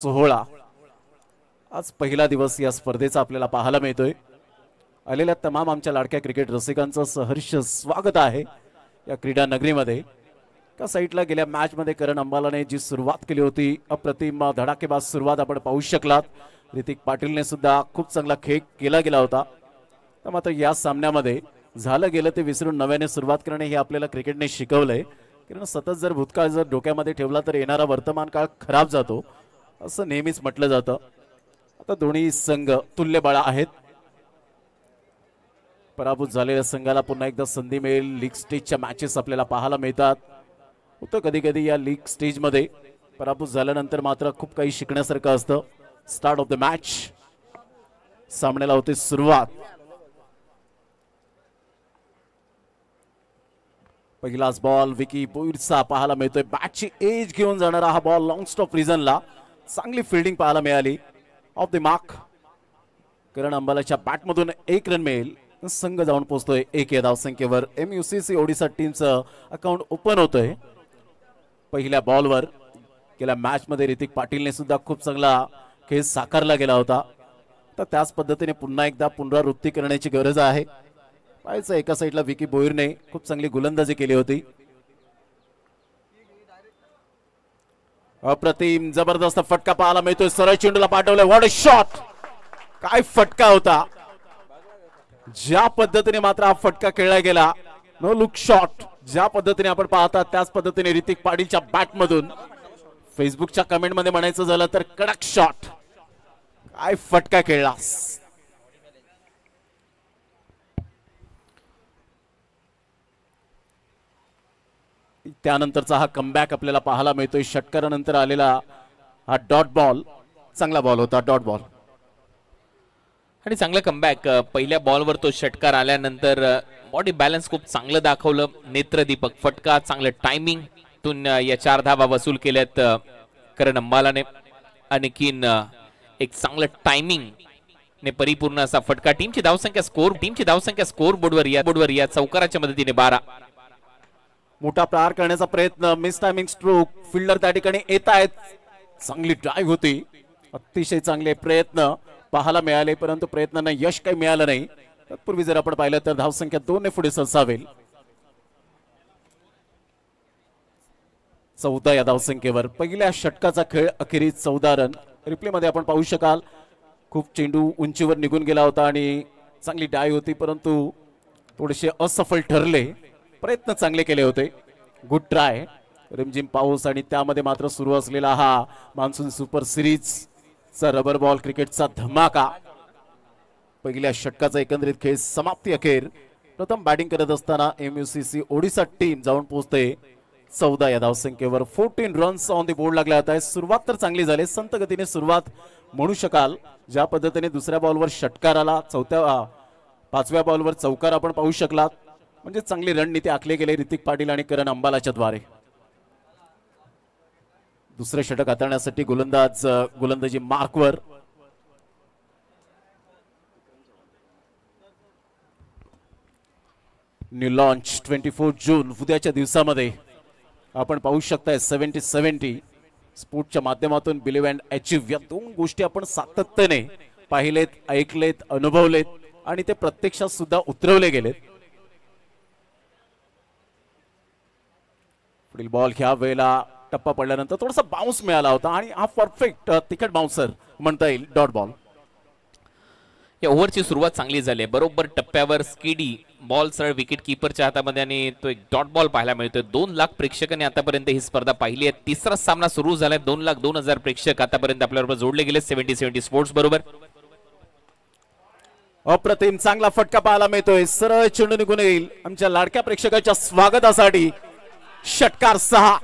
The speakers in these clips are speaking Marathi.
सोहळा आज पहिला दिवस या स्पर्धेचा आपल्याला पाहायला मिळतोय। आलेल्या तमाम आमच्या लाडक्या क्रिकेट रसिकांचं सहर्ष स्वागत आहे या क्रीडा नगरीमध्ये। त्या साईडला गेल्या मॅच मध्ये करण अंबालाने जी सुरुवात केली होती, अप्रतिम धडाकेबाज सुरुवात आपण पाहू शकलात। ऋतिक पाटीलने सुद्धा खूप चांगला खेळ केला गेला होता। तर मात्र या सामन्यामध्ये झालं गेलं ते विसरून नव्याने सुरुवात करणे हे आपल्याला क्रिकेटने शिकवलंय। कारण सतत जर भूतकाळ जर डोक्यामध्ये ठेवला तर येणारा वर्तमान काळ खराब जातो असं नेहमीच म्हटलं जातं। आता दोन्ही संघ तुल्यबळ आहेत। पराभूत झालेल्या संघाला पुन्हा एकदा संधी मिळेल। लीग स्टेजच्या मॅचेस आपल्याला पाहायला मिळतात। होतं कधी कधी या लीग स्टेज मध्ये पराभूत झाल्यानंतर मात्र खूप काही शिकण्यासारखं असतं। स्टार्ट ऑफ द मॅच, सामन्याला होते सुरुवात। पहिलाच बॉल विकी बोईरचा पाहायला मिळतोय। बॅटची एज घेऊन जाणारा हा बॉल लॉंग स्टॉप रिजनला, चांगली फिल्डिंग पाहायला मिळाली। ऑफ द मार्क, करण अंबालाच्या बॅटमधून एक रन मिळेल। संघ जाऊन पोहोचतोय 1 या धावसंख्येवर। MUCC ओडिशा टीमचं अकाउंट ओपन होतोय। पहिल्या बॉलवर गेल्या मॅच मध्ये ऋतिक पाटीलने सुद्धा खूप चांगला खेळ साकारला गेला होता। तर त्याच पद्धतीने पुन्हा एकदा पुनरावृत्ती करण्याची गरज आहे। पाहायचं एका साईडला विकी बोईरने खूप चांगली गोलंदाजी केली होती। अप्रतिम जबरदस्त फटका पाहायला मिळतोय। सरळ चेंडूला पाठवलंय। व्हॉट अ शॉट, काय फटका होता। ज्या पद्धतीने मात्र हा फटका खेळला गेला, नो लुक शॉट ज्या पद्धतीने आपण पाहता त्याच पद्धतीने ऋतिक पाटीलच्या बॅटमधून, फेसबुकच्या कमेंट मध्ये म्हणायचं झालं तर कडक शॉट, काय फटका खेळला। त्यानंतरचा हा कमबॅक आपल्याला पाहायला मिळतोय। षटकारानंतर आलेला हा डॉट बॉल चांगला बॉल होता, डॉट बॉल आणि चांगला कमबॅक। पहिल्या बॉलवर तो षटकार आल्यानंतर बॉडी बॅलन्स खूप चांगलं दाखवलं नेत्रदीपक। फटका चांगलं टायमिंग तून या 4 धावा वसूल केल्यात करण अंबालाने। आणखीन एक चांगलं टायमिंग ने परिपूर्ण असा फटका। टीमची धावसंख्या स्कोर बोर्डवर या चौकाराच्या मदतीने 12। मोठा प्रहार करण्याचा प्रयत्न, मिस टायमिंग स्ट्रोक, फिल्डर त्या ठिकाणी येत आहेत। चांगली ड्राईव्ह होती, अतिशय चांगले प्रयत्न पाहायला मिळाले, परंतु प्रयत्नांना यश काही मिळालं नाही। तत्पूर्वी जर आपण पाहिलं तर धावसंख्या 2 ने पुढे सरसावेल। 14 या धावसंख्येवर पहिल्या षटकाचा खेळ अखेरीस 14 रन। रिप्ले मध्ये आपण पाहू शकाल खूप चेंडू उंचीवर निघून गेला होता आणि चांगली डाय होती, परंतु थोडेसे असफल ठरले। प्रयत्न चांगले केले होते, गुड ट्राय। रिमझिम पाऊस आणि त्यामध्ये मात्र सुरू असलेला हा मान्सून सुपर सिरीज चा रबर बॉल क्रिकेटचा धमाका। पहिल्या षटकाचा एकंदरीत खेळ समाप्ती अखेर प्रथम बॅटिंग करत असताना MUCC ओडिशा टीम जाऊन पोहोचते 14 या धावसंख्येवर। 14 रन्स ऑन द बोर्ड लागले आहेत। सुरुवात तर चांगली झाली, संत गतीने सुरुवात म्हणू शकाल। ज्या पद्धतीने दुसऱ्या बॉलवर षटकार आला, 5व्या बॉलवर चौकार आपण पाहू शकलात, म्हणजे चांगली रणनीती आखली गेली ऋतिक पाटील आणि करण अंबालाच्या द्वारे। दुसरे षटक हाताळण्यासाठी गोलंदाजी मार्कवर। न्यू लॉन्च 24 जून उद्याच्या दिवसामध्ये आपण पाहू शकताय 70-70 स्पोर्टच्या माध्यमातून बिलीव्ह अँड अचीव्ह या 2 गोष्टी आपण सातत्याने पाहिलेत, ऐकलेत, अनुभवलेत आणि ते प्रत्यक्षात सुद्धा उतरवले गेलेत। पुढील बॉल ह्या वेळेला टप्पा पडल्यानंतर थोडासा बाउन्स मिळाला होता आणि हा परफेक्ट तिकट बाउन्सर म्हणता येईल, डॉट बॉल। या ओव्हरची सुरुवात चांगली झाली, बरोबर टप्प्यावर स्किडी बॉल सरळ विकेट कीपरच्या हातामध्ये आणि तो एक डॉट बॉल पाहायला मिळतोय। 2 लाख प्रेक्षकांनी आतापर्यंत ही स्पर्धा पाहिली आहे। तिसरा सामना सुरू झालाय। 2,02,000 प्रेक्षक आतापर्यंत आपल्याबरोबर जोडले गेले 70-70 स्पोर्ट्स बरोबर। अप्रतिम चांगला फटका पाहायला मिळतोय, सरळ चेंडू निघून येईल आमच्या लाडक्या प्रेक्षकाच्या स्वागतासाठी। षटकार 6,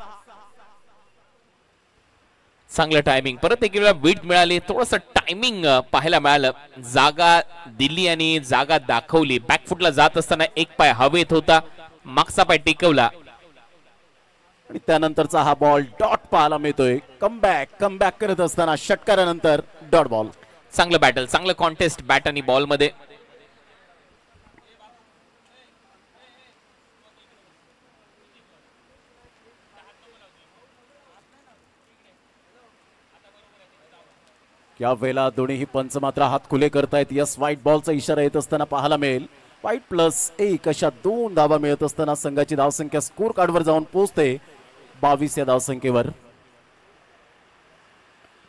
चांगलं टायमिंग, परत एक वेळा विड मिळाली, थोडंसं टायमिंग पाहायला मिळालं। जागा दिली आणि जागा दाखवली। बॅकफुटला जात असताना एक पाय हवेत होता, मागचा पाय टिकवला आणि त्यानंतरचा हा बॉल डॉट पाहायला मिळतोय। कमबॅक करत असताना षटकारानंतर डॉट बॉल। चांगलं बॅटल, चांगलं कॉन्टेस्ट बॅट आणि बॉल मध्ये। या वेळेला दोन्हीही पंच मात्र हात खुले करतायत. यस, व्हाईट बॉलचा इशारा येत असताना पाहायला मिळेल. व्हाईट +1 अशा 2 धावा मिळत असताना संघाची धावसंख्या स्कोर कार्डवर जाऊन पोहोचते 22 या धावसंख्येवर.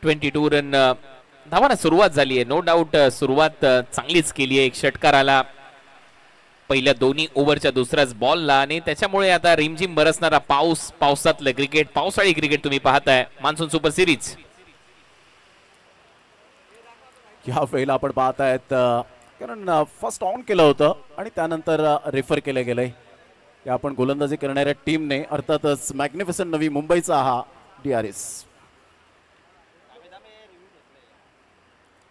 22 रन धावांना सुरुवात झाली आहे. नो डाऊट सुरुवात चांगलीच केली आहे. एक षटकार आला पहिल्या दोन्ही ओव्हरच्या दुसऱ्याच बॉलला आणि त्याच्यामुळे आता रिमझिम बरसणारा पावसातलं क्रिकेट, पावसाळी क्रिकेट तुम्ही पाहताय मान्सून सुपर सिरीज. या वेळेला आपण पाहतायत कारण फर्स्ट ऑन केलं होतं आणि त्यानंतर रेफर केलं गेलंय. या आपण गोलंदाजी करणाऱ्या टीमने अर्थातच मॅग्निफिसंट नवी मुंबईचा हा DRS.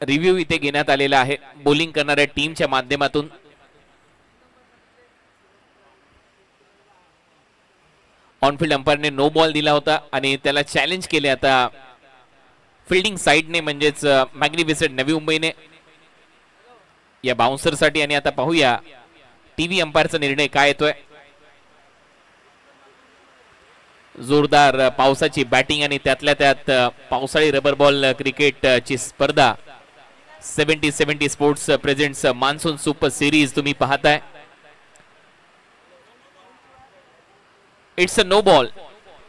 रिव्ह्यू इथे घेण्यात आलेला आहे बॉलिंग करणाऱ्या टीमच्या माध्यमातून. ऑनफिल्ड अंपायरने नो बॉल दिला होता आणि त्याला चॅलेंज केले आता फिल्डिंग साइडने म्हणजेच मॅग्निफिसंट नवी मुंबईने या बाउन्सरसाठी. आणि आता पाहूया टीव्ही अंपायरचा निर्णय काय येतोय. जोरदार पावसाची बॅटिंग आणि त्यातल्या त्यात पावसाळी रबर बॉल क्रिकेटची स्पर्धा 70 sports presents monsoon super series तुम्ही पाहताय. It's a no ball.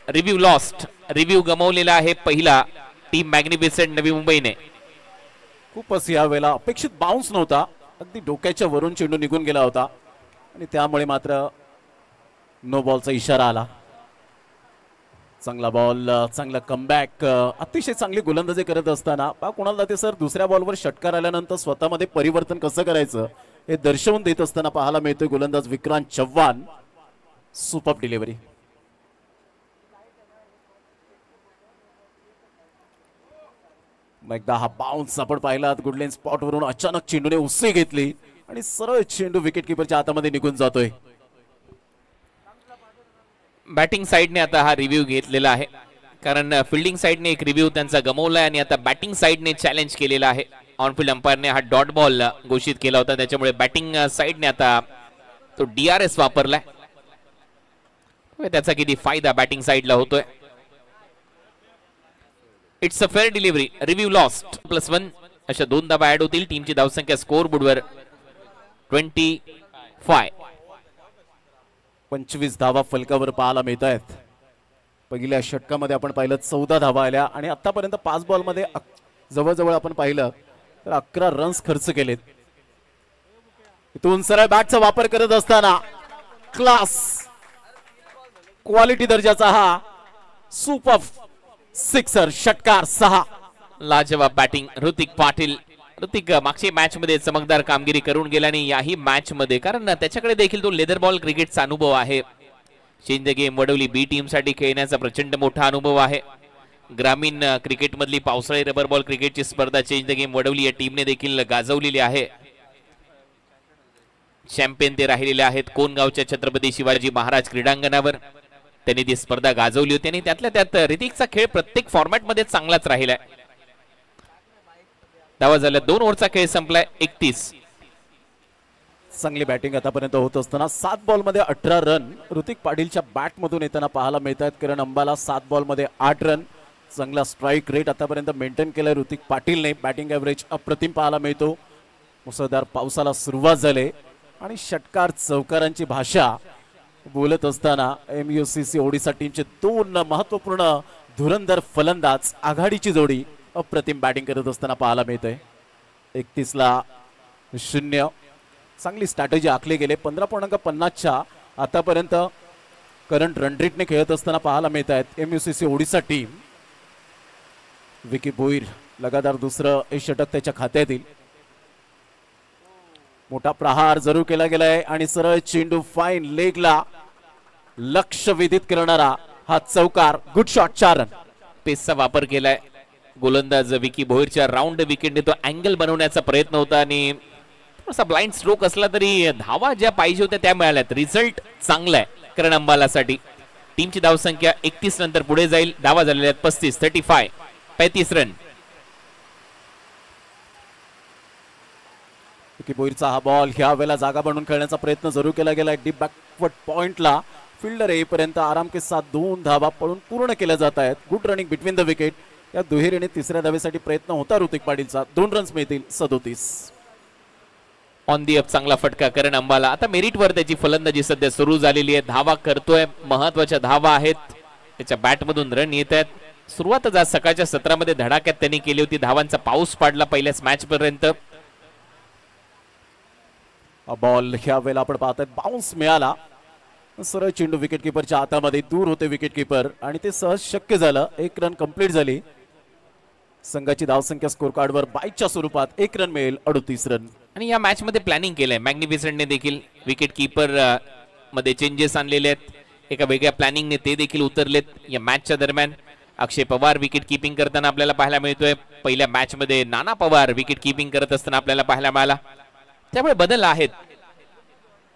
Review lost. Review गमावलेला आहे पहिला टीम मॅग्निफिसंट नवी मुंबईने. खूपच या वेळेला अपेक्षित बाउन्स नव्हता. अगदी डोक्याच्या वरून चेंडू निघून गेला होता आणि त्यामुळे मात्र नो बॉलचा इशारा आला. चांगला बॉल, चांगला कमबॅक, अतिशय चांगली गोलंदाजी करत असताना कोणाला ते सर दुसऱ्या बॉलवर षटकार आल्यानंतर स्वतःमध्ये परिवर्तन कसं करायचं हे दर्शवून देत असताना पाहायला मिळतोय गोलंदाज विक्रांत चव्हाण. Super delivery. एकदा हा बाउन्स आपण पाहिला गुडलेन स्पॉट वरून अचानक चेंडूने उसळी घेतली आणि सरळ चेंडू विकेट किपरच्या हातामध्ये निघून जातोय. बॅटिंग साइडने आता हा रिव्ह्यू घेतलेला आहे कारण फिल्डिंग साइडने एक रिव्ह्यू त्यांचा गमावलाय आणि आता बॅटिंग साइडने चॅलेंज केलेला आहे. ऑनफिल्ड अंपायरने हा डॉट बॉल घोषित केला होता त्याच्यामुळे बॅटिंग साइडने आता तो DRS वापरलाय. त्याचा किती फायदा बॅटिंग साइडला होतोय. It's a fair delivery. Review lost. +1 अशा 2 धावा ऍड होतील. टीमची धावसंख्या स्कोर बोर्डवर 25. 25 धावा फलकावर पाहायला मिळत आहेत. पहिल्या षटकामध्ये आपण पाहिलं 14 धावा आल्या आणि आतापर्यंत 5 बॉलमध्ये जवळजवळ आपण पाहिलं तर 11 रन्स खर्च केलेत. इथून सरळ बॅटचा वापर करत असताना क्लास क्वालिटी दर्जाचा हा सुपर सिक्सर षटकार 6. लाजवाब बॅटिंग ऋतिक पाटील. ऋतिक मागच्या मॅच मध्ये चमकदार कामगिरी करून गेला आणि याही मॅच मध्ये कारण त्याच्याकडे देखील तो लेदर बॉल क्रिकेटचा अनुभव आहे. Change the game Vadavali B team साठी खेळण्याचा प्रचंड मोठा अनुभव आहे. ग्रामीण क्रिकेट मधली पावसाळी रबर बॉल क्रिकेटची स्पर्धा चेंज द गेम वडवली या टीमने देखील गाजवलेली आहे. चॅम्पियन ते राहिलेले आहेत कोणगावच्या छत्रपती शिवाजी महाराज क्रीडांगणावर. त्यांनी ती स्पर्धा गाजवली होती आणि त्यातल्या त्यात ऋतिकचा खेळ प्रत्येक फॉर्मॅट मध्ये चांगलाच राहिलाय. धावा झाल्या 2 ओव्हरचा खेळ संपलाय 31. चांगली बॅटिंग आतापर्यंत होत असताना 7 बॉलमध्ये 18 रन ऋतिक पाटीलच्या बॅट मधून येताना पाहायला मिळत आहेत. करण अंबाला 7 बॉलमध्ये 8 रन. चांगला स्ट्राईक रेट आतापर्यंत मेंटेन केलाय ऋतिक पाटीलने. बॅटिंग ॲव्हरेज अप्रतिम पाहायला मिळतो. मुसळधार पावसाला सुरुवात झाली आणि षटकार चौकारांची भाषा बोलत असताना MUCC ओडिसा टीमचे 2 महत्वपूर्ण धुरंधर फलंदाज आघाडीची जोडी अप्रतिम बॅटिंग करत असताना पाहायला मिळतंय. 31-0 चांगली स्ट्रॅटेजी आखली गेले. 15.50च्या आतापर्यंत करंट रन रेटने खेळत असताना पाहायला मिळत आहेत MUCC ओडिसा टीम. विकी भोईर लगातार दुसरं षटक त्याच्या खात्यात येईल. मोठा प्रहार जरूर केला गेलाय आणि सरळ चेंडू फाईन लेगला लक्ष वेधित करणारा हा चौकार. Good shot. 4 रन. पेसचा वापर केलाय गोलंदाज विकी भोईरच्या. राऊंड विकेटने तो अँगल बनवण्याचा प्रयत्न होता आणि थोडासा ब्लाइंड स्ट्रोक असला तरी धावा ज्या पाहिजे होत्या त्या मिळाल्यात. रिझल्ट चांगला आहे करण अंबालासाठी. टीमची धावसंख्या 31 नंतर पुढे जाईल. धावा झालेल्या आहेत 35 रन. विकी भोईरचा हा बॉल ह्या वेळेला जागा बनवून खेळण्याचा प्रयत्न जरूर केला गेलाय. डीप बॅकवर्ड पॉइंटला फिल्डर येईपर्यंत आराम के साथ 2 धावा पळून पूर्ण केल्या जात आहेत. Good running between the wicket. या दुहेरीने तिसऱ्या धावेसाठी प्रयत्न होता ऋतिक पाटीलचा. 2 रन्स मिळतील 37. ऑन दी अप चांगला फटका करण अंबाला. आता मेरिटवर त्याची फलंदाजी सध्या सुरू झालेली आहे. धावा करतोय, महत्वाच्या धावा आहेत, त्याच्या बॅटमधून रन येत आहेत. सुरुवातच आज सकाळच्या सत्रामध्ये धडाक्यात त्यांनी केली होती. धावांचा पाऊस पाडला पहिल्याच मॅच पर्यंत. बॉल ह्या वेळेला आपण पाहतोय बाउन्स मिळाला. सरळ चेंडू विकेट किपरच्या हातामध्ये, दूर होते विकेट किपर आणि ते सहज शक्य झालं. 1 रन कंप्लीट झाली. संघाची धावसंख्या स्कोर कार्डवर 22च्या स्वरूपात 1 रन मिळेल 38 रन. आणि या मॅच मध्ये प्लॅनिंग केलंय मॅग्निफिसंटने देखील. विकेट किपर मध्ये चेंजेस आणलेले आहेत. एका वेगळ्या प्लॅनिंगने ते देखील उतरलेत या मॅचच्या दरम्यान. अक्षय पवार विकेट किपिंग करताना आपल्याला पाहायला मिळतोय. पहिल्या मॅच मध्ये नाना पवार विकेट किपिंग करत असताना आपल्याला पाहायला मिळाला. त्यामुळे बदल आहेत.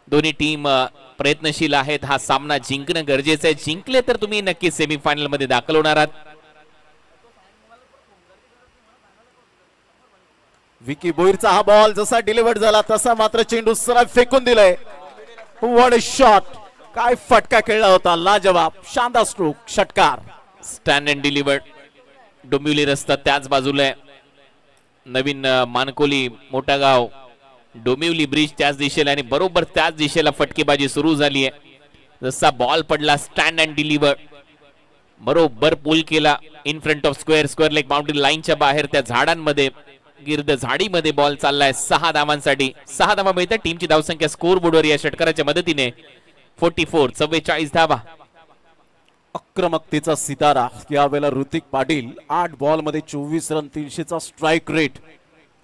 दोन्ही टीम प्रयत्नशील आहेत. हा सामना जिंकणं गरजेचं आहे. जिंकले तर तुम्ही नक्कीच सेमीफायनल मध्ये दाखल होणार आहात. विकी बोईरचा हा बॉल जसा डिलिव्हर्ड झाला तसा मात्र चेंडू सरळ फेकून दिलाय. What a shot! काय फटका खेळला होता, लाजवाब, शानदार स्ट्रोक, षटकार. Stand and delivered. डोंबिवली रस्ता त्याच बाजूला आहे. नवीन मानकोली मोठा गाव, डोंबिवली ब्रिज त्याच दिशेला आणि बरोबर त्याच दिशेला फटकेबाजी सुरू झाली आहे. जसा बॉल पडला स्टँड अँड डिलिव्हर बरोबर पूल केला in front of square leg boundary लाईनच्या बाहेर त्या झाडांमध्ये गिर्द झाडीमध्ये बॉल चाललाय. 6 धावांसाठी 6 धावा मिळतात. टीमची धावसंख्या स्कोर बोर्डवर या षटकाराच्या मदतीने 44 धावा. आक्रमकतेचा सितारा यावेळेला ऋतिक पाटील. 8 बॉल मध्ये 24 रन, 300चा स्ट्राईक रेट.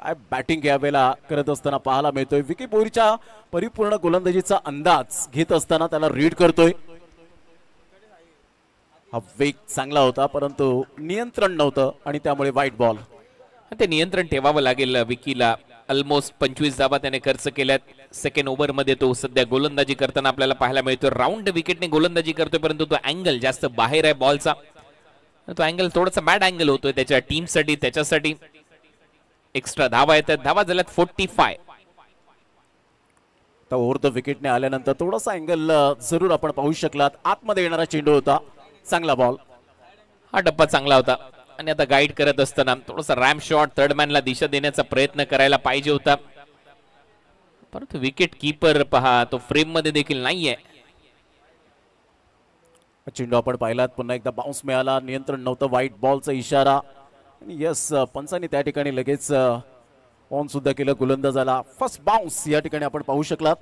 काय बॅटिंग यावेळेला करत असताना पाहायला मिळतोय. विकी बोईरच्या परिपूर्ण गोलंदाजीचा अंदाज घेत असताना त्याला रीड करतोय. हा वेग चांगला होता परंतु नियंत्रण नव्हतं आणि त्यामुळे वाईट बॉल. ते नियंत्रण ठेवावं लागेल विकीला. ऑलमोस्ट 25 धावा त्याने खर्च केल्यात. सेकंड ओव्हर मध्ये तो सध्या गोलंदाजी करताना आपल्याला पाहायला मिळतोय. राऊंड विकेटने गोलंदाजी करतोय परंतु तो अँगल जास्त बाहेर आहे बॉलचा. तो अँगल थोडासा बॅड अँगल होतोय त्याच्या टीमसाठी. त्याच्यासाठी एक्स्ट्रा धावा येतात. धावा झाल्यात 45. तर ओव्हर द विकेटने आल्यानंतर थोडासा अँगल जरूर आपण पाहू शकलात. आतमध्ये येणारा चेंडू होता. चांगला बॉल. हा डप्पा चांगला होता. आणि आता गाईड करत असताना थोडासा रॅम शॉट थर्ड मॅनला दिशा देण्याचा प्रयत्न करायला पाहिजे होता परंतु विकेट कीपर पहा तो फ्रेम मध्ये देखील नाहीये. चेंडू आपण पाहिलात. पुन्हा एकदा बाउन्स मिळाला. नियंत्रण नव्हतं. व्हाईट बॉलचा इशारा. यस, पंचांनी त्या ठिकाणी लगेच ऑन सुद्धा केलं. गोलंदाजाला फर्स्ट बाउन्स या ठिकाणी आपण पाहू शकलात.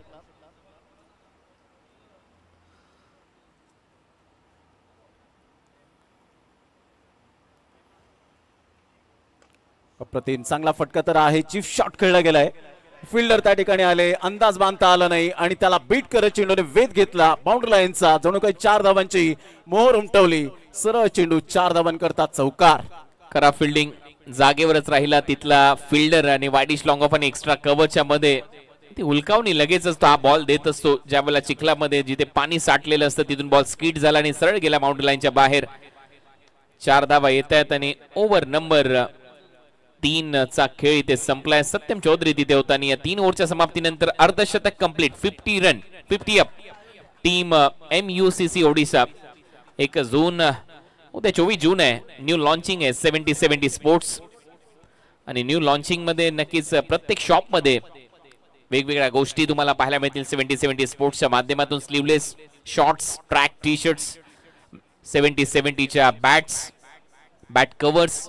अप्रतिम चांगला फटका तर आहे. चीफ शॉट खेळला गेलाय. फिल्डर त्या ठिकाणी आले. अंदाज बांधता आला नाही आणि त्याला बीट करत चेंडूने वेध घेतला बाउंड्री लाईनचा. जणू काही 4 धावांची मोहर उमटवली. सरळ चेंडू 4 धावांकरता चौकार. करा फिल्डिंग. जागेवरच राहिला तिथला फिल्डर आणि वाईडिश लॉंग ऑफ आणि एक्स्ट्रा कव्हरच्या मध्ये ती हुलकावणी लगेचच तो हा बॉल देत असतो. ज्या वेळेला चिखलामध्ये जिथे पाणी साठलेलं असतं तिथून बॉल स्किड झाला आणि सरळ गेला बाउंड्री लाईनच्या बाहेर. 4 धावा येत आहेत आणि ओव्हर नंबर 3 चा खेळ इथे संपलाय. सत्यम चौधरी तिथे होता आणि या 3 ओव्हरच्या समाप्तीनंतर अर्धशतक complete. 50 run, 50 up. Team MUCC Odisha. 1 जून उद्या 24 जून आहे. न्यू लॉन्चिंग आहे 70-70 स्पोर्ट्स आणि न्यू लॉन्चिंग मध्ये नक्कीच प्रत्येक शॉप मध्ये वेगवेगळ्या गोष्टी तुम्हाला पाहायला मिळतील. 70-70 स्पोर्ट्सच्या माध्यमातून sleeveless shorts, track T shirts, 70-70च्या बॅट्स, बॅट कव्हर्स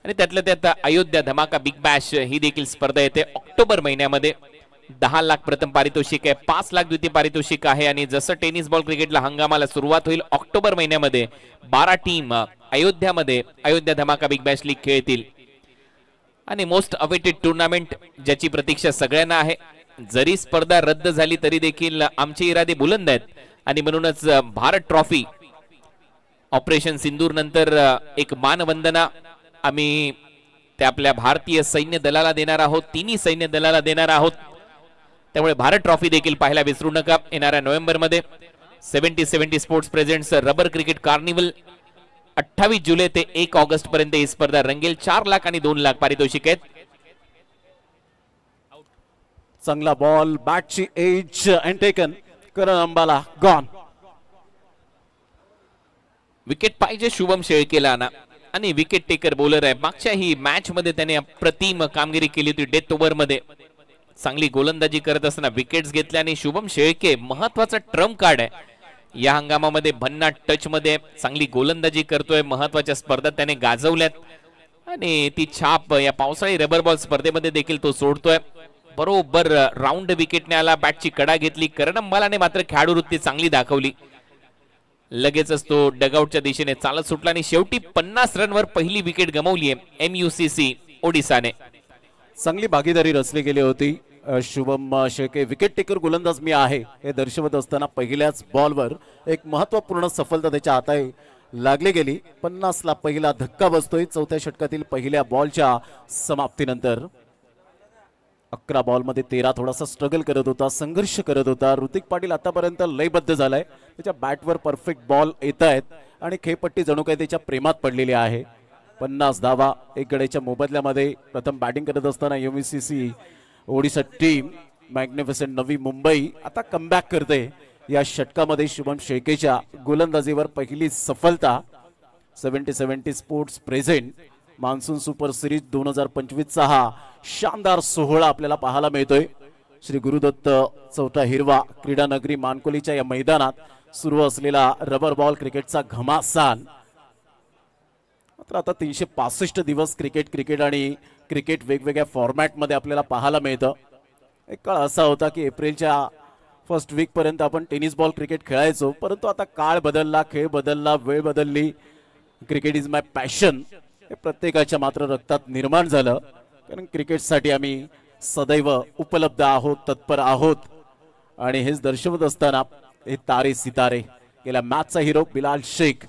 आणि त्यातल्या त्यात अयोध्या धमाका बिग बॅश ही देखील स्पर्धा येते ऑक्टोबर महिन्यामध्ये. 10 लाख प्रथम पारितोषिक आहे. 5 लाख द्वितीय पारितोषिक आहे आणि जसं टेनिस बॉल क्रिकेटला हंगामाला सुरुवात होईल ऑक्टोबर महिन्यामध्ये 12 टीम अयोध्यामध्ये अयोध्या धमाका बिग बॅश लीग खेळतील आणि मोस्ट अवेटेड टुर्नामेंट ज्याची प्रतीक्षा सगळ्यांना आहे. जरी स्पर्धा रद्द झाली तरी देखील आमचे इरादे बुलंद आहेत आणि म्हणूनच भारत ट्रॉफी ऑपरेशन सिंदूर नंतर एक मानवंदना आम्ही ते आपल्या भारतीय सैन्य दलाला देणार आहोत. तिन्ही सैन्य दलाला देणार आहोत. त्यामुळे भारत ट्रॉफी देखील पाहायला विसरू नका. येणाऱ्या नोव्हेंबर मध्ये 70-70 sports presents rubber cricket carnival 28 जुलै ते 1 ऑगस्ट पर्यंत ही स्पर्धा रंगेल. 4 लाख आणि 2 लाख पारितोषिक आहेत. चांगला बॉल. बॅटची edge and taken. Karan Ambala gone. Wicket पाहिजे शुभम शेळकेला ना. आणि विकेट टेकर बॉलर आहे. मागच्या ही मॅच मध्ये त्याने अप्रतिम कामगिरी केली होती डेथ ओव्हर मध्ये. चांगली गोलंदाजी करत असताना विकेट्स घेतल्या आणि शुभम शेळके महत्वाचा ट्रम्प कार्ड आहे या हंगामामध्ये. भन्नाट टच मध्ये चांगली गोलंदाजी करतोय. महत्वाच्या स्पर्धा त्याने गाजवल्यात आणि ती छाप या पावसाळी रबर बॉल स्पर्धेमध्ये देखील तो सोडतोय. बरोबर राऊंड विकेटने आला, बॅटची कडा घेतली. करण अंबालाने मात्र खेळाडू वृत्ती चांगली दाखवली. लगेचच तो डगआउटच्या दिशेने चालत सुटला आणि शेवटी 50 रनवर पहिली विकेट गमावली आहे MUCC ओडिसाने. चांगली भागीदारी रचली गेली होती. शुभम शेळके विकेट टेकर गोलंदाज मी आहे हे दर्शवत असताना पहिल्याच बॉलवर एक महत्वपूर्ण सफलता त्याच्या हाताने लागली गेली. 50 ला पहिला धक्का बसतोय चौथ्या षटकातील पहिल्या बॉलच्या समाप्तीनंतर. 11 बॉलमध्ये 13 थोडासा स्ट्रगल करत होता, संघर्ष करत होता. ऋतिक पाटील आतापर्यंत लयबद्ध झालाय. त्याच्या बॅटवर परफेक्ट बॉल येत आहेत आणि खेळपट्टी जणू काही त्याच्या प्रेमात पडलेली आहे. 50 धावा एक गड्याच्या मोबदल्यामध्ये. प्रथम बॅटिंग करत असताना MUCC Odisha team magnificent Navi Mumbai आता कमबॅक करते. या षटकामध्ये शुभम शेळकेच्या गोलंदाजीवर पहिली सफलता. 70-70 sports present monsoon super series 2025 चा हा शानदार सोहळा आपल्याला पाहायला मिळतोय. श्री गुरुदत्त चौथा हिरवा क्रीडा नगरी मानकोलीच्या या मैदानात सुरू असलेला रबर बॉल क्रिकेटचा घमासान. मात्र आता 365 दिवस क्रिकेट आणि क्रिकेट वेगवेगळ्या फॉर्मॅटमध्ये आपल्याला पाहायला मिळतं. एक काळ असा होता की एप्रिलच्या फर्स्ट वीक पर्यंत आपण टेनिस बॉल क्रिकेट खेळायचो, परंतु आता काळ बदलला, खेळ बदलला, वेळ बदलली. क्रिकेट इज माय पॅशन हे प्रत्येकाच्या मात्र रक्तात निर्माण झालं. कारण क्रिकेटसाठी आम्ही सदैव उपलब्ध आहोत, तत्पर आहोत. आणि हेच दर्शवत असताना हे तारे सितारे. गेल्या मॅचचा हिरो बिलाल शेख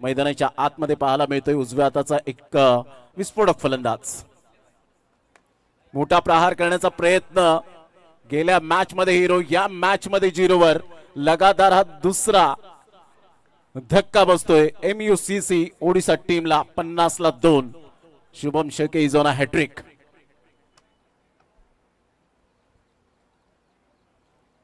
मैदानाच्या आतमध्ये पाहायला मिळतोय. उजव्या हाताचा एक विस्फोटक फलंदाज. मोठा प्रहार करण्याचा प्रयत्न. गेल्या मॅच मध्ये हिरो, या मॅच मध्ये 0वर. लगातार हा दुसरा धक्का बसतोय MUCC ओडिसा टीमला. 50 ला 2. Shubham Shelke is on a hattrick.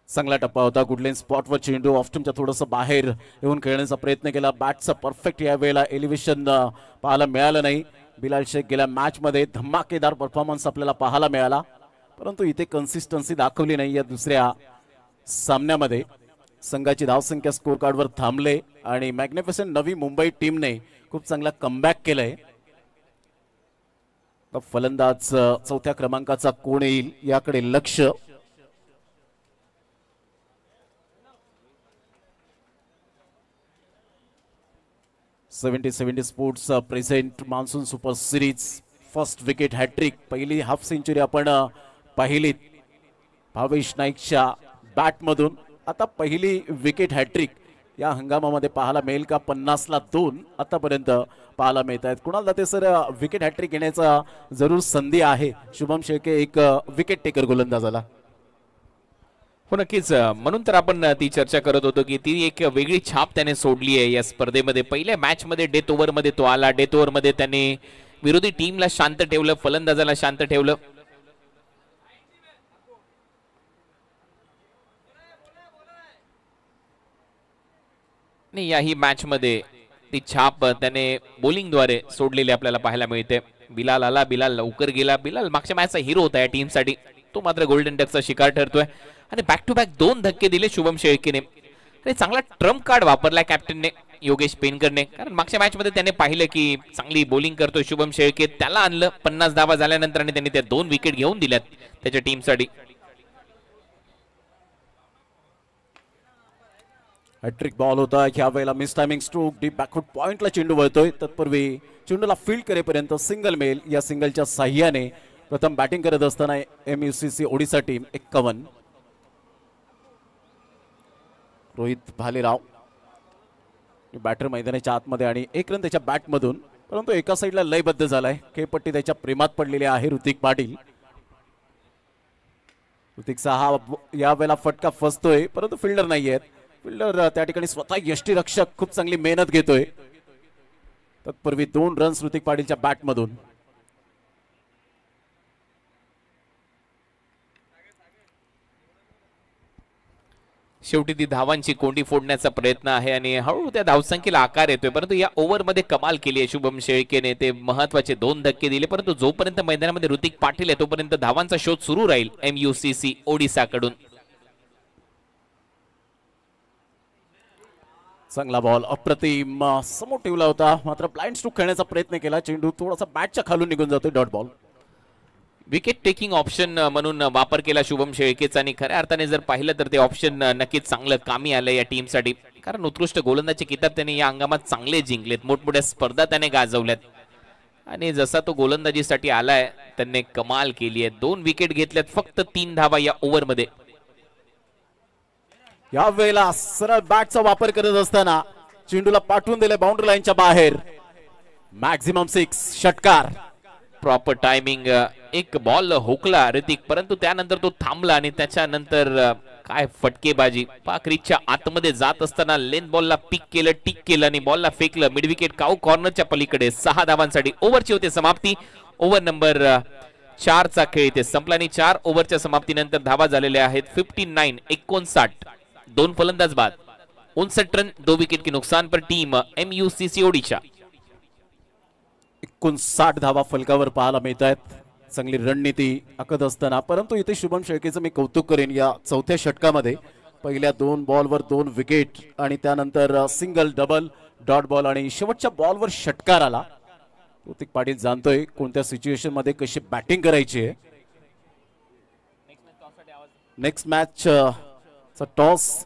चांगला टप्पा होता. गुडलेन स्पॉटवर चेंडू ऑफ्टनच्या थोडस बाहेर येऊन खेळण्याचा प्रयत्न केला. बॅटचा परफेक्ट या वेळेला एलिव्हेशन पाहायला मिळालं नाही. बिलाल शेख गेल्या मॅच मध्ये धमाकेदार परफॉर्मन्स आपल्याला पाहायला मिळाला, परंतु इथे कन्सिस्टन्सी दाखवली नाही. या दुसऱ्या सामन्यामध्ये संघाची धावसंख्या स्कोर कार्डवर थांबले आणि मॅग्निफिसंट नवी मुंबई टीमने खूप चांगला कमबॅक केलाय. फलंदाज चौथ्या क्रमांकाचा कोण येईल याकडे लक्ष. Seventy sports present monsoon super series first wicket hattrick. पहिली हाफ सेंचुरी आपण पाहिली भावेश नाईकच्या बॅटमधून. आता पहिली विकेट हॅट्रिक या हंगामामध्ये पाहायला मिळेल का? 50 ला 2 आतापर्यंत पाहायला मिळत आहेत. कुणाला ते सर विकेट हॅट्रिक घेण्याचा जरूर संधी आहे. शुभम शेळके एक विकेट टेकर गोलंदाजाला. हो नक्कीच. म्हणून तर आपण ती चर्चा करत होतो की ती एक वेगळी छाप त्याने सोडली आहे या स्पर्धेमध्ये. पहिल्या मॅच मध्ये डेथ ओव्हर मध्ये तो आला. डेथ ओव्हर मध्ये त्याने विरोधी टीमला शांत ठेवलं, फलंदाजाला शांत ठेवलं. याही मॅच मध्ये ती छाप त्याने बॉलिंगद्वारे सोडलेली आपल्याला पाहायला मिळते. बिलाल आला, बिलाल लवकर गेला. बिलाल मागच्या मॅचचा हिरो होता या टीमसाठी. तो मात्र गोल्डन डकचा शिकार ठरतोय आणि बॅक टू बॅक 2 धक्के दिले शुभम शेळकेने. चांगला ट्रम्प कार्ड वापरला कॅप्टनने योगेश पेनकरने. कारण मागच्या मॅच मध्ये त्याने पाहिलं की चांगली बॉलिंग करतोय शुभम शेळके. त्याला आणलं 50 धावा झाल्यानंतर आणि त्यांनी त्या 2 विकेट घेऊन दिल्यात त्याच्या टीमसाठी. हॅट्रिक बॉल होता. ह्या वेळेला miss timing stroke. Deep backfoot पॉइंटला चेंडू वळतोय. तत्पूर्वी चेंडूला फील्ड करेपर्यंत सिंगल मेल. या सिंगलच्या साह्याने प्रथम बॅटिंग करत असताना MUCC Odisha team 51. Rohit Bhalerao batter मैदानाच्या आतमध्ये आणि 1 रन त्याच्या बॅटमधून, परंतु एका साईडला लयबद्ध झालाय. खेळपट्टी त्याच्या प्रेमात पडलेली आहे ऋतिक पाटील. ऋतिकचा हा या वेळेला फटका फसतोय, परंतु फिल्डर नाही आहेत. फिल्डर त्या ठिकाणी स्वतः यष्टीरक्षक खूप चांगली मेहनत घेतोय. तत्पूर्वी 2 रन्स ऋतिक पाटीलच्या बॅटमधून. शेवटी ती धावांची कोंडी फोडण्याचा प्रयत्न आहे आणि हळूहळू त्या धावसंख्येला आकार येतोय, परंतु या ओव्हरमध्ये कमाल केली आहे शुभम शेळकेने. ते महत्वाचे 2 धक्के दिले, परंतु जोपर्यंत मैदानामध्ये ऋतिक पाटील आहे तोपर्यंत धावांचा शोध सुरू राहील MUCC ओडिसाकडून. चांगला बॉल अप्रतिम समोर ठेवला होता, मात्र ब्लाइंड स्ट्रोक खेळण्याचा प्रयत्न केला. चेंडू थोडासा बॅटच्या खालून निघून जातोय. Dot ball. Wicket taking option म्हणून वापर केला शुभम शेळकेचा आणि खऱ्या अर्थाने जर पाहिलं तर ते ऑप्शन नक्कीच चांगलं कामी आलं या टीमसाठी, कारण उत्कृष्ट गोलंदाजी किताब त्याने या हंगामात चांगले जिंकलेत, मोठमोठ्या स्पर्धा त्याने गाजवल्यात आणि जसा तो गोलंदाजीसाठी आलाय त्याने कमाल केली आहे. 2 विकेट घेतल्यात, फक्त 3 धावा या ओव्हरमध्ये. या वेळेला सरळ बॅटचा वापर करत असताना चेंडूला पाठवून दिले बाउंड्री लाईनच्या बाहेर. मॅक्झिमम 6 षटकार. Proper timing. एक बॉल हुकला ऋतिक, परंतु त्यानंतर तो थांबला आणि त्याच्यानंतर काय फटकेबाजी. पाकरीच्या आतमध्ये जात असताना लेन बॉलला पिक केलं, टिक केलं आणि बॉलला फेकलं. मिड विकेट काऊ कॉर्नरच्या पलीकडे. 6 धावांसाठी ओव्हरची होते समाप्ती. ओव्हर नंबर 4 चा खेळ इथे संपला आणि 4 ओव्हरच्या समाप्तीनंतर धावा झालेल्या आहेत 59 59. 2 फलंदाज बाद. 59 रन, 2 विकेट की नुकसान पर टीम MUCC ओडिशा. 59 धावा फलकावर पाहायला मिळत आहेत. चांगली रणनीती आखत असताना, परंतु इथे शुभम शेळकेचं मी कौतुक करेन. या चौथ्या षटकामध्ये पहिल्या 2 बॉलवर 2 विकेट आणि त्यानंतर सिंगल, डबल, डॉट बॉल आणि शेवटच्या बॉलवर षटकार आला. ऋतिक पाटील जाणतोय कोणत्या सिच्युएशन मध्ये कशी बॅटिंग करायची आहे. नेक्स्ट मॅच चा टॉस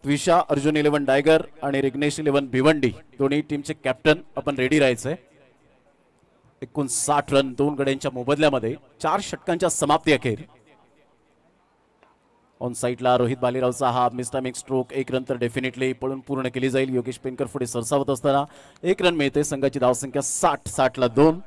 त्विषा अर्जुन 11 डायगर आणि रिग्नेश 11 भिवंडी दोन्ही टीमचे कॅप्टन आपण रेडी राहायचंय. 59 रन 2 गड्यांच्या मोबदल्यामध्ये 4 षटकांच्या समाप्ती अखेर. ऑन साइडला रोहित बालेरावचा हा मिसटायमिंग स्ट्रोक. 1 रन तर डेफिनेटली पळून पूर्ण केली जाईल. योगेश पेनकर पुढे सरसावत असताना 1 रन मिळते. संघाची धावसंख्या 60 ला 2.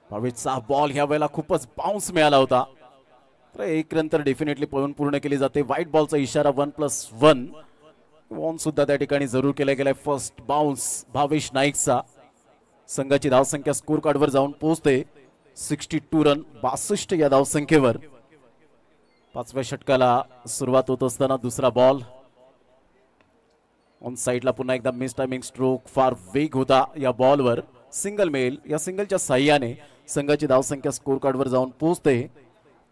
भावेशचा बॉल ह्या वेळेला खूपच बाउन्स मिळाला होता, तर 1 रन तर डेफिनेटली पळून पूर्ण केली जाते. व्हाईट बॉलचा इशारा 1+1 वॉन सुद्धा त्या ठिकाणी जरूर केला गेलाय. फर्स्ट बाउन्स भावेश नाईकचा. संघाची धावसंख्या स्कोर कार्डवर जाऊन पोहोचते 62 रन 62 या धावसंख्येवर. 5व्या षटकाला सुरुवात होत असताना दुसरा बॉल. ऑन साइडला पुन्हा एकदा मिस टायमिंग स्ट्रोक. फार वेग होता या बॉलवर. सिंगल मिळेल. या सिंगलच्या साह्याने संघाची धावसंख्या स्कोर कार्डवर जाऊन पोहोचते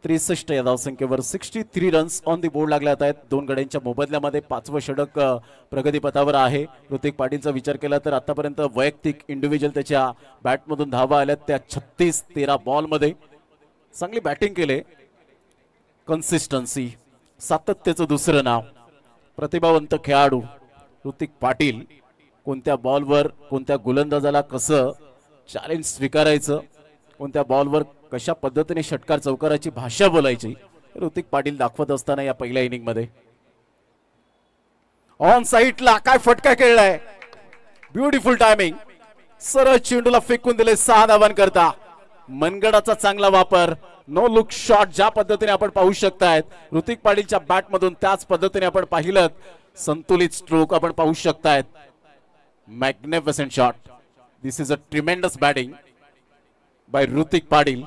63 या धावसंख्येवर. 63 रन्स ऑन दी बोर्ड लागल्यात आहेत 2 गड्यांच्या मोबदल्यामध्ये. 5वं षटक प्रगतीपथावर आहे. ऋतिक पाटीलचा विचार केला तर आतापर्यंत वैयक्तिक इंडिव्हिज्युअल त्याच्या बॅटमधून धावा आल्यात त्या 36-13 बॉलमध्ये. चांगली बॅटिंग केले. कन्सिस्टन्सी, सातत्याचं दुसरं नाव. प्रतिभावंत खेळाडू ऋतिक पाटील. कोणत्या बॉलवर कोणत्या गोलंदाजाला कसं चॅलेंज स्वीकारायचं, कोणत्या बॉलवर कशा पद्धतीने षटकार चौकाराची भाषा बोलायची, ऋतिक पाटील दाखवत असताना या पहिल्या इनिंग मध्ये. ऑन साइडला काय फटका खेळलाय. Beautiful timing. सरळ चेंडूला फेकून दिले 6 धावांकरता. मनगडाचा चांगला वापर. नो लुक शॉट ज्या पद्धतीने आपण पाहू शकतायत ऋतिक पाटीलच्या बॅट मधून, त्याच पद्धतीने आपण पाहिलं संतुलित स्ट्रोक आपण पाहू शकतायत. Magnificent shot. This is a tremendous batting by Hrithik Patil.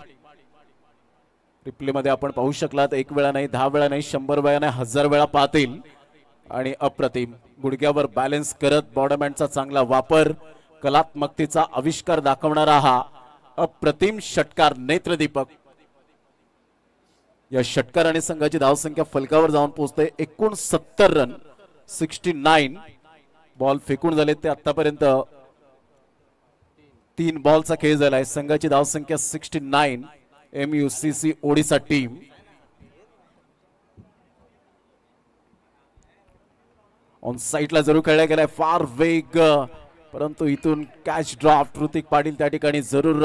Replay मध्ये आपण पाहू शकलात 1 वेळा नाही, 10 वेळा नाही, 100 वेळा नाही, 1000 वेळा पाहतील. आणि अप्रतिम गुडघ्यावर बॅलन्स करत बॉडमॅनचा चांगला वापर, कलात्मकतेचा आविष्कार दाखवणारा हा अप्रतिम षटकार नेत्रदीपक. या षटकाराने संघाची धावसंख्या फलकावर जाऊन पोहोचते 69 रन. 69 बॉल फेकून झाले ते आतापर्यंत 3 बॉलचा खेळ झालाय. संघाची धावसंख्या 69. MUCC Odisha team. ऑन साइडला जरूर खेळला गेलाय. फार वेग, परंतु इथून कॅच ड्रॉप. ऋतिक पाटील त्या ठिकाणी जरूर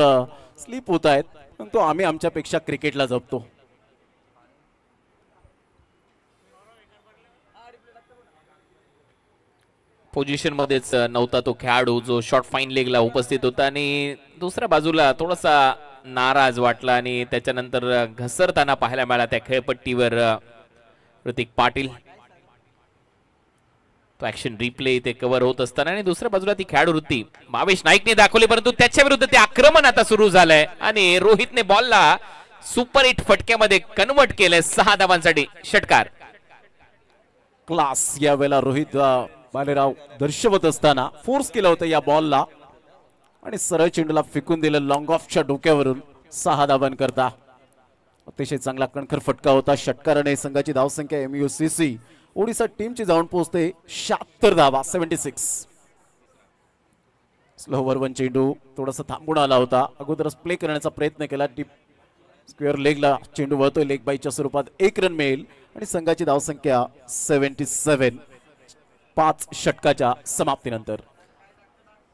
स्लिप होत आहेत, परंतु आम्ही आमच्यापेक्षा क्रिकेटला जपतो. पोझिशन मध्येच नव्हता तो खेळाडू जो शॉर्ट फाईन लेगला उपस्थित होता आणि दुसऱ्या बाजूला थोडासा नाराज वाटला आणि त्याच्यानंतर घसरताना पाहायला मिळाला त्या खेळपट्टीवर ऋतिक पाटील. तो ऍक्शन रिप्ले इथे कव्हर होत असताना आणि दुसऱ्या बाजूला ती खेळाडू वृत्ती भावेश नाईकने दाखवली, परंतु त्याच्या विरुद्ध ते आक्रमण आता सुरू झालंय आणि रोहितने बॉलला सुपर हिट फटक्यामध्ये कन्वर्ट केलंय 6 धावांसाठी. षटकार क्लास यावेळेला रोहित भालेराव दर्शवत असताना फोर्स केलं होतं या बॉलला आणि सरळ चेंडूला फेकून दिलं लॉंग ऑफच्या डोक्यावरून 6 धावांकरता. अतिशय चांगला कणखर फटका होता. षटकाराने संघाची धावसंख्या MUCC ओडिशा टीमची जाऊन पोहोचते 76 धावा 76. स्लोवर वन चेंडू थोडासा थांबून आला होता. अगोदरच प्ले करण्याचा प्रयत्न केला. डीप स्क्वेअर लेगला चेंडू वळतोय. लेग बाईच्या स्वरूपात 1 रन मिळेल आणि संघाची धावसंख्या 77. 5 षटकाच्या समाप्तीनंतर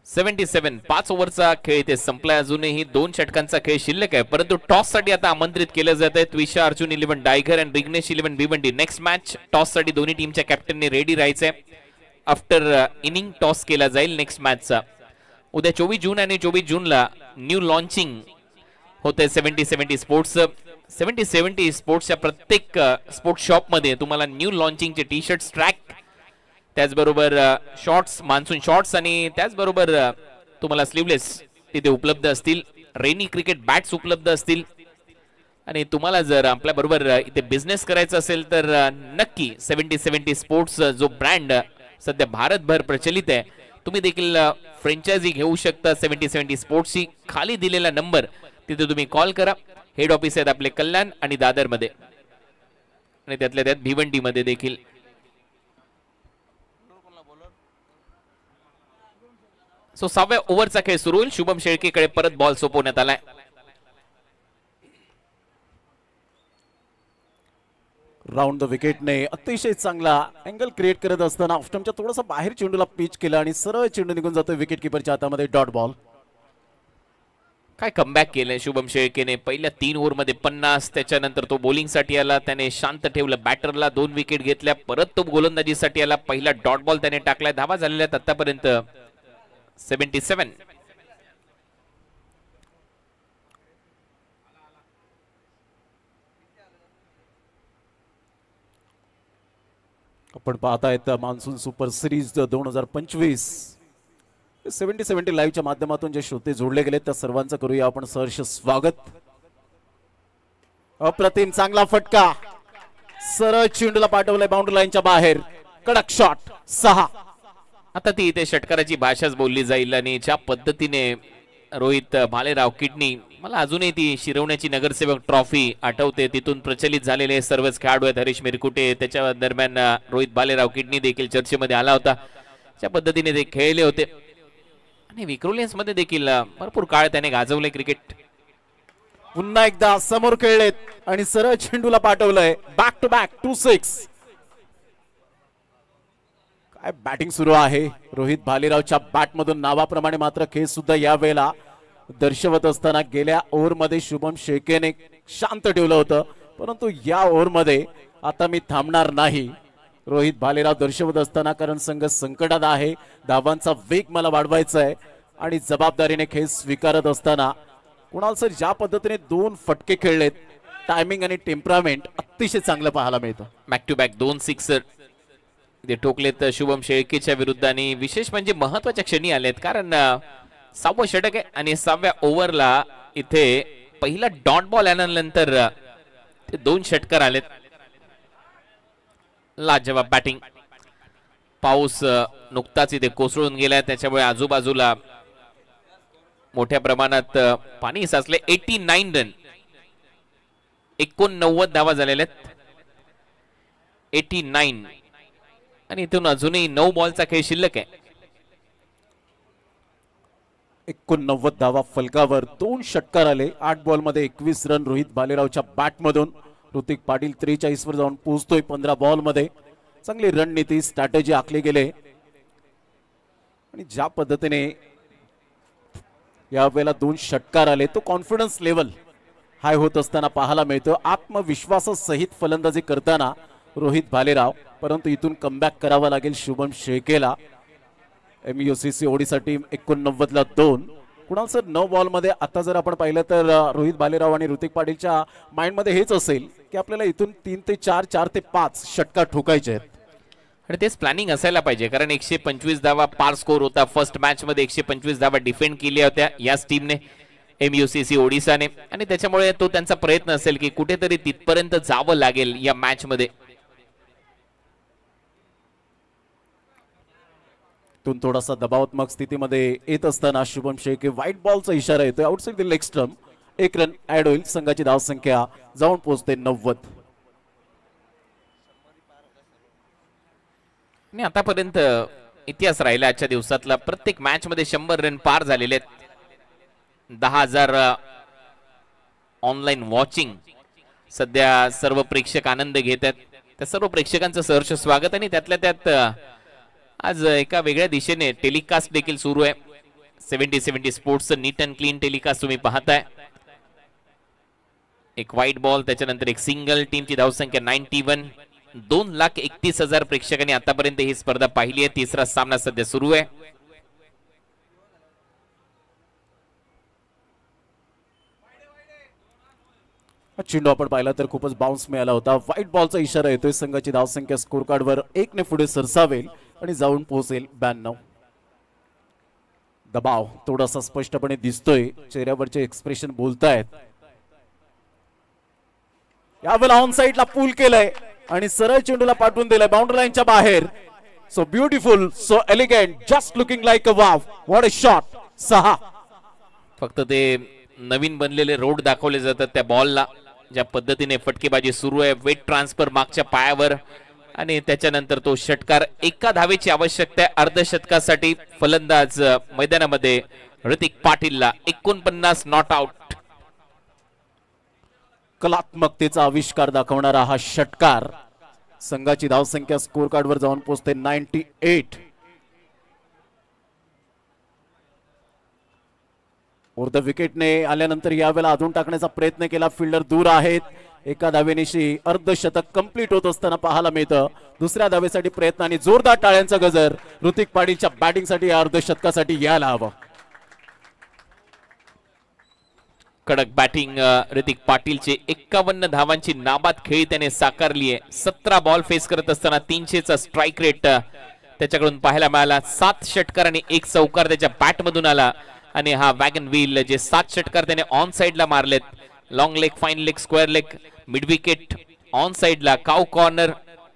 77. 5 ओव्हरचा खेळ इथे संपलाय. अजूनही 2 षटकांचा खेळ शिल्लक आहे, परंतु टॉस साठी आता आमंत्रित केलं जात आहे. त्विषा अर्जुन 11 डायगर आणि Vighnesh 11 Bhiwandi. Next match toss साठी दोन्ही टीमच्या कॅप्टनने रेडी राहायचंय. आफ्टर इनिंग टॉस केला जाईल नेक्स्ट मॅचचा. उद्या 24 जून आणि 24 जूनला न्यू लॉन्चिंग होते 70-70 स्पोर्ट्स. 70-70 स्पोर्ट्सच्या प्रत्येक स्पोर्ट्स शॉप मध्ये तुम्हाला न्यू लॉन्चिंगचे टी शर्ट्स, ट्रॅक, त्याचबरोबर शॉर्ट्स, मान्सून शॉर्ट्स आणि त्याचबरोबर तुम्हाला स्लीवलेस तिथे उपलब्ध असतील. रेनी क्रिकेट बॅट्स उपलब्ध असतील आणि तुम्हाला जर आपल्या बरोबर इथे बिझनेस करायचा असेल तर नक्की 70-70 स्पोर्ट्स जो ब्रँड सध्या भारतभर प्रचलित आहे, तुम्ही देखील फ्रँचायझी घेऊ शकता 70-70 स्पोर्ट्सची. खाली दिलेला नंबर तिथे तुम्ही कॉल करा. हेड ऑफिस आहेत आपले कल्याण आणि दादर मध्ये आणि त्यातल्या त्यात भिवंडी मध्ये देखील. सो 6व्या ओव्हरचा खेळ सुरू होईल. शुभम शेळकेकडे परत बॉल सोपवण्यात आलाय. राऊंड द विकेटने अतिशय चांगला अँगल क्रिएट करत असताना ऑफस्टंपच्या थोडासा बाहेर चेंडूला पिच केला आणि सरळ चेंडू निघून जातो विकेट किपरच्या हातामध्ये. Dot ball. काय कमबॅक केलंय शुभम शेळकेने. पहिल्या 3 ओव्हरमध्ये 50. त्याच्यानंतर तो बॉलिंगसाठी आला, त्याने शांत ठेवलं बॅटरला. 2 विकेट घेतल्या. परत तो गोलंदाजीसाठी आला. पहिला डॉट बॉल त्याने टाकलाय. धावा झालेल्या आहेत आतापर्यंत 77. आपण पाहतायत मान्सून सुपर सिरीज 2025. 70-70 लाईव्हच्या माध्यमातून जे श्रोते जोडले गेले त्या सर्वांचं करूया आपण सहर्ष स्वागत. अप्रतिम चांगला फटका. सरळ चेंडूला पाठवलाय बाउंड्री लाईनच्या बाहेर. कडक शॉट. 6. आता ती इथे षटकाराची भाषाच बोलली जाईल आणि ज्या पद्धतीने रोहित भालेराव किडनी, मला अजूनही ती शिरवण्याची नगरसेवक ट्रॉफी आठवते. तिथून प्रचलित झालेले सर्वच खेळाडू आहेत. हरीश मिरकुटे, त्याच्या दरम्यान रोहित भालेराव किडनी देखील चर्चेमध्ये आला होता. ज्या पद्धतीने ते खेळले होते आणि विक्रोलियन्स मध्ये देखील भरपूर काळ त्याने गाजवले क्रिकेट. पुन्हा एकदा समोर खेळलेत आणि सरळ चेंडूला पाठवलंय. Back to back 2-6. काय बॅटिंग सुरू आहे रोहित भालेरावच्या बॅटमधून. नावाप्रमाणे मात्र खेळ सुद्धा या वेळेला दर्शवत असताना गेल्या ओव्हरमध्ये शुभम शेळकेने शांत ठेवलं होतं, परंतु या ओव्हरमध्ये आता मी थांबणार नाही रोहित भालेराव दर्शवत असताना, कारण संघ संकटात आहे. धावांचा वेग मला वाढवायचा आहे आणि जबाबदारीने खेळ स्वीकारत असताना कुणाल सर ज्या पद्धतीने 2 फटके खेळलेत, टायमिंग आणि टेम्परामेंट अतिशय चांगलं पाहायला मिळतं. बॅक टू बॅक 2 सिक्सर ते ठोकलेत शुभम शेळकेच्या विरुद्ध आणि विशेष म्हणजे महत्वाच्या क्षणी आलेत, कारण 6वं षटक आहे आणि 6व्या ओव्हरला इथे पहिला डॉट बॉल आल्यानंतर ते 2 षटकार आलेत. लाजवाब बॅटिंग. पाऊस नुकताच इथे कोसळून गेलाय, त्याच्यामुळे आजूबाजूला मोठ्या प्रमाणात पाणी साचले. 89 रन, 89 धावा झालेल्या आहेत. 89 आणि इथून अजूनही 9 बॉलचा खेळ शिल्लक आहे. 89 धावा फलकावर. 2 षटकार आले. 8 बॉलमध्ये 21 रन रोहित भालेरावच्या बॅटमधून. ऋतिक पाटील 43 वर जाऊन पोहोचतोय 15 बॉलमध्ये. चांगली रणनीती, स्ट्रॅटेजी आखली गेले आणि ज्या पद्धतीने या वेळेला 2 षटकार आले, तो कॉन्फिडन्स लेवल हाय होत असताना पाहायला मिळतो. आत्मविश्वासासहित फलंदाजी करताना रोहित भालेराव, परंतु इथून कमबॅक करावा लागेल शुभम शेळकेला. MUCC ओडिशा टीम 89 ला 2. कुणाल सर 9 बॉलमध्ये आता जर आपण पाहिलं तर रोहित भालेराव आणि ऋतिक पाटीलच्या माइंडमध्ये हेच असेल की आपल्याला इथून 3 ते 4, 4 ते 5 षटकार ठोकायचे आहेत. आणि तेच प्लॅनिंग असायला पाहिजे, कारण 125 धावा पार स्कोर होता. फर्स्ट मॅच मध्ये 125 धावा डिफेंड केल्या होत्या याच टीमने, MUCC ओडिसाने, आणि त्याच्यामुळे तो त्यांचा प्रयत्न असेल की कुठेतरी तिथपर्यंत जावं लागेल या मॅच मध्ये. तून थोडासा दबावात्मक स्थितीमध्ये येत असताना शुभम शेख व्हाईट बॉलचा इशारा येतोय. Outside the leg stump, 1 run add होईल. संघाची धावसंख्या जाऊन पोहोचते 90. आणि आतापर्यंत इतिहास राहिला आजच्या दिवसातला, प्रत्येक मॅच मध्ये 100 रन पार झालेले आहेत. 10,000 ऑनलाईन वॉचिंग सध्या सर्व प्रेक्षक आनंद घेत आहेत. त्या सर्व प्रेक्षकांचं सहर्ष स्वागत. आणि त्यातल्या त्यात आज एका वेगळ्या दिशेने टेलिकास्ट देखील सुरू आहे. 70-70 स्पोर्ट्सचं नीट अँड क्लीन टेलिकास्ट तुम्ही पाहताय. एक व्हाईट बॉल, त्याच्यानंतर एक सिंगल. टीमची धावसंख्या 91. 2,31,000 प्रेक्षकांनी आतापर्यंत ही स्पर्धा पाहिली आहे. तिसरा सामना सध्या सुरू आहे. चेंडू आपण पाहिला तर खूपच बाउन्स मिळाला होता. व्हाईट बॉलचा इशारा येतोय. संघाची धावसंख्या स्कोर कार्डवर 1 ने पुढे सरसावेल आणि जाऊन पोहोचेल 92. दबाव थोडासा स्पष्टपणे दिसतोय, चेहऱ्यावरचे एक्सप्रेशन बोलतायत. यावेळेला ऑन साइडला पूल केलंय आणि सरळ चेंडूला पाठवून दिलाय बाउंड्री लाईनच्या बाहेर. So beautiful, so elegant, just looking like a wow. What a shot. 6. फक्त ते नवीन बनलेले रोड दाखवले जातात त्या बॉलला. ज्या पद्धतीने फटकेबाजी सुरू आहे, वेट ट्रान्सफर मागच्या पायावर, आणि त्याच्यानंतर तो षटकार. एका धावेची आवश्यकता आहे अर्धशतकासाठी. फलंदाज मैदानामध्ये ऋतिक पाटीलला 49 नॉट आउट. कलात्मकतेचा आविष्कार दाखवणारा हा षटकार. संघाची धावसंख्या स्कोर कार्डवर जाऊन पोहोचते 98. द विकेटने आल्यानंतर यावेळेला अधून टाकण्याचा प्रयत्न केला. फिल्डर दूर आहेत. एका धावेनिशी अर्धशतक कंप्लीट होत असताना पाहायला मिळतं. दुसऱ्या धावेसाठी प्रयत्न आणि जोरदार टाळ्यांचा गजर ऋतिक पाटीलच्या बॅटिंगसाठी या अर्धशतकासाठी यायला हवं. कडक बॅटिंग ऋतिक पाटीलचे. 51 धावांची नाबाद खेळी त्याने साकारली आहे. 17 बॉल फेस करत असताना 300चा स्ट्राईक रेट त्याच्याकडून पाहायला मिळाला. 7 षटकार आणि 1 चौकार त्याच्या बॅट मधून आला. आणि हा वॅगन व्हील, जे 7 षटकार त्याने ऑन साइडला मारलेत. Long leg, fine leg, square leg, mid wicket, on साइडला, काउ कॉर्नर,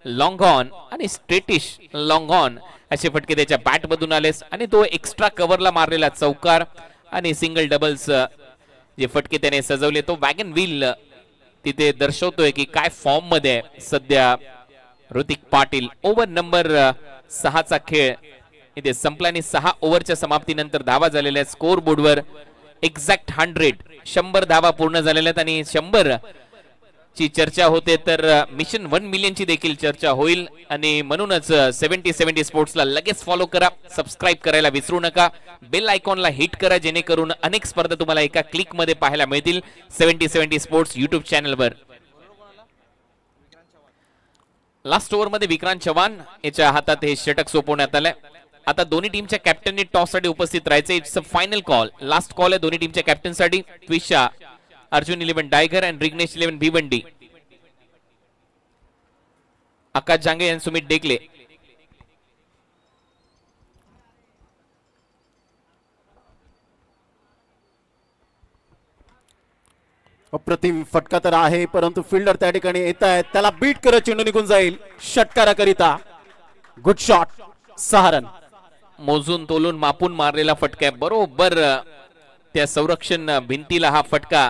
लॉंग ऑन आणि स्ट्रेटिश लॉंग ऑन असे फटके त्याच्या बॅट मधून आले. आणि तो एक्स्ट्रा कव्हरला मारलेला चौकार आणि सिंगल डबल्स जे फटके त्याने सजवले, तो वॅगन व्हील तिथे दर्शवतोय की काय फॉर्म मध्ये सध्या ऋतिक पाटील. ओव्हर नंबर 6चा खेळ इथे संपला आणि 6 ओव्हरच्या समाप्तीनंतर धावा झालेल्या आहेत स्कोर बोर्डवर. एक्झॅक्ट 100 धावा पूर्ण झालेल्या आहेत. आणि 100 ची चर्चा होते तर मिशन 1 मिलियनची देखील चर्चा होईल. आणि म्हणूनच 70-70 स्पोर्ट्सला लगेच फॉलो करा, सबस्क्राईब करायला विसरू नका, बेल आयकॉनला हिट करा, जेणेकरून अनेक स्पर्धा तुम्हाला एका क्लिक मध्ये पाहायला मिळतील 70-70 स्पोर्ट्स युट्यूब चॅनलवर. लास्ट ओव्हर मध्ये विक्रांत चव्हाण याच्या हातात हे षटक सोपवण्यात आलंय. आता दोन्ही टीमच्या कॅप्टननी टॉस साठी उपस्थित राहायचे. It's a final call, last call आहे दोन्ही टीमच्या कॅप्टन साठी. ट्विशा, अर्जुन 11 डायगर आणि रिग्नेश 11 भिवंडी. आकाश जांगे आणि सुमित डेकले. अप्रतिम फटका तर आहे, परंतु फिल्डर त्या ठिकाणी येत आहेत. त्याला बीट करत चेंडू निघून जाईल षटकाराकरिता. Good shot. 6 रन. मोजून तोलून मापून मारलेला फटका, बरोबर त्या संरक्षण भिंतीला हा फटका,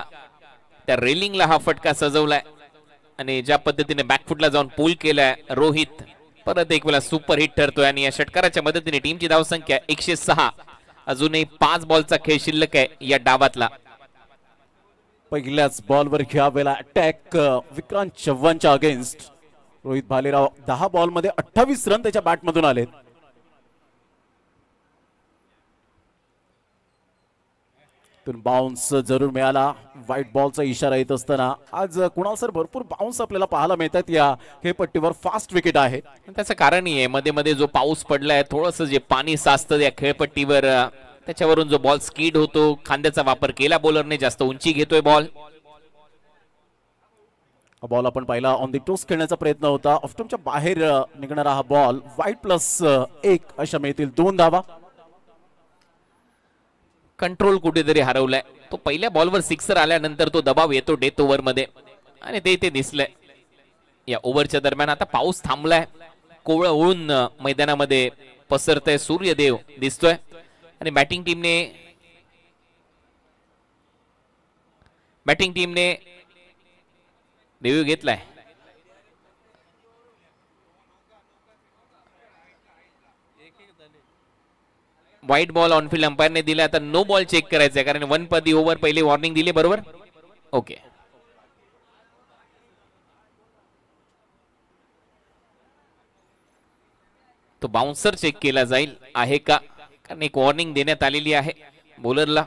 त्या रेलिंगला हा फटका सजवलाय. आणि ज्या पद्धतीने बॅकफुटला जाऊन पूल केलाय रोहित, परत एक वेळा सुपर हिट ठरतोय. आणि या षटकाराच्या मदतीने टीमची धावसंख्या 106. अजूनही 5 बॉलचा खेळ शिल्लक आहे या डावातला. पहिल्याच बॉलवर घ्या वेळेला अटॅक विक्रांत चव्हाणच्या अगेन्स्ट. रोहित भालेराव 10 बॉल मध्ये 28 रन त्याच्या बॅट मधून आले. बाउन्स जरूर मिळाला. व्हाईट बॉलचा इशारा येत असताना आज कुणाल सर भरपूर बाउन्स आपल्याला पाहायला मिळतात या खेळपट्टीवर. फास्ट विकेट आहे. त्याचं कारणही आहे, मध्ये मध्ये जो पाऊस पडलाय, थोडंसं जे पाणी साचतं या खेळपट्टीवर, त्याच्यावरून जो बॉल स्कीड होतो. खांद्याचा वापर केला बॉलरने, जास्त उंची घेतोय बॉल. हा बॉल आपण पाहिला ऑन दी टोस खेळण्याचा प्रयत्न होता. ऑफस्टंपच्या बाहेर निघणारा हा बॉल वाईड +1 अशा मिळतील 2 धावा. कंट्रोल कुठेतरी हरवलाय. तो पहिल्या बॉलवर सिक्सर आल्यानंतर तो दबाव येतो डेथ ओव्हर मध्ये आणि ते इथे दिसलंय. या ओव्हरच्या दरम्यान आता पाऊस थांबलाय. कोवळं ऊन मैदानामध्ये पसरतय. सूर्यदेव दिसतोय आणि बॅटिंग टीमने रिव्ह्यू घेतलाय. व्हाईट बॉल ऑनफिल्ड अंपायरने दिला. आता नो बॉल चेक करायचा कारण 1 पर दी ओव्हर पहिली वॉर्निंग दिली. बरोबर ओके. तो बाउन्सर चेक केला जाईल आहे का कारण एक वॉर्निंग देण्यात आलेली आहे बॉलरला.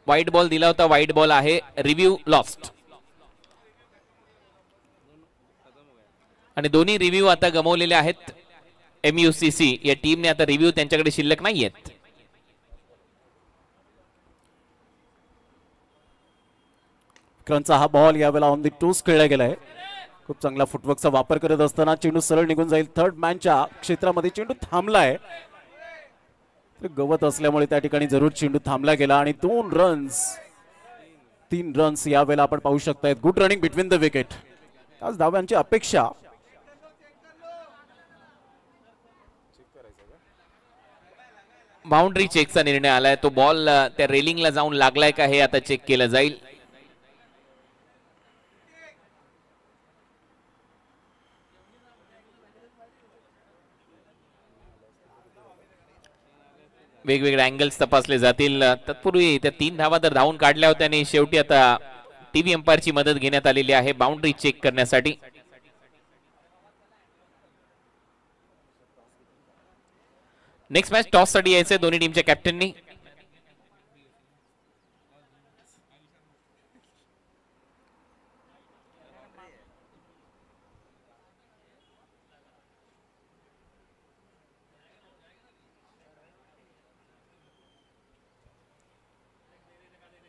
व्हाईट बॉल दिला होता. व्हाईट बॉल आहे. रिव्ह्यू लॉस्ट आणि दोन्ही रिव्ह्यू आता गमावलेले आहेत. MUCC या टीमने आता रिव्ह्यू त्यांच्याकडे शिल्लक नाहीयेत. विक्रांतचा हा बॉल यावेळेला ऑन दी टोस खेळला गेलाय. खूप चांगला फुटवर्कचा वापर करत असताना चेंडू सरळ निघून जाईल. थर्ड मॅनच्या क्षेत्रामध्ये चेंडू थांबलाय. गवत असल्यामुळे त्या ठिकाणी जरूर चेंडू थांबला गेला आणि 3 रन्स यावेळेला आपण पाहू शकतायत. Good running between the wicket. आज धाव्यांची अपेक्षा. बाउंड्री चेकचा निर्णय आलाय. तो बॉल त्या रेलिंगला जाऊन लागलाय का हे आता चेक केलं जाईल. वेगवेगळे अँगल्स तपासले जातील. तत्पूर्वी त्या 3 धावा तर धावून काढल्या होत्या आणि शेवटी आता टीव्ही अंपायरची मदत घेण्यात आलेली आहे बाउंड्री चेक करण्यासाठी. नेक्स्ट मॅच टॉस साठी यायचंय दोन्ही टीमच्या कॅप्टननी.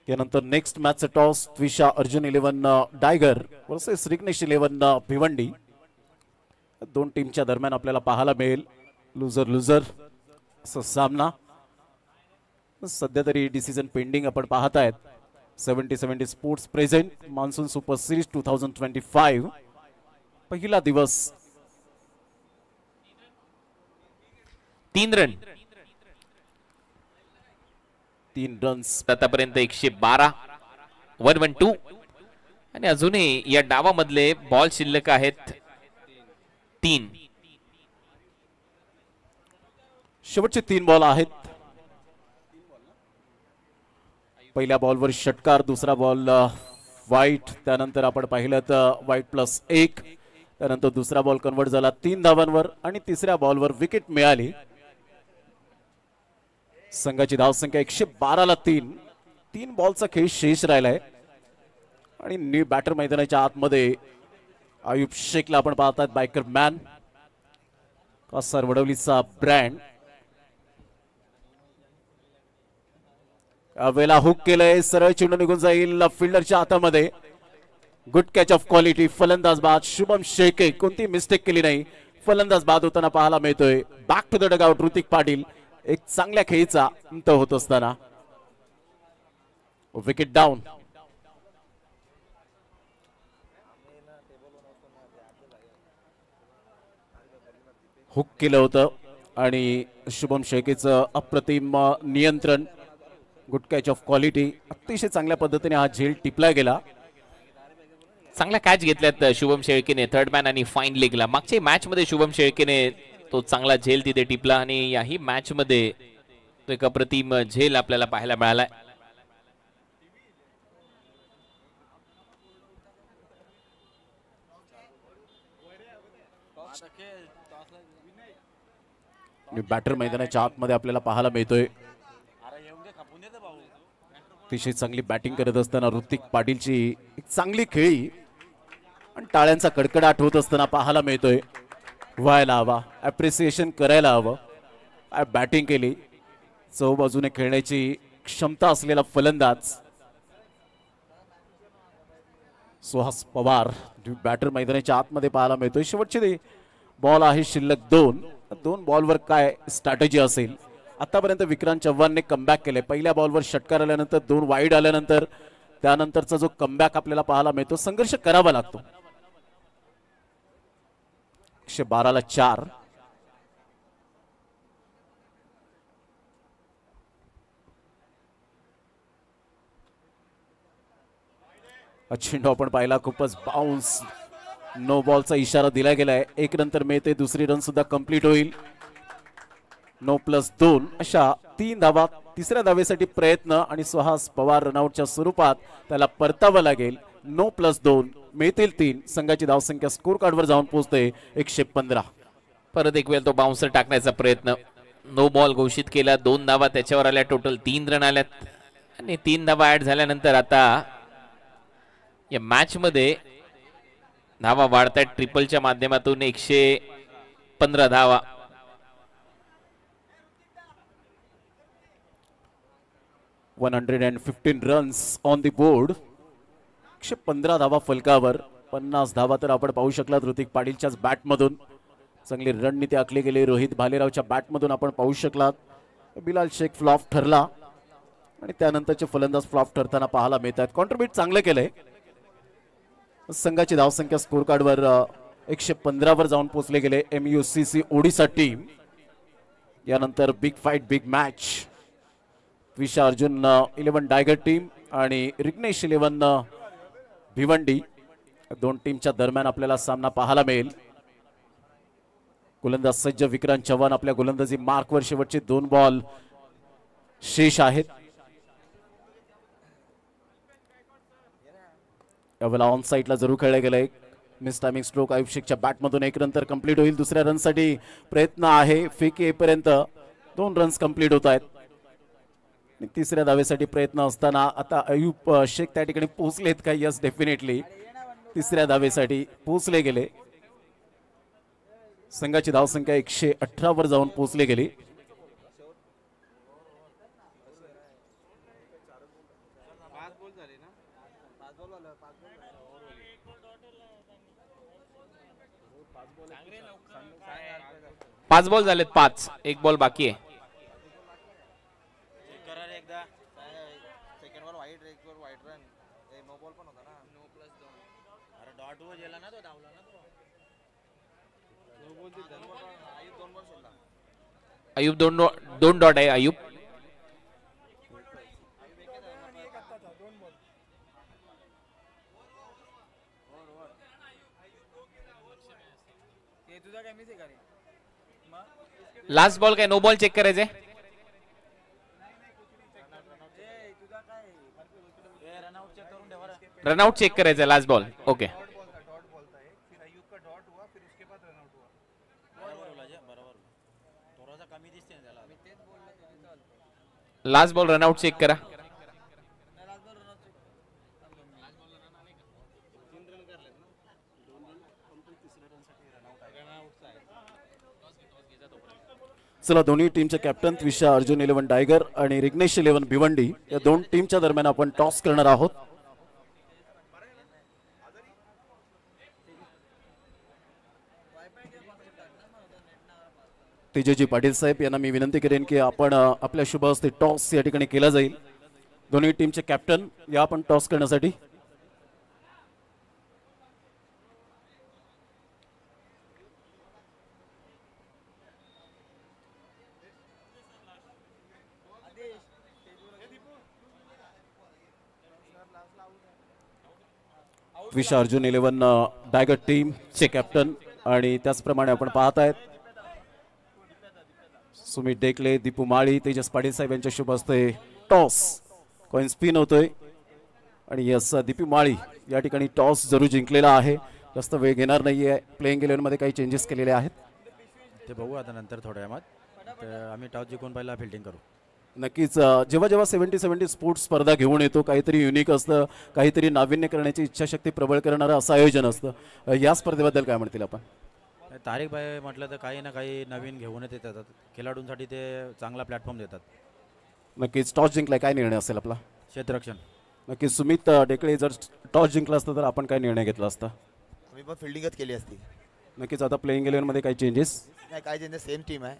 त्यानंतर next मॅचचा toss त्विषा Arjun 11 डायगर versus रिग्नेश 11 Bhiwandi. 2 टीमच्या दरम्यान आपल्याला पाहायला मिळेल लुझर असा सामना. सध्या तरी डिसिजन पेंडिंग आपण पाहत आहेत. 70 sports present monsoon super series 2025 पहिला दिवस. 3 रन्स आतापर्यंत 112 112 आणि अजूनही या डावामधले बॉल शिल्लक आहेत 3. शेवटचे 3 बॉल आहेत. पहिल्या बॉलवर षटकार. दुसरा बॉल वाईट. त्यानंतर आपण पाहिलं तर वाईट +1. त्यानंतर दुसरा बॉल कन्वर्ट झाला 3 धावांवर आणि तिसऱ्या बॉलवर विकेट मिळाली. संघाची धावसंख्या 112ला 3 बॉलचा खेळ शेष राहिलाय आणि बॅटर मैदानाच्या आतमध्ये आयुब शेखला आपण पाहतात. बायकर मॅन कासार वडवलीचा ब्रँड. वेला हुक केलंय. सरळ चेंडू निघून जाईल फिल्डरच्या हातामध्ये. Good catch of quality. फलंदाज बाद शुभम शेखे. कोणती मिस्टेक केली नाही. फलंदाज बाद होताना पाहायला मिळतोय. Back to the dugout Hrithik Patil. एक चांगल्या खेळीचा अंत होत असताना विकेट डाऊन. हुक केलं होतं आणि शुभम शेखेचं अप्रतिम नियंत्रण. Good catch of quality. अतिशय चांगल्या पद्धतीने हा झेल टिपला गेला. चांगला कॅच घेतल्यात शुभम शेळकेने थर्ड मॅन आणि फाईन लेगला. मागच्या मॅच मध्ये शुभम शेळकेने तो चांगला झेल तिथे टिपला आणि याही मॅच मध्ये तो एक अप्रतिम झेल आपल्याला पाहायला मिळालाय. बॅटर मैदानाच्या आतमध्ये आपल्याला पाहायला मिळतोय. अतिशय चांगली बॅटिंग करत असताना ऋतिक पाटीलची एक चांगली खेळी आणि टाळ्यांचा कडकडाट होत असताना पाहायला मिळतोय. व्हायला हवा, अप्रिसिएशन करायला हवं. काय बॅटिंग केली, चौ बाजूने खेळण्याची क्षमता असलेला फलंदाज सुहास पवार बॅटर मैदानाच्या आतमध्ये पाहायला मिळतोय. शेवटचे बॉल आहे शिल्लक 2 बॉलवर काय स्ट्रॅटेजी असेल. आतापर्यंत विक्रांत चव्हाणने कमबॅक केले. पहिल्या बॉलवर षटकार आल्यानंतर 2 वाईड आल्यानंतर त्यानंतरचा जो कमबॅक आपल्याला पाहायला मिळतो, संघर्ष करावा लागतो. 112 ला 4. चेंडू आपण पाहिला, खूपच बाउन्स, नो बॉलचा इशारा दिला गेलाय. 1 नंतर मिळते, दुसरी रन सुद्धा कंप्लीट होईल. 9+2 अशा 3 धावा. तिसऱ्या धावेसाठी प्रयत्न आणि सुहास पवार रनआउटच्या स्वरूपात त्याला परतावं लागेल. 9+2 मिळतील 3. संघाची धावसंख्या स्कोर कार्डवर जाऊन पोहोचते 115. परत एक वेळ तो बाउन्सर टाकण्याचा प्रयत्न, नो बॉल घोषित केला. 2 धावा त्याच्यावर आल्या, टोटल 3 रन आल्यात आणि 3 धावा ऍड झाल्यानंतर आता या मॅच मध्ये धावा वाढतायत. ट्रिपलच्या माध्यमातून 115 धावा. 115 रन्स ऑन द बोर्ड. 115 धावा फलकावर. 50 धावा तर आपण पाहू शकलात ऋतिक पाटीलच्याच बॅटमधून. चांगली रणनीती आखली गेली रोहित भालेरावच्या बॅटमधून आपण पाहू शकलात. बिलाल शेख फ्लॉप ठरला आणि त्यानंतरचे फलंदाज फ्लॉप ठरताना पाहायला मिळतात. कॉन्ट्रीब्यूट चांगलं केलंय. संघाची धावसंख्या स्कोर कार्डवर 115 वर जाऊन पोहोचले गेले. MUCC Odisha team. यानंतर बिग फाईट, बिग मॅच. विशा अर्जुन 11 डायगर टीम आणि रिग्नेश 11 भिवंडी, 2 टीमच्या दरम्यान आपल्याला सामना पाहायला मिळेल. गोलंदाज सज्ज विक्रांत चव्हाण आपल्या गोलंदाजी मार्कवर. शेवटचे 2 बॉल शेष आहेत. यावेळेला ऑन साईडला जरूर खेळले गेले. मिस टायमिंग स्ट्रोक आयुब शेखच्या बॅटमधून 1 नंतर कंप्लीट होईल. दुसऱ्या रनसाठी प्रयत्न आहे. फेक येईपर्यंत 2 रन्स कंप्लीट होत आहेत. तिसऱ्या धावेसाठी प्रयत्न असताना आता आयुब शेख त्या ठिकाणी पोहोचलेत का? यस, डेफिनेटली तिसऱ्या धावेसाठी पोहोचले गेले. संघाची धावसंख्या 118 वर जाऊन पोहोचली गेली. पाच बॉल झालेत. 5, 1 बॉल बाकी आहे. आयुब 2 डॉट आहे. आयुब लास्ट बॉल काय नो बॉल चेक करायचे. रनआउट चेक करायचं last ball. Okay, last ball run out check करा. चला, दोन्ही टीमचे कॅप्टन विशा अर्जुन 11 डायगर आणि रिग्नेश 11 भिवंडी या 2 टीमच्या दरम्यान आपण टॉस करणार आहोत. तेजजी पाटील साहेब यांना मी विनंती करेन की आपण आपल्या शुभ हस्ते टॉस या ठिकाणी केला जाईल. दोन्ही टीमचे कॅप्टन या आपण टॉस करण्यासाठी. विशा अर्जुन 11 डायगर टीमचे कॅप्टन आणि त्याचप्रमाणे आपण पाहत आहेत सुमित डेकले, दीपू माळी, तेजस पाटील साहेब यांच्या शुभ हस्ते टॉस कॉइन स्पिन होतोय आणि यस दीपू माळी या ठिकाणी टॉस जरूर जिंकलेला आहे. जास्त वेळ घेणार नाहीये. प्लेइंग 11 मध्ये काही चेंजेस केलेले आहेत ते बघू आता नंतर थोड्या वेळात. तर आम्ही टॉस जिंकून पहिला फिल्डिंग करू. नक्कीच. जेव्हा जेव्हा 70-70 स्पोर्ट्स स्पर्धा घेऊन येतो काहीतरी युनिक असतं, काहीतरी नाविन्य करण्याची इच्छाशक्ती प्रबळ करणारं असं आयोजन असतं. या स्पर्धेबद्दल काय म्हणतील आपण? तारिक भाई म्हटलं तर काही ना काही नवीन घेऊनच येतात. खेळाडूंसाठी ते चांगला प्लॅटफॉर्म देतात. नक्कीच. टॉस जिंकलाय, काय निर्णय असेल आपला? क्षेत्ररक्षण. नक्कीच. सुमित डेकळे, जर टॉस जिंकला असतं तर आपण काय निर्णय घेतला असता? आम्ही पण फिल्डिंगच केली असती. नक्कीच. आता प्लेइंग 11 मध्ये काही चेंजेस नाही, काही त्यांचं सेम टीम आहे.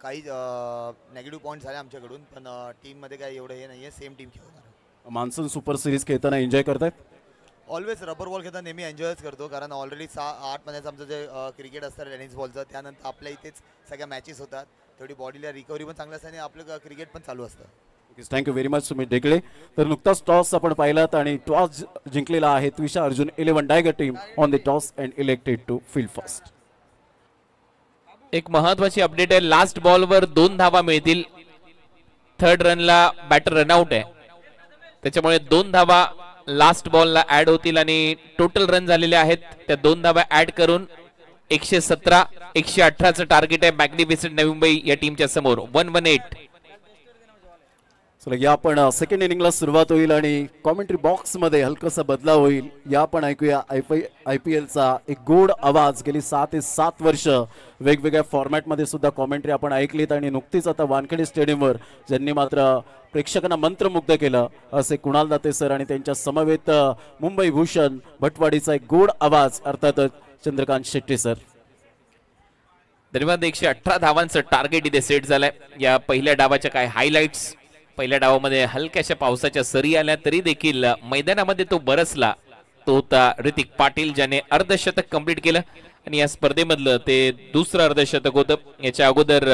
काही नेगेटिव्ह पॉईंट्स झाले आमच्याकडून, पण टीममध्ये काही एवढं हे नाही आहे. सेम टीम खेळणार. मान्सून सुपर सिरीज खेळताना एन्जॉय करतायत? ऑलवेज रबर बॉल खेळताना नेहमी एन्जॉयच करतो, कारण ऑलरेडी 6-8 महिन्याचं आमचं जे क्रिकेट असतं टेनिस बॉलचं, त्यानंतर आपल्या इथेच सगळ्या मॅचेस होतात. तेवढी बॉडीला रिकव्हरी पण चांगली असते आणि आपलं क्रिकेट पण चालू असतं. Thank you very much Sumit Dekale. तर नुकताच टॉस आपण पाहिलात आणि टॉस जिंकलेला आहे Twisha Arjun 11 tiger team on the toss and elected to field first. एक महत्वाची अपडेट आहे. लास्ट बॉलवर 2 धावा मिळतील. थर्ड रनला बॅटर रनआउट आहे, त्याच्यामुळे 2 धावा लास्ट बॉलला ऍड होतील आणि टोटल रन झालेले आहेत त्या 2 धावा ऍड करून 117-118चं टार्गेट आहे मॅग्निफिसंट नवी मुंबई या टीमच्या समोर. 118. चला या आपण सेकंड इनिंगला सुरुवात होईल आणि कॉमेंट्री बॉक्स मध्ये हलकसा बदलाव होईल. या आपण ऐकूया IPLचा एक गोड आवाज. गेली 6 ते 7 वर्ष वेगवेगळ्या फॉर्मॅटमध्ये सुद्धा कॉमेंट्री आपण ऐकलीत आणि नुकतीच आता वानखेडे स्टेडियमवर ज्यांनी मात्र प्रेक्षकांना मंत्रमुग्ध केलं असे कुणाल दाते सर आणि त्यांच्या समवेत मुंबई भूषण भटवाडीचा एक गोड आवाज अर्थातच चंद्रकांत शेट्टी सर. दरम्यान 118 धावांचं टार्गेट इथे सेट झालंय. या पहिल्या डावाच्या काय हायलाइट्स. पहिल्या डावामध्ये हलक्याशा पावसाच्या सरी आल्या तरी देखील मैदानामध्ये तो बरसला. तो होता ऋतिक पाटील ज्याने अर्धशतक कंप्लीट केलं आणि या स्पर्धेमधलं ते दुसरं अर्धशतक होतं. याच्या अगोदर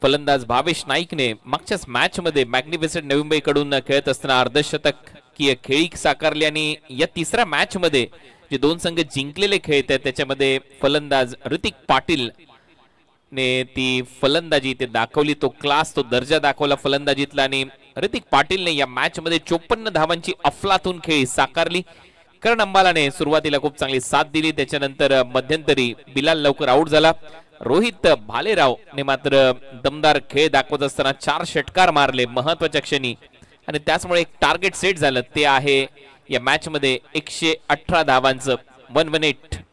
फलंदाज भावेश नाईकने मागच्याच मॅच मध्ये मॅग्निफिसंट नवी मुंबई कडून खेळत असताना अर्धशतकीय खेळी साकारली आणि या तिसऱ्या मॅच मध्ये जे 2 संघ जिंकलेले खेळत आहेत त्याच्यामध्ये फलंदाज ऋतिक पाटील ने ती फलंदाजी ते दाखवली. तो क्लास, तो दर्जा दाखवला फलंदाजीतला आणि ऋतिक पाटीलने या मॅच मध्ये 54 धावांची अफलातून खेळी साकारली. करण अंबालाने सुरुवातीला खूप चांगली साथ दिली. त्याच्यानंतर मध्यंतरी बिलाल लवकर आउट झाला. रोहित भालेराव ने मात्र दमदार खेळ दाखवत असताना 4 षटकार मारले महत्वाच्या क्षणी आणि त्याचमुळे एक टार्गेट सेट झालं. ते आहे या मॅच मध्ये 118 धावांचं. 118.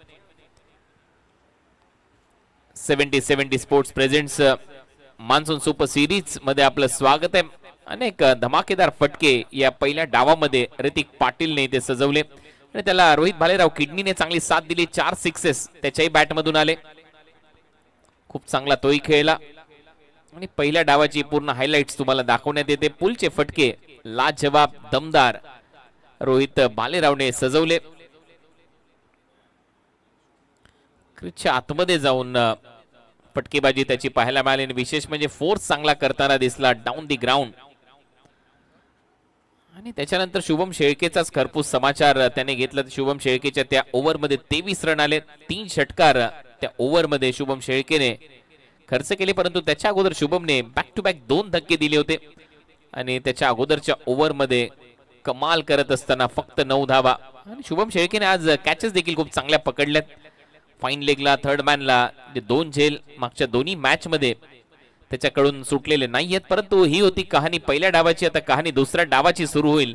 70-70 sports presents monsoon super series मध्ये आपलं स्वागत आहे. अनेक धमाकेदार फटके या पहिल्या डावामध्ये ऋतिक पाटीलने ते सजवले आणि त्याला रोहित भालेराव किडनीने चांगली साथ दिली. 4 सिक्सेस त्याच्याही बॅटमधून आले. खूप चांगला तोही खेळला आणि पहिल्या डावाची पूर्ण हायलाइट्स तुम्हाला दाखवण्यात येते. पुलचे फटके लाजवाब दमदार रोहित भालेरावने सजवले. क्रिजच्या आतमध्ये जाऊन फटकेबाजी त्याची पाहायला मिळाली. विशेष म्हणजे फोर्स चांगला करताना दिसला डाऊन दी ग्राउंड. आणि त्याच्यानंतर शुभम शेळकेचाच खरपूस समाचार त्याने घेतला. शुभम शेळकेच्या त्या ओव्हरमध्ये 23 रन आले. 3 षटकार त्या ओव्हरमध्ये शुभम शेळकेने खर्च केले, परंतु त्याच्या अगोदर शुभमने बॅक टू बॅक 2 धक्के दिले होते आणि त्याच्या अगोदरच्या ओव्हरमध्ये कमाल करत असताना फक्त 9 धावा. आणि शुभम शेळकेने आज कॅचेस देखील खूप चांगल्या पकडल्यात. फाईन लेगला, थर्ड मॅनला 2 झेल मागच्या दोन्ही मॅच मध्ये त्याच्याकडून सुटलेले नाहीयेत. परंतु ही होती कहाणी पहिल्या डावाची. आता कहाणी दुसऱ्या डावाची सुरू होईल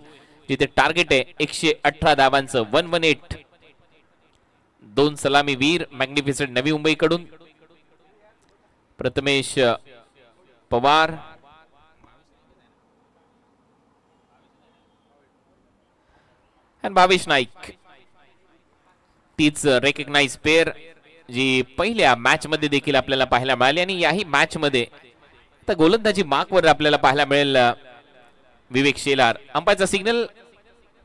जिथे टार्गेट आहे 118 धावांचं. 118. 2 सलामी वीर मॅग्निफिसंट नवी मुंबई कडून प्रथमेश पवार आणि भावेश नाईक. तीच रेकग्नाइज पेअर जी पहिल्या मॅच मध्ये देखील आपल्याला पाहायला मिळाली आणि याही मॅच मध्ये आता गोलंदाजी मार्कवर आपल्याला पाहायला मिळेल विवेक शेलार. अंपायरचा signal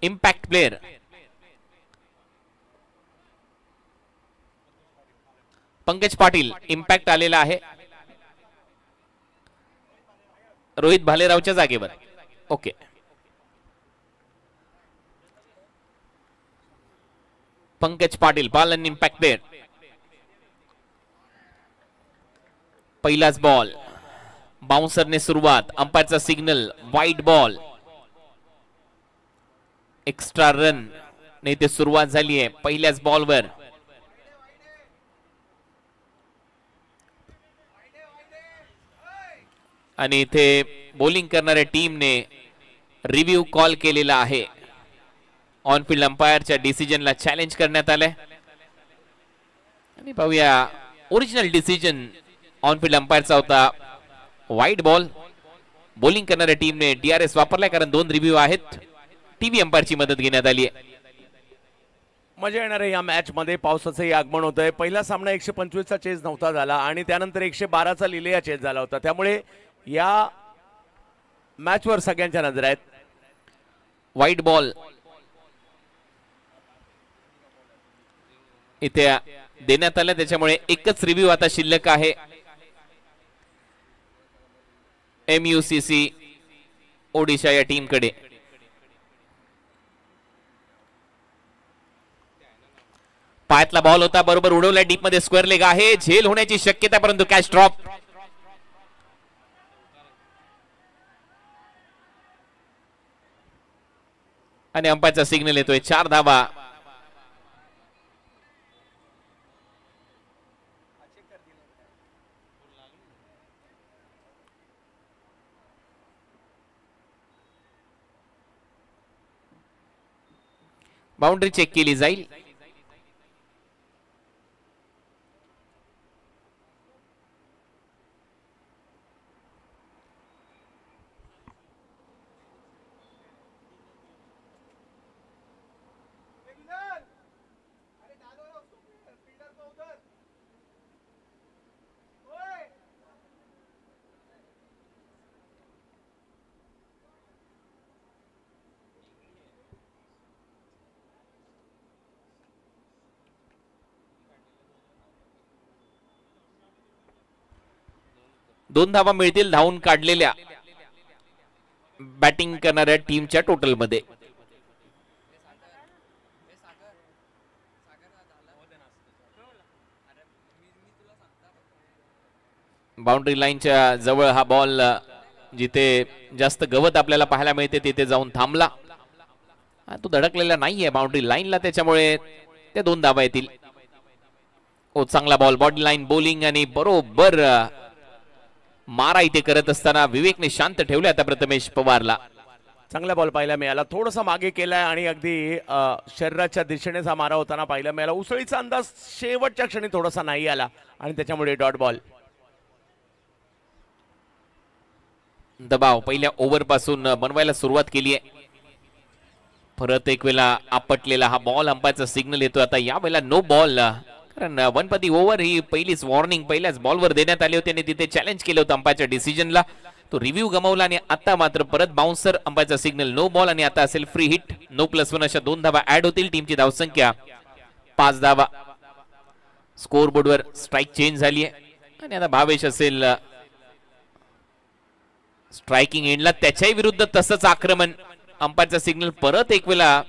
impact player. Pankaj Patil impact आलेला आहे रोहित भालेरावच्या जागेवर. Okay. Pankaj Patil ball and impact player. पहिलाच बॉल, बाउन्सरने सुरुवात, अंपायरचा signal, wide ball, extra run ने ते सुरुवात झाली आहे पहिल्याच बॉलवर. आणि इथे बॉलिंग करणाऱ्या टीमने रिव्ह्यू कॉल केलेला आहे. ऑन फील्ड अंपायरच्या डिसिजनला चॅलेंज करण्यात आलंय. आणि पाहूया, ओरिजिनल डिसिजन ऑन फील्ड अंपायरचा होता, वाईट बॉल. बॉलिंग करणाऱ्या टीमने DRS वापरलाय कारण 2 रिव्ह्यू आहेत. टीव्ही अंपायरची मदत घेण्यात आली आहे. मजा येणार आहे या मॅच मध्ये. पावसाचंही आगमन होत आहे. पहिला सामना 125चा चेस नव्हता झाला आणि त्यानंतर 112चा लिलेया चेस झाला होता. त्यामुळे या मॅचवर सगळ्यांच्या नजर आहेत. वाईट बॉल इथे देण्यात आला, त्याच्यामुळे एकच रिव्ह्यू आता शिल्लक आहे MUCC ओडिशा या टीमकडे. पायातला बॉल होता, बरोबर उडवला डीप मध्ये. स्क्वेअर लेग आहे, झेल होण्याची शक्यता, परंतु कॅच ड्रॉप. आणि अंपायरचा सिग्नल येतोय, 4 धावा. बाउंड्री चेक केली जाईल. दोन धावा मिळतील धावून काढलेल्या बॅटिंग करणाऱ्या टीमच्या टोटल मध्ये. बाउंड्री लाईनच्या जवळ हा बॉल, जिथे जास्त गवत आपल्याला पाहायला मिळते तिथे जाऊन थांबला. तो धडकलेला नाहीये बाउंड्री लाईनला, त्याच्यामुळे ते 2 धावा येतील. ओ चांगला बॉल, बॉडी लाईन बॉलिंग आणि बरोबर मारा इथे करत असताना विवेकने शांत ठेवले आता प्रथमेश पवारला. चांगला बॉल पाहायला मिळाला, थोडासा मागे केलाय आणि अगदी शरीराच्या दिशेनेच हा मारा होताना पाहायला मिळाला. उसळीचा अंदाज शेवटच्या क्षणी थोडासा नाही आला आणि त्याच्यामुळे डॉट बॉल. दबाव पहिल्या ओव्हर पासून बनवायला सुरुवात केली आहे. परत एक वेळा आपटलेला हा बॉल, अंपायरचा सिग्नल येतो आता. या वेळेला नो बॉल, कारण वनपती ओव्हर ही पहिलीच वॉर्निंग पहिल्याच बॉलवर देण्यात आली होती आणि तिथे चॅलेंज केलं होतं अंपायरच्या डिसिजनला. तो रिव्ह्यू गमावला आणि आता मात्र परत बाउन्सर, अंपायरचा सिग्नल नो बॉल आणि आता असेल फ्री हिट. 9+1 अशा 2 धावा ऍड होतील. टीमची धावसंख्या 5 धावा. स्कोर बोर्डवर स्ट्राईक चेंज झाली आहे आणि आता भावेश असेल स्ट्रायकिंग एंडला. त्याच्याही विरुद्ध तसंच आक्रमण. अंपायरचा सिग्नल परत एक वेळा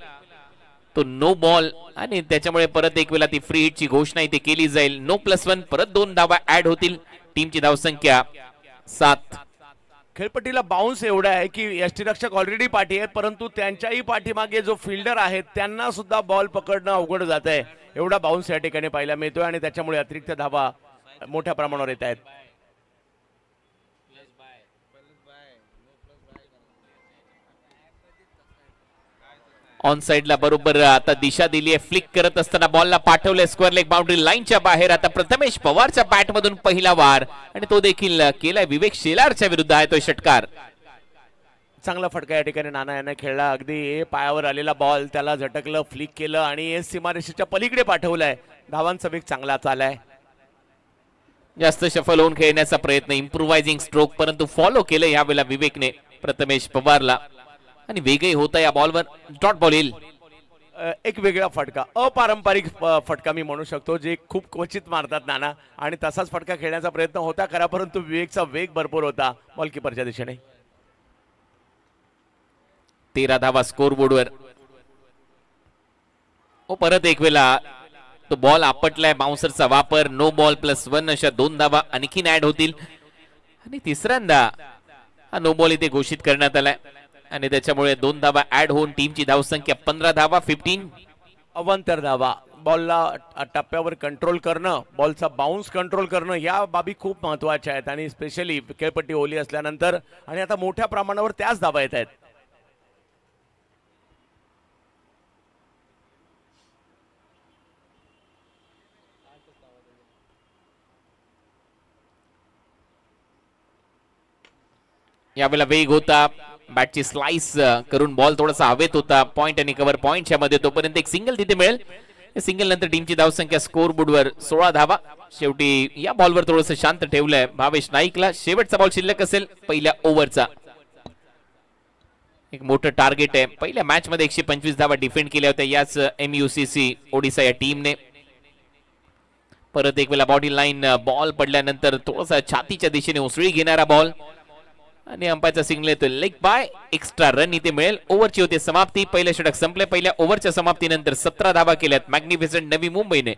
तो नो बॉल आणि त्याच्यामुळे परत एक वेळा ती फ्री हिटची घोषणा इथे केली जाईल. 9+1 परत 2 धावा ऍड होतील. टीमची धावसंख्या 7. खेळपट्टीला बाउन्स एवढा आहे की यष्टीरक्षक ऑलरेडी पाठी आहेत, परंतु त्यांच्याही पाठीमागे जो फिल्डर आहे त्यांना सुद्धा बॉल पकडणं अवघड जात आहे. एवढा बाउन्स या ठिकाणी पाहायला मिळतोय आणि त्याच्यामुळे अतिरिक्त धावा मोठ्या प्रमाणावर येत आहेत. ऑन साइडला बरोबर आता दिशा दिली आहे. फ्लिक करत असताना बॉलला पाठवले स्क्वेअर लेग बाउंड्री लाईनच्या बाहेर. आता प्रथमेश पवारच्या बॅट मधून पहिला वार आणि तो देखील केलाय विवेक शेलारच्या विरुद्ध आहे तो षटकार. चांगला फटका या ठिकाणी नाना याने खेळला. अगदी पायावर आलेला बॉल त्याला झटकलं, फ्लिक केलं आणि सीमारेषेच्या पलीकडे पाठवलाय. धावांचा वेग चांगला चालाय. जास्त शफल होऊन खेळण्याचा प्रयत्न, इम्प्रोवायझिंग स्ट्रोक, परंतु फॉलो केलं यावेळेला विवेकने प्रथमेश पवारला आणि वेगही होता या बॉलवर. डॉट बॉल येईल. एक वेगळा फटका, अपारंपरिक फटका मी म्हणू शकतो, जे खूप क्वचित मारतात नाना, आणि तसाच फटका खेळण्याचा प्रयत्न होता खरा, परंतु विवेकचा वेग भरपूर होता बॉलकीपरच्या दिशेने. 13 धावा स्कोर बोर्डवर. परत एक वेळा तो बॉल आपटलाय, बाउन्सरचा वापर, नो बॉल +1 अशा 2 धावा आणखीन ऍड होतील आणि तिसऱ्यांदा हा नो बॉल इथे घोषित करण्यात आलाय आणि त्याच्यामुळे 2 धावा ऍड होऊन टीमची धावसंख्या 15 धावा 15. अवांतर धावा. बॉलला टप्प्यावर कंट्रोल करणं, बॉलचा बाउन्स कंट्रोल करणं या बाबी खूप महत्वाच्या आहेत आणि स्पेशली खेळपट्टी ओली असल्यानंतर आणि आता मोठ्या प्रमाणावर त्याच धावा येत आहेत. यावेळेला वेग होता, बॅटची स्लाइस करून बॉल थोडासा हवेत होता. पॉइंट आणि कव्हर पॉइंटच्या मध्ये तोपर्यंत एक सिंगल तिथे मिळेल. सिंगल नंतर टीमची धावसंख्या स्कोर बोर्डवर 16 धावा. शेवटी या बॉलवर थोडंसं शांत ठेवलंय भावेश नाईकला. शेवटचा बॉल शिल्लक असेल पहिल्या ओव्हरचा. एक मोठं टार्गेट आहे. पहिल्या मॅच मध्ये 125 धावा डिफेंड केल्या होत्या याच MUCC ओडिसा या टीमने. परत एक वेळा बॉडी लाईन बॉल पडल्यानंतर थोडासा छातीच्या दिशेने उसळी घेणारा बॉल आणि अंपायरचा सिग्नल येतो लेग बाय. एक्स्ट्रा रन इथे मिळेल. ओव्हरची होते समाप्ती. पहिलं षटक संपले. पहिल्या ओव्हरच्या समाप्तीनंतर 17 धावा केल्यात मॅग्निफिसंट नवी मुंबईने.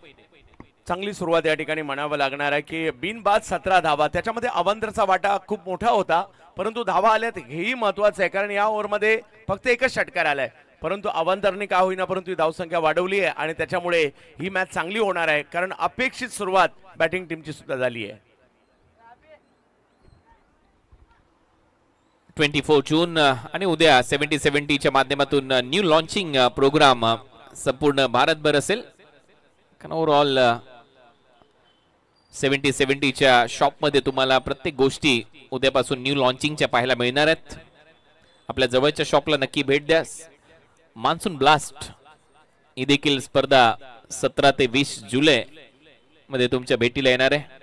चांगली सुरुवात या ठिकाणी म्हणावं लागणार आहे की बिनबाद 17 धावा. त्याच्यामध्ये अवंतरचा वाटा खूप मोठा होता, परंतु धावा आल्यात हेही महत्वाचं आहे कारण या ओव्हरमध्ये फक्त एकच षटकार आलाय. परंतु अवंतरने का होईना परंतु धावसंख्या वाढवली आहे आणि त्याच्यामुळे ही मॅच चांगली होणार आहे कारण अपेक्षित सुरुवात बॅटिंग टीमची सुद्धा झाली आहे. 24 जून आणि उद्या 70-70 माध्यमातून न्यू लॉन्चिंग प्रोग्राम संपूर्ण भारतभर असेल. ओव्हरऑल 70-70 शॉप मध्ये तुम्हाला प्रत्येक गोष्टी उद्यापासून न्यू लॉन्चिंगच्या पाहायला मिळणार आहेत. आपल्या जवळच्या शॉपला नक्की भेट द्या. मान्सून ब्लास्ट ही देखील स्पर्धा 17 ते 20 जुलै मध्ये तुमच्या भेटीला येणार आहे.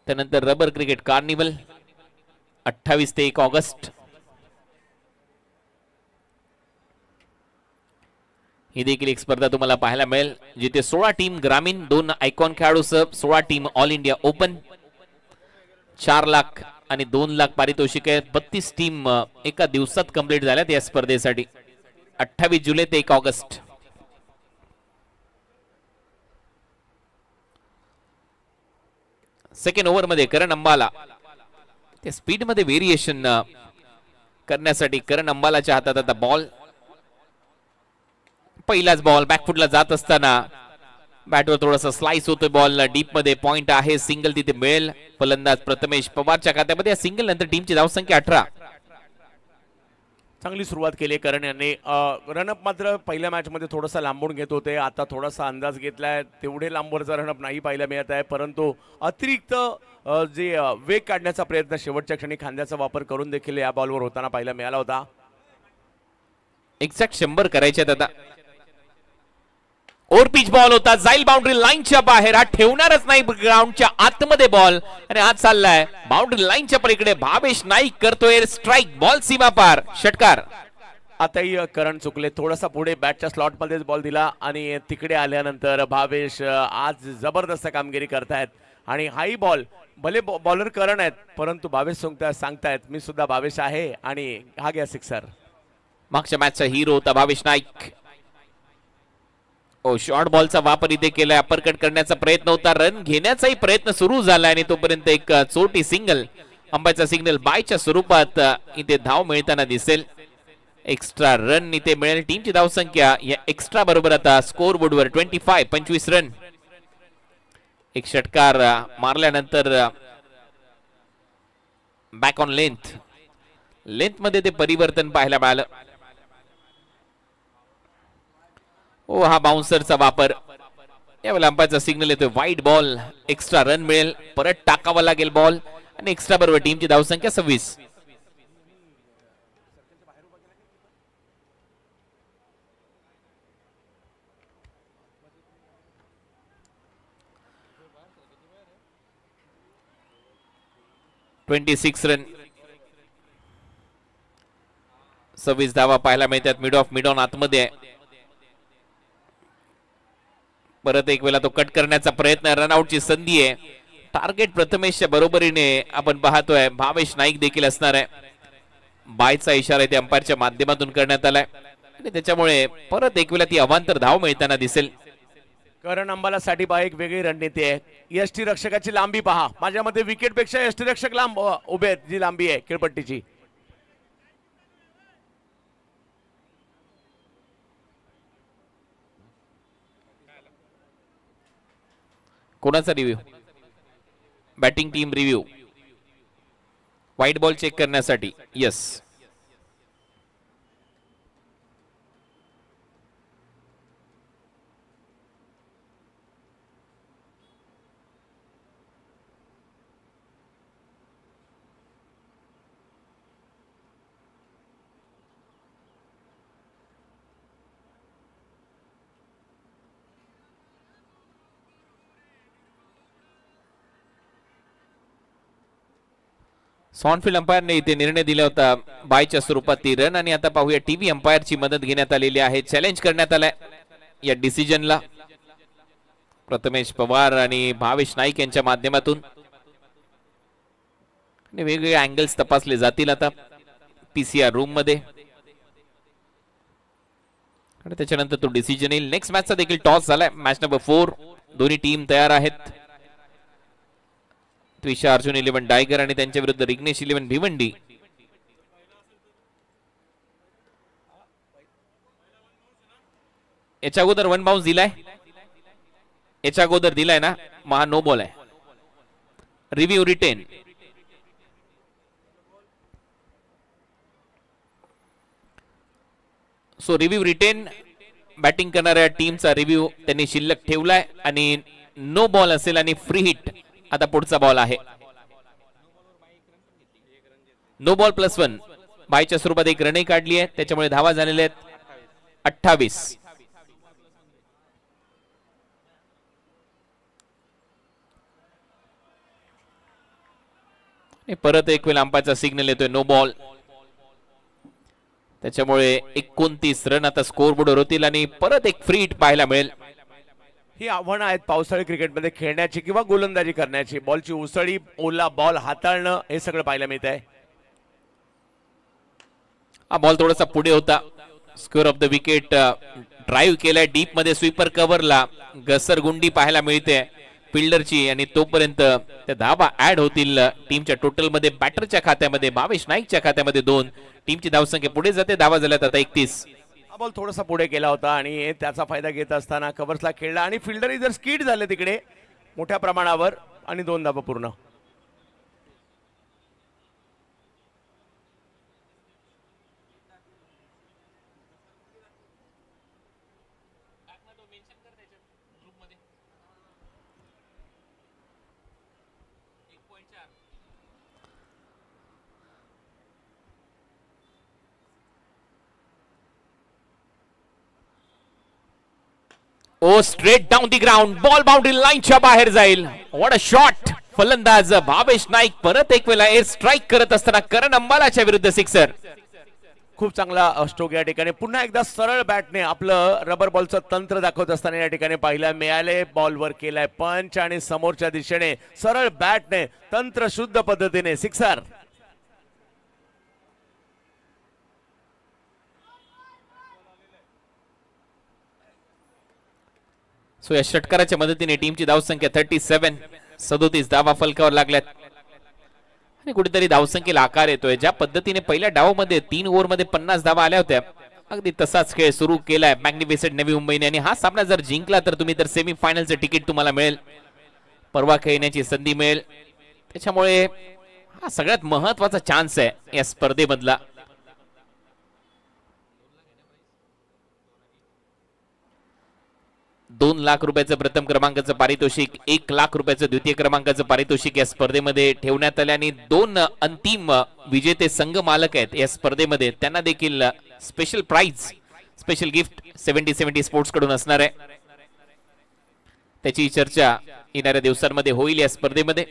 त्यानंतर रबर क्रिकेट कार्निवल 28 ते 1 ऑगस्ट. ही देखील एक स्पर्धा तुम्हाला पाहायला मिळेल जिथे 16 टीम ग्रामीण, 2 आयकॉन खेळाडूसह 16 team all India open. 4 lakh आणि 2 लाख पारितोषिक आहेत. 32 टीम एका दिवसात कंप्लीट झाल्यात या स्पर्धेसाठी. 28 जुलै ते 1 ऑगस्ट. सेकंड ओव्हर मध्ये करण अंबाला त्या स्पीड मध्ये व्हेरिएशन करण्यासाठी करण अंबालाच्या हातात आता बॉल. पहिलाच बॉल बॅकफुटला जात असताना बॅटवर थोडासा स्लाइस होतोय. बॉल डीप मध्ये पॉइंट आहे. सिंगल तिथे मिळेल. फलंदाज प्रथमेश पवारच्या खात्यामध्ये. या सिंगल नंतर टीमची धावसंख्या 18. चांगली सुरुवात केली करण यांनी. रनअप मात्र पहिल्या मॅच मध्ये थोडासा लांबून घेत होते, आता थोडासा अंदाज घेतलाय. तेवढे लांबवरचा रनअप नाही पाहायला मिळत आहे, परंतु अतिरिक्त जे वेग काढण्याचा प्रयत्न शेवटच्या क्षणी खांद्याचा वापर करून देखील या बॉलवर होताना पाहायला मिळाला होता. एक्झॅक्ट 100 करायचे आता. ओव्हर पिच बॉल होता, जाईल बाउंड्री लाईनच्या बाहेर. हा ठेवणारच नाही ग्राउंडच्या आतमध्ये बॉल आणि आज चाललाय बाउंड्री लाईनच्या पलीकडे. भावेश नाईक करतोय स्ट्राईक. बॉल सीमा पार. षटकार. आताही करण चुकले. थोडासा पुढे बॅटच्या स्लॉट मध्येच बॉल दिला आणि तिकडे आल्यानंतर भावेश आज जबरदस्त कामगिरी करतायत आणि हाही बॉल भले बॉलर करण आहेत परंतु भावेश सांगतायत मी सुद्धा भावेश आहे आणि हा घ्या सिक्सर. मागच्या मॅचचा हिरो होता भावेश नाईक. शॉर्ट बॉलचा वापर इथे केलाय. अपरकट करण्याचा प्रयत्न होता, रन घेण्याचाही प्रयत्न सुरू झाला आणि तोपर्यंत एक चोटी सिंगल. अंबाचा सिग्नल बायच्या स्वरूपात इथे धाव मिळताना दिसेल. एक्स्ट्रा रन इथे मिळेल. टीमची धावसंख्या या एक्स्ट्रा बरोबर आता स्कोर बोर्डवर 25 रन. एक षटकार मारल्यानंतर बॅक ऑन लेंथ मध्ये ते परिवर्तन पाहायला मिळालं. हा बाउन्सरचा वापर. यावेळेला अंपायरचा सिग्नल येतोय वाईड बॉल. एक्स्ट्रा रन मिळेल. परत टाकावा लागेल बॉल आणि एक्स्ट्रा बरोबर टीमची धावसंख्या 26. रन. 26 धावा पाहायला मिळतात. मिड ऑन आतमध्ये. परत एक वेळा तो कट करण्याचा प्रयत्न. रनआउटची संधी आहे. टार्गेट प्रथमेशच्या बरोबरीने आपण पाहतोय भावेश नाईक देखील असणार आहे. बायचा इशारा इथे अंपायरच्या माध्यमातून करण्यात आलाय आणि त्याच्यामुळे परत एक वेळा ती अवांतर धाव मिळताना दिसेल. करण अंबालासाठी पहा एक वेगळी रणनीती आहे. यष्टी रक्षकाची लांबी पहा, माझ्या मते विकेट पेक्षा यष्टी रक्षक लांब उभे आहेत, जी लांबी आहे खेळपट्टीची. कोणाचा review? Batting team review white ball check करण्यासाठी. यस, सॉनफिल्ड अंपायरने इथे निर्णय दिला होता बायच्या स्वरूपात ती रन. आणि आता पाहूया टीव्ही अंपायरची मदत घेण्यात आलेली आहे. चॅलेंज करण्यात आलाय या डिसिजनला प्रथमेश पवार आणि भावेश नाईक यांच्या माध्यमातून. वेगवेगळे अँगल्स तपासले जातील आता पीसीआर रूम मध्ये आणि त्याच्यानंतर तो डिसिजन येईल. नेक्स्ट मॅचचा देखील टॉस झालाय. Match number 4. दोन्ही टीम तयार आहेत. त्रिशा अर्जुन 11 डायगर आणि त्यांच्या विरुद्ध रिग्नेश 11 भिवंडी. याच्या अगोदर 1 बाउन्स दिलाय, याच्या अगोदर दिलाय ना, महा नो बॉल आहे. Review retain. So review retain batting करणाऱ्या टीमचा रिव्ह्यू त्यांनी शिल्लक ठेवलाय आणि नो बॉल असेल आणि फ्री हिट. आता पुढचा बॉल आहे नो बॉल +1. बायच्या स्वरूपात एक रनही काढली आहे, त्याच्यामुळे धावा झालेल्या आहेत 28. परत एक वेळ अंपायरचा सिग्नल येतोय नो बॉल. त्याच्यामुळे 29 रन आता स्कोर बोर्डवर होतील आणि परत एक फ्री हिट पाहायला मिळेल. ही आव्हानं आहेत पावसाळी क्रिकेटमध्ये खेळण्याची किंवा गोलंदाजी करण्याची. बॉलची उसळी, ओला बॉल हाताळणं, हे सगळं पाहायला मिळत आहे. हा बॉल थोडासा पुढे होता. Square of the wicket drive केलाय डीप मध्ये, स्वीपर कव्हरला घसरगुंडी पाहायला मिळते फिल्डरची आणि तोपर्यंत त्या धावा ऍड होतील टीमच्या टोटल मध्ये. बॅटरच्या खात्यामध्ये भावेश नाईकच्या खात्यामध्ये 2. टीमची धावसंख्या पुढे जाते. धावा झाल्यात आता 31. हा बॉल थोडासा पुढे केला होता आणि त्याचा फायदा घेत असताना कव्हर्सला खेळला आणि फिल्डरही जर स्किड झाले तिकडे मोठ्या प्रमाणावर आणि 2 धावा पूर्ण. Oh straight down the ground. Ball boundary लाईनच्या बाहेर जाईल. What a shot. फलंदाज भावेश नाईक परत एक वेळा एअर स्ट्राईक करत असताना करण अंबालाच्या विरुद्ध सिक्सर. खूप चांगला स्ट्रोक या ठिकाणी. पुन्हा एकदा सरळ बॅटने आपलं रबर बॉलचं तंत्र दाखवत असताना या ठिकाणी पाहायला मिळाले. बॉलवर केलाय पंच आणि समोरच्या दिशेने सरळ बॅटने तंत्र शुद्ध पद्धतीने सिक्सर. सो या षटकाराच्या मदतीने टीमची धावसंख्या 37. 37 धावा फलकावर लागल्यात आणि कुठेतरी धावसंख्येला आकार येतोय. ज्या पद्धतीने पहिल्या डावामध्ये 3 ओव्हरमध्ये 50 धावा आल्या होत्या, अगदी तसाच खेळ सुरू केलाय मॅग्निफिसेंट नवी मुंबईने. आणि हा सामना जर जिंकला तर तुम्ही तर सेमीफायनलचं तिकीट तुम्हाला मिळेल, परवा खेळण्याची संधी मिळेल. त्याच्यामुळे हा सगळ्यात महत्वाचा चान्स आहे या स्पर्धेमधला. ₹2,00,000 प्रथम क्रमांकाचं पारितोषिक, ₹1,00,000 द्वितीय क्रमांकाचं पारितोषिक या स्पर्धेमध्ये ठेवण्यात आले. आणि 2 अंतिम विजेते संघ मालक आहेत या स्पर्धेमध्ये, त्यांना देखील special prize, special gift 70-70 sports कडून असणार आहे. त्याची चर्चा येणाऱ्या दिवसांमध्ये होईल या स्पर्धेमध्ये.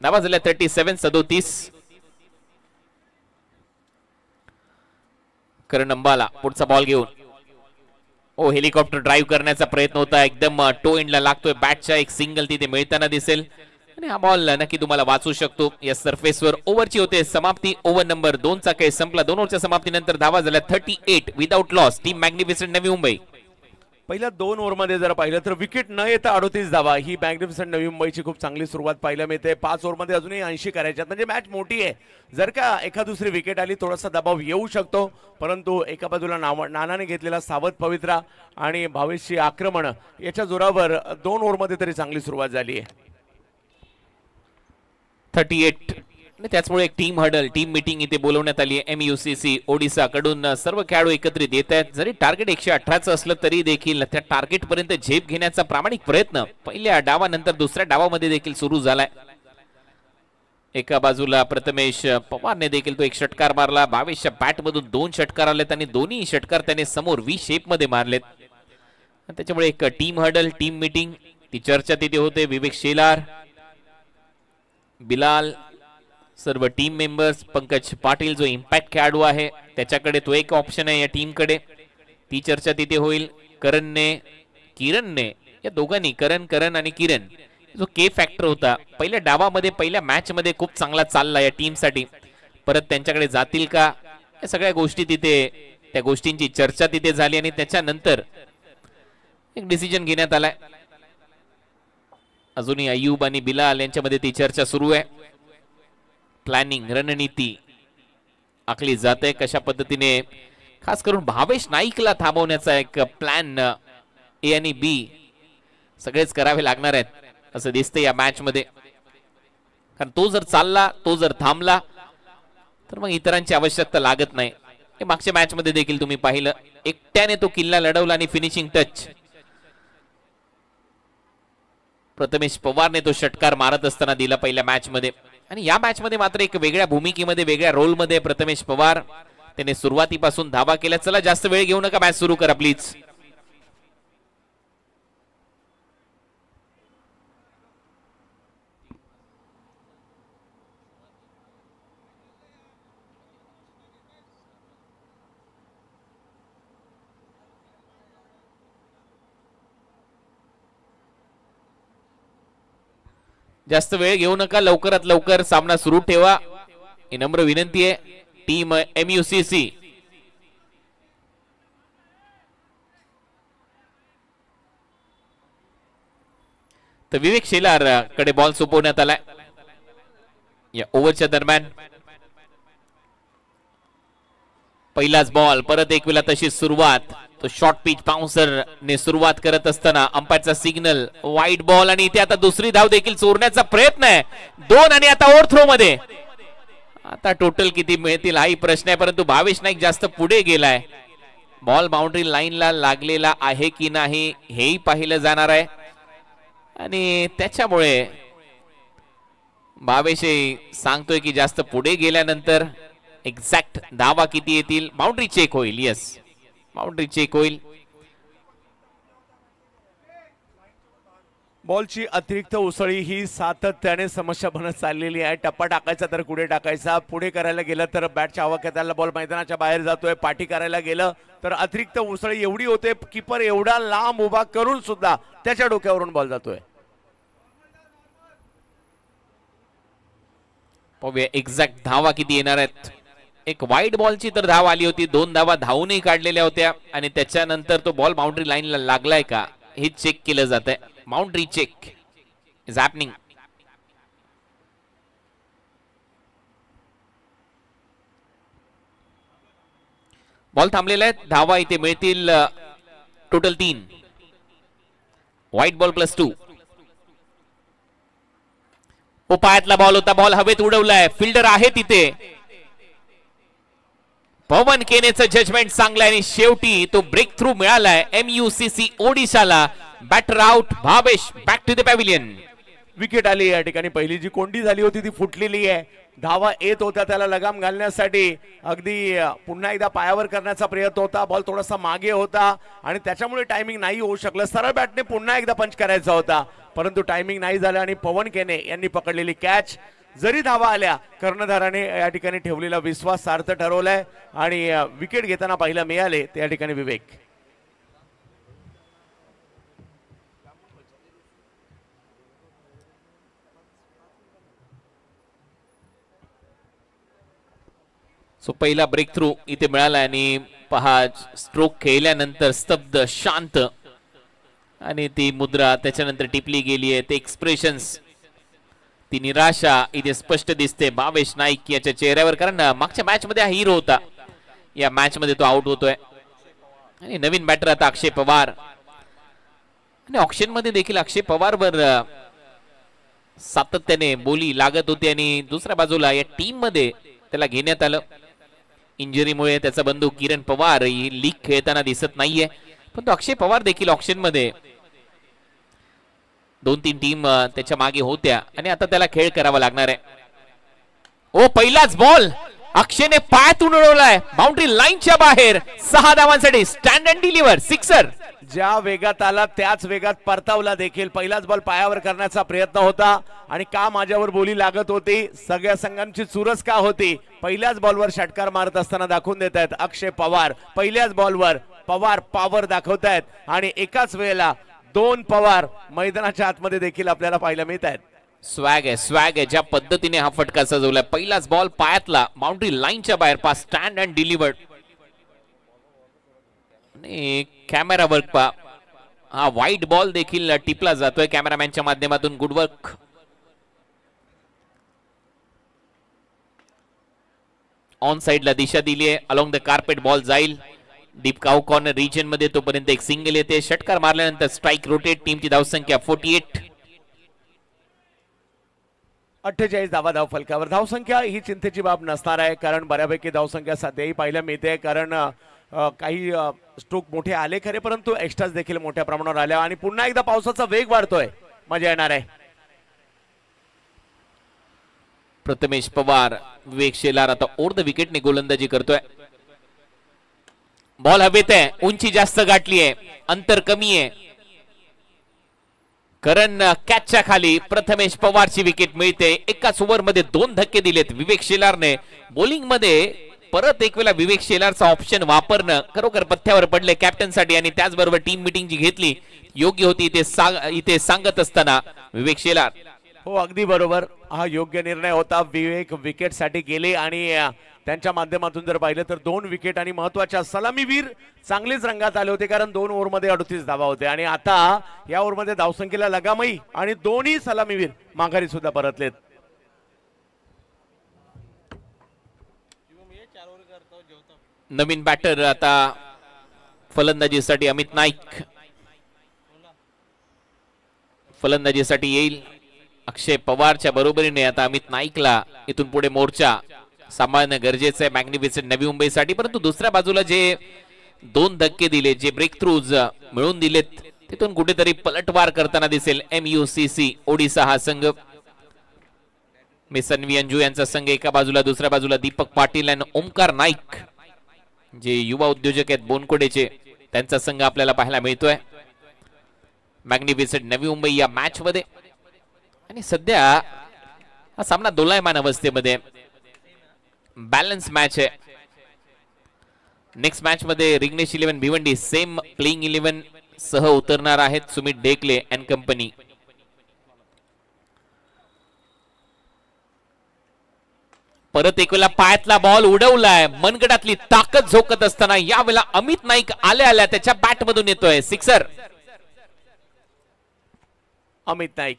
धावा झाल्या 37-37. करण अंबाला पुढचा बॉल घेऊन हेलिकॉप्टर ड्राईव्ह करण्याचा प्रयत्न होता. एकदम टो एंडला लागतोय बॅटच्या. एक सिंगल तिथे मिळताना दिसेल. आणि हा बॉल नक्की तुम्हाला वाचू शकतो या सरफेसवर. ओव्हरची होते समाप्ती. ओव्हर नंबर 2चा खेळ संपला. 2 ओव्हरच्या समाप्तीनंतर धावा झाल्या 38 without loss. Team magnificent Navi Mumbai. पहिल्या 2 ओव्हरमध्ये जर पाहिलं तर विकेट न येता 38 धावा, ही मॅग्निफिसंट नवी मुंबईची खूप चांगली सुरुवात पाहायला मिळते. 5 ओव्हरमध्ये अजूनही 80 करायच्यात, म्हणजे मॅच मोठी आहे. जर का एका दुसरी विकेट आली थोडासा दबाव येऊ शकतो, परंतु एका बाजूला नानाने घेतलेला सावध पवित्रा आणि भावेशची आक्रमण याच्या जोरावर 2 ओव्हरमध्ये तरी चांगली सुरुवात झाली आहे. 38 आणि त्याचमुळे एक टीम हडल, टीम मीटिंग इथे बोलवण्यात आली आहे. MUCC ओडिसा कडून सर्व खेळाडू एकत्रित येत आहेत. जरी टार्गेट 118चं असलं तरी देखील त्या टार्गेट पर्यंत झेप घेण्याचा प्रामाणिक प्रयत्न पहिल्या डावानंतर दुसऱ्या डावामध्ये देखील सुरू झालाय. एका बाजूला प्रथमेश पवारने देखील तो एक षटकार मारला. भावेशच्या बॅट मधून 2 षटकार आलेत आणि दोन्ही षटकार त्याने समोर व्ही शेप मध्ये मारलेत. त्याच्यामुळे एक टीम हडल, टीम मीटिंग, ती चर्चा तिथे होते. विवेक शेलार, बिलाल, सर्व टीम मेंबर्स, पंकज पाटील जो इम्पॅक्ट खेळाडू आहे त्याच्याकडे तो एक ऑप्शन आहे या टीमकडे, ती चर्चा तिथे होईल. किरणने या दोघांनी करण आणि किरण जो के फॅक्टर होता पहिल्या डावामध्ये पहिल्या मॅच मध्ये खूप चांगला चालला या टीम साठी, परत त्यांच्याकडे जातील का या सगळ्या गोष्टी तिथे, त्या गोष्टींची चर्चा तिथे झाली आणि त्याच्यानंतर एक डिसिजन घेण्यात आलाय. अजूनही अय्यूब आणि बिलाल यांच्यामध्ये ती चर्चा सुरू आहे. प्लॅनिंग, रणनीती आखली जाते कशा पद्धतीने, खास करून भावेश नाईकला थांबवण्याचा एक प्लॅन ए आणि बी सगळेच करावे लागणार आहेत असं दिसतंय या मॅच मध्ये. कारण तो जर चालला, तो जर थांबला तर मग इतरांची आवश्यकता लागत नाही. हे मागच्या मॅच मध्ये देखील तुम्ही पाहिलं, एकट्याने तो किल्ला लढवला आणि फिनिशिंग टच प्रथमेश पवारने तो षटकार मारत असताना दिला पहिल्या मॅच मध्ये. आणि या मॅच मध्ये मात्र एक वेगळ्या भूमिकेमध्ये, वेगळ्या रोल मध्ये प्रथमेश पवार, त्याने सुरुवातीपासून धावा केल्या. चला जास्त वेळ घेऊ नका, मॅच सुरू करा प्लीज. जास्त वेळ घेऊ नका, लवकरात लवकर सामना सुरू ठेवा ही नम्र विनंती आहे टीम MUCC. तर विवेक शेलार कडे बॉल सोपवण्यात आलाय या ओव्हरच्या दरम्यान. पहिलाच बॉल, परत एक वेळा तशी सुरुवात, तो शॉर्ट पिच बाउन्सर ने सुरुवात करत असताना अंपायरचा सिग्नल, वाईट बॉल आणि इथे आता दुसरी धाव देखील चोरण्याचा प्रयत्न आहे. 2 आणि आता ओव्हर थ्रो मध्ये. आता टोटल किती मिळतील हाही प्रश्न आहे, परंतु भावेश नाईक जास्त पुढे गेलाय. बॉल बाउंड्री लाईनला लागलेला आहे की नाही हेही पाहिलं जाणार आहे आणि त्याच्यामुळे भावेश सांगतोय की जास्त पुढे गेल्यानंतर एक्झॅक्ट धावा किती येतील बाउंड्री चेक होईल. येस, बाउंड्री चेक होईल. बॉलची अतिरिक्त उसळी ही सातत्याने समस्या बनत चाललेली आहे. टप्पा टाकायचा तर पुढे टाकायचा, पुढे करायला गेलं तर बॅटच्या आवाक्यात बॉल मैदानाच्या बाहेर जातोय, पाठी करायला गेलं तर अतिरिक्त उसळी एवढी होते, कीपर एवढा लांब उभा करून सुद्धा त्याच्या डोक्यावरून बॉल जातोय. पाहूया एक्झॅक्ट धावा किती येणार आहेत. एक वाईट बॉलची तर धाव आली होती, 2 धावा धावूनही काढलेल्या होत्या आणि त्याच्यानंतर तो बॉल बाउंड्री लाईनला लागलाय का हे चेक केलं जात आहे. Boundary check is happening. Ball थांबलेला आहे, धावा इथे मिळतील टोटल 3. White ball +2. पायातला बॉल होता, बॉल हवेत उडवलाय, फिल्डर आहे तिथे. पवन केनेचं जजमेंट चांगलं आणि शेवटी तो ब्रेक थ्रू मिळालाय MUCC ओडिशाला. Batter out, Bhavesh back to the pavilion. Wicket आली या ठिकाणी. पहिली जी कोंडी झाली होती ती फुटलेली आहे. धावा येत होत्या, त्याला लगाम घालण्यासाठी अगदी पुन्हा एकदा पायावर करण्याचा प्रयत्न होता. बॉल थोडासा मागे होता आणि त्याच्यामुळे टायमिंग नाही होऊ शकलं. सरळ बॅटने पुन्हा एकदा पंच करायचा होता, परंतु टायमिंग नाही झालं आणि पवन केने यांनी पकडलेली कॅच. जरी धावा आल्या, कर्णधाराने या ठिकाणी ठेवलेला विश्वास सार्थ ठरवलाय आणि विकेट घेताना पाहायला मिळाले त्या ठिकाणी विवेक. सो पहिला ब्रेक थ्रू इथे मिळाला आणि पहा स्ट्रोक खेळल्यानंतर स्तब्ध शांत आणि ती मुद्रा त्याच्यानंतर टिपली गेली आहे, ते एक्सप्रेशन्स, ती निराशा इथे स्पष्ट दिसते भावेश नाईक याच्या चेहऱ्यावर, कारण मागच्या मॅच मध्ये हा हिरो होता, या मॅच मध्ये तो आउट होतोय. आणि नवीन बॅटर आता अक्षय पवार, आणि ऑक्शन मध्ये देखील अक्षय पवार वर सातत्याने बोली लागत होती आणि दुसऱ्या बाजूला या टीम मध्ये त्याला घेण्यात आलं. इंजुरीमुळे त्याचा बंधू किरण पवार ही लीग खेळताना दिसत नाहीये, पण तो अक्षय पवार देखील ऑक्शन मध्ये 2-3 टीम त्याच्या मागे होत्या आणि आता त्याला खेळ करावा लागणार आहे. ओ पहिलाच बॉल अक्षयने पायातून उडवलाय, बाउंड्री लाईनच्या बाहेर, 6 धावांसाठी स्टँड अँड डिलिव्हर, सिक्सर. ज्या वेगात आला त्याच वेगात परतावला देखील. पहिलाच बॉल पायावर करण्याचा प्रयत्न होता आणि का माझ्यावर बोली लागत होती, सगळ्या संघांची चुरस का होती, पहिल्याच बॉलवर षटकार मारत असताना दाखवून देत आहेत अक्षय पवार. पहिल्याच बॉलवर पवार पॉवर दाखवतायत आणि एकाच वेळेला 2 पवार मैदानाच्या आतमध्ये देखील आपल्याला पाहायला मिळत आहेत. स्वॅग आहे ज्या पद्धतीने हा फटका सजवलाय. पहिलाच बॉल पायातला, बाउंड्री लाईनच्या बाहेर, pass stand and delivered. Camera work पा, हा व्हाईट बॉल देखील टिपला जातोय कॅमेरामॅनच्या माध्यमातून. Good work. ऑन साइडला दिशा दिली आहे, अलॉंग द कार्पेट बॉल जाईल डीप काउ कॉर्नर रिजन मध्ये, तोपर्यंत एक सिंगल येते. षटकार मारल्यानंतर स्ट्राइक रोटेट, टीमची धावसंख्या 48. 48 धावा धाव फलकावर. धावसंख्या ही चिंतेची बाब नसणार आहे, कारण बऱ्यापैकी धावसंख्या सध्याही पाहायला मिळते, कारण काही स्ट्रोक मोठे आले खरे, परंतु एक्स्ट्राज देखील मोठ्या प्रमाणावर आल्या आणि पुन्हा एकदा पावसाचा वेग वाढतोय, मजा येणार आहे. प्रथमेश पवार, विवेक शेलार आता ओव्हर द विकेटने गोलंदाजी करतोय. बॉल हवेत आहे, उंची जास्त गाठली आहे, अंतर कमी आहे. करण कॅचच्या खाली प्रथमेश पवारची विकेट मिळते. एकाच ओव्हर मध्ये 2 धक्के दिलेत विवेक शेलारने. बॉलिंग मध्ये परत एक वेळा विवेक शेलारचा ऑप्शन वापरणं खरोखर पथ्यावर पडले कॅप्टनसाठी, आणि त्याचबरोबर टीम मीटिंग जी घेतली योग्य होती इथे सांगत असताना विवेक शेलार. हो अगदी बरोबर, हा योग्य निर्णय होता. विवेक विकेट साठी गेले आणि त्यांच्या माध्यमातून जर पाहिलं तर 2 विकेट आणि महत्वाच्या सलामीवीर चांगलेच रंगात आले होते, कारण 2 ओव्हरमध्ये 38 धावा होते आणि आता या ओव्हरमध्ये धावसंख्येला लगामही आणि दोन्ही सलामीवीर माघारी सुद्धा परतलेत. नवीन बॅटर आता फलंदाजीसाठी अमित नाईक फलंदाजीसाठी येईल. अक्षय पवारच्या बरोबरीने आता अमित नाईकला इथून पुढे मोर्चा सांभाळणं गरजेचं आहे मॅग्निफिसंट नवी मुंबईसाठी. परंतु दुसऱ्या बाजूला जे 2 धक्के दिले, जे ब्रेक थ्रूज मिळून दिलेत, तिथून कुठेतरी पलटवार करताना दिसेल MUCC ओडिसा हा संघ. मिसन्वी अंजू यांचा संघ एका बाजूला, दुसऱ्या बाजूला दीपक पाटील आणि ओमकार नाईक जे युवा उद्योजक आहेत बोनकोडेचे, त्यांचा संघ आपल्याला पाहायला मिळतोय मॅग्निफिसंट नवी मुंबई या मॅच मध्ये. आणि सध्या हा सामना दोलायमान अवस्थेमध्ये, बॅलन्स मॅच आहे. नेक्स्ट मॅच मध्ये रिग्नेश 11 भिवंडी सेम प्लेइंग 11 सह उतरणार आहेत सुमित डेकले अँड कंपनी. परत एक वेळा पायातला बॉल उडवलाय, मनगटातली ताकद झोकत असताना यावेळेला अमित नाईक आल्या त्याच्या बॅट मधून येतोय सिक्सर. अमित नाईक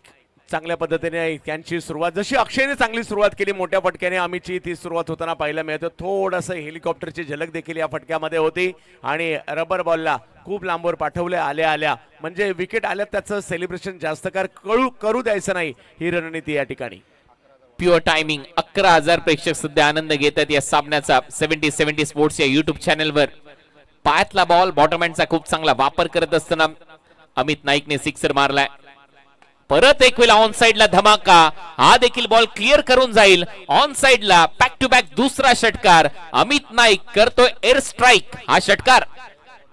चांगल्या पद्धतीने त्यांची सुरुवात, जशी अक्षयने चांगली सुरुवात केली मोठ्या फटक्याने, अमितची ती सुरुवात होताना पाहायला मिळतं. थोडंसं हेलिकॉप्टरची झलक देखील या फटक्यामध्ये होती आणि रबर बॉलला खूप लांबवर पाठवले आल्या, म्हणजे विकेट आल्या त्याचं सेलिब्रेशन जास्त करू द्यायचं नाही, ही रणनीती या ठिकाणी. Pure timing. 11,000 प्रेक्षक सध्या आनंद घेतात या सामन्याचा 70 स्पोर्ट्स या युट्यूब चॅनलवर. पायातला बॉल बॉटम हँडचा खूप चांगला वापर करत असताना अमित नाईकने सिक्सर मारलाय. परत एक वेळा ऑन साइडला धमाका, हा देखील बॉल क्लिअर करून जाईल. ऑन साइडला बॅक टू बॅक दुसरा षटकार, अमित नाईक करतोय एअर स्ट्राइक. हा षटकार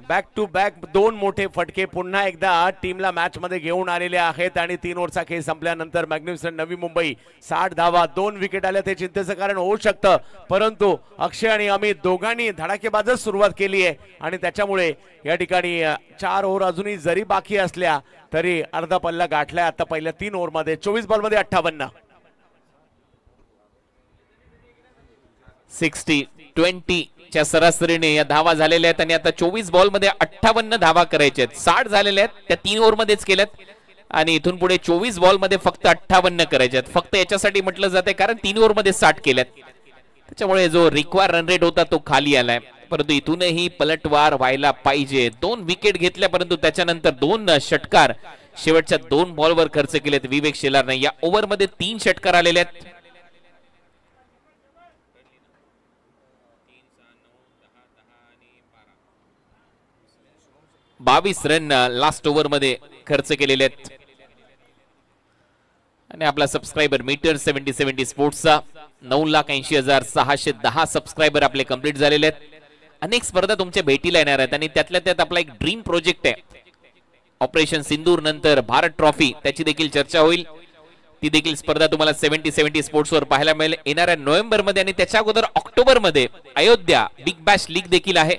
बॅक टू बॅक 2 मोठे फटके पुन्हा एकदा टीमला मॅच मध्ये घेऊन आलेले आहेत आणि 3 ओव्हरचा खेळ संपल्यानंतर मॅग्निफिसंट नवी मुंबई 60 धावा, 2 विकेट आल्या, ते चिंतेचं कारण होऊ शकतं, परंतु अक्षय आणि अमित दोघांनी धडाकेबाजच सुरुवात केली आहे आणि त्याच्यामुळे या ठिकाणी 4 ओव्हर अजूनही जरी बाकी असल्या तरी अर्धा पल्ला गाठलाय आता पहिल्या 3 ओव्हरमध्ये. 24 बॉलमध्ये 58. 60 20 च्या सरासरीने या धावा झालेल्या आहेत आणि आता 24 बॉल मध्ये 58 धावा करायच्या आहेत. 60 झालेल्या आहेत त्या 3 ओव्हर मध्येच केल्यात आणि इथून पुढे 24 बॉल मध्ये फक्त 58 करायचे आहेत. फक्त याच्यासाठी म्हटलं जाते कारण 3 ओव्हर मध्ये 60 केल्यात, त्याच्यामुळे जो रिक्वायर रन रेट होता तो खाली आलाय. परंतु इथूनही पलटवार व्हायला पाहिजे. 2 विकेट घेतल्या परंतु त्याच्यानंतर 2 षटकार शेवटच्या 2 बॉलवर खर्च केलेत विवेक शेलारने. या ओव्हर मध्ये 3 षटकार आलेले आहेत. बावीस रन लास्ट ओव्हर मध्ये खर्च केलेले आहेत आणि आपला सबस्क्रायबर मीटर 7070 स्पोर्ट्सचा 9,80,610 सबस्क्रायबर आपले कंप्लीट झालेले आहेत. अनेक स्पर्धा तुमच्या भेटीला येणार आहेत आणि त्यातल्या त्यात आपला एक ड्रीम प्रोजेक्ट आहे. ऑपरेशन सिंदूर नंतर भारत ट्रॉफी, त्याची देखील चर्चा होईल. ती देखील स्पर्धा तुम्हाला 7070 स्पोर्ट्स वर पाहायला मिळेल येणाऱ्या नोव्हेंबर मध्ये आणि त्याच्या अगोदर ऑक्टोबर मध्ये अयोध्या बिग बॅश लीग देखील आहे.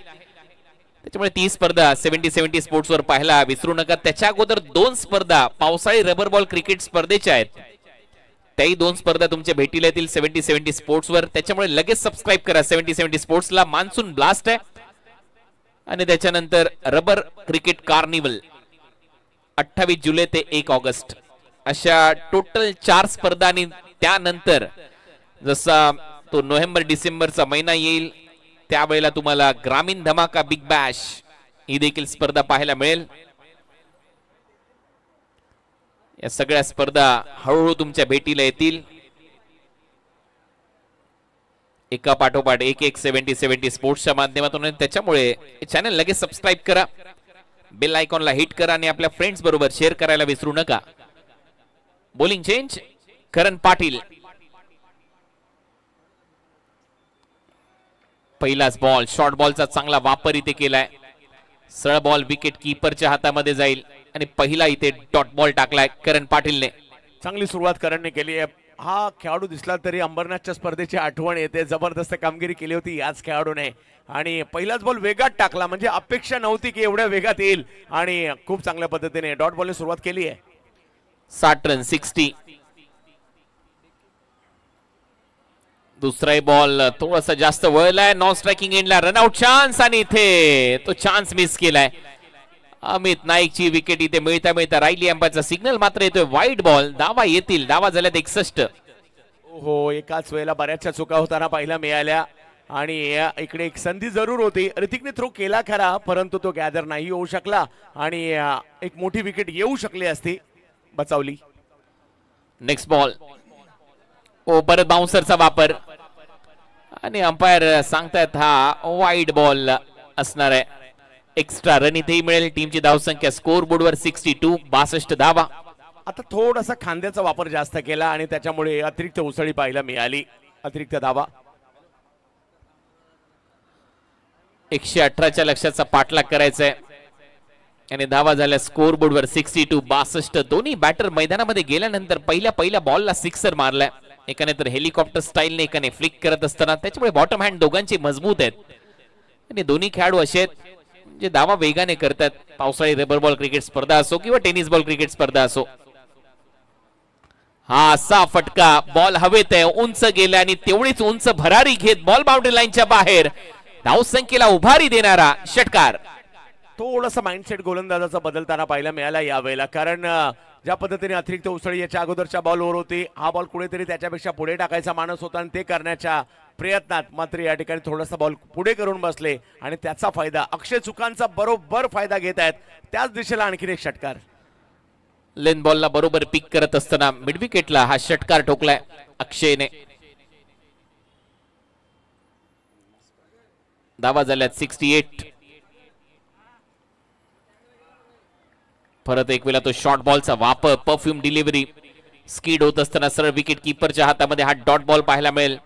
त्याच्यामुळे ती स्पर्धा 7070 स्पोर्ट्स वर पाहायला विसरू नका. त्याच्या अगोदर 2 स्पर्धा पावसाळी रबर बॉल क्रिकेट स्पर्धेच्या आहेत. त्याही 2 स्पर्धा तुमच्या भेटीला येतील 7070 स्पोर्ट्स वर. त्याच्यामुळे लगेच सबस्क्राईब करा 7070 स्पोर्ट्सला. मान्सून ब्लास्ट आहे आणि त्याच्यानंतर रबर क्रिकेट कार्निवल 28 जुलै ते 1 ऑगस्ट अशा टोटल 4 स्पर्धा आणि त्यानंतर जसा तो नोव्हेंबर डिसेंबरचा महिना येईल त्यावेळेला तुम्हाला ग्रामीण धमाका बिग बॅश ही देखील स्पर्धा पाहायला मिळेल. या सगळ्या स्पर्धा हळूहळू तुमच्या भेटीला येतील एका पाठोपाठ एक 7070 स्पोर्ट्सच्या माध्यमातून. त्याच्यामुळे चॅनल लगेच सबस्क्राईब करा, बेल आयकॉनला हिट करा आणि आपल्या फ्रेंड्स बरोबर शेअर करायला विसरू नका. बॉलिंग चेंज करण पाटील. पहिलाच बॉल शॉर्ट बॉलचा चांगला वापर इथे केलाय. सरळ बॉल विकेट कीपरच्या हातामध्ये जाईल आणि पहिला इथे डॉट बॉल टाकलाय करण पाटीलने. चांगली सुरुवात करणने केली आहे. हा खेळाडू दिसला तरी अंबरनाथच्या स्पर्धेची आठवण येते. जबरदस्त कामगिरी केली होती याच खेळाडूने आणि पहिलाच बॉल वेगात टाकला, म्हणजे अपेक्षा नव्हती की एवढ्या वेगात येईल आणि खूप चांगल्या पद्धतीने डॉट बॉलने सुरुवात केली आहे. 60 रन 60. दुसरा बॉल थोडासा जास्त वळलाय नॉन स्ट्रायकिंग एंडला. रनआउट चान्स आणि इथे तो चान्स मिस केलाय. अमित नाईकची विकेट इथे मिळता मिळता राहिली. अंपायरचा सिग्नल मात्र येतोय वाईड बॉल. धावा येतील. धावा झाल्यात 61. हो, एकाच वेळेला बऱ्याचशा चुका होताना पाहायला मिळाल्या आणि इकडे एक संधी जरूर होती. ऋतिकने थ्रो केला खरा परंतु तो गॅदर नाही होऊ शकला आणि एक मोठी विकेट येऊ शकली असती, बचावली. नेक्स्ट बॉल ओ परत बाउन्सरचा वापर आणि अंपायर सांगतायत हा वाईड बॉल असणार आहे. एक्स्ट्रा रन इथेही मिळेल. टीमची धावसंख्या स्कोर बोर्डवर 62 62 धावा. आता थोडासा खांद्याचा वापर जास्त केला आणि त्याच्यामुळे अतिरिक्त उसळी पाहायला मिळाली. अतिरिक्त धावा. 118च्या लक्ष्याचा पाठलाग करायचा आहे आणि धावा झाल्या स्कोर बोर्डवर 62 62. दोन्ही बॅटर मैदानामध्ये गेल्यानंतर पहिल्या बॉलला सिक्सर मारलाय. एकाने तर हेलिकॉप्टर स्टाईलने, एकाने फ्लिक करत असताना. त्याच्यामुळे बॉटम हँड दोघांचे मजबूत आहेत आणि दोन्ही खेळाडू असे आहेत जे धावा वेगाने करतात. पावसाळी रबर बॉल क्रिकेट स्पर्धा असो किंवा टेनिस बॉल क्रिकेट स्पर्धा असो. हा असा फटका बॉल हवेत आहे, उंच गेला आणि तेवढीच उंच भरारी घेत बॉल बाउंड्री लाईनच्या बाहेर. धावसंख्येला उभारी देणारा षटकार. थोडासा माइंडसेट गोलंदाजाचा बदलताना पाहायला मिळाला यावेळेला, कारण ज्या पद्धतीने अतिरिक्त उसळी याच्या अगोदरच्या बॉलवर होती, हा बॉल कुठेतरी त्याच्यापेक्षा पुढे टाकायचा माणूस होता आणि ते करण्याच्या प्रयत्नात मात्र या ठिकाणी थोडासा बॉल पुढे करून बसले आणि त्याचा फायदा अक्षय चुकांचा बरोबर फायदा घेत आहेत. त्याच दिशेला आणखीन एक षटकार. लेन बॉलला बरोबर पिक करत असताना मिड विकेटला हा षटकार ठोकलाय अक्षयने. धावा झाल्यात 68. परत एक वेळा तो शॉर्ट बॉलचा वापर, परफ्यूम डिलिव्हरी, स्कीड होत असताना सरळ विकेट कीपरच्या हातामध्ये हा डॉट बॉल पाहायला मिळेल.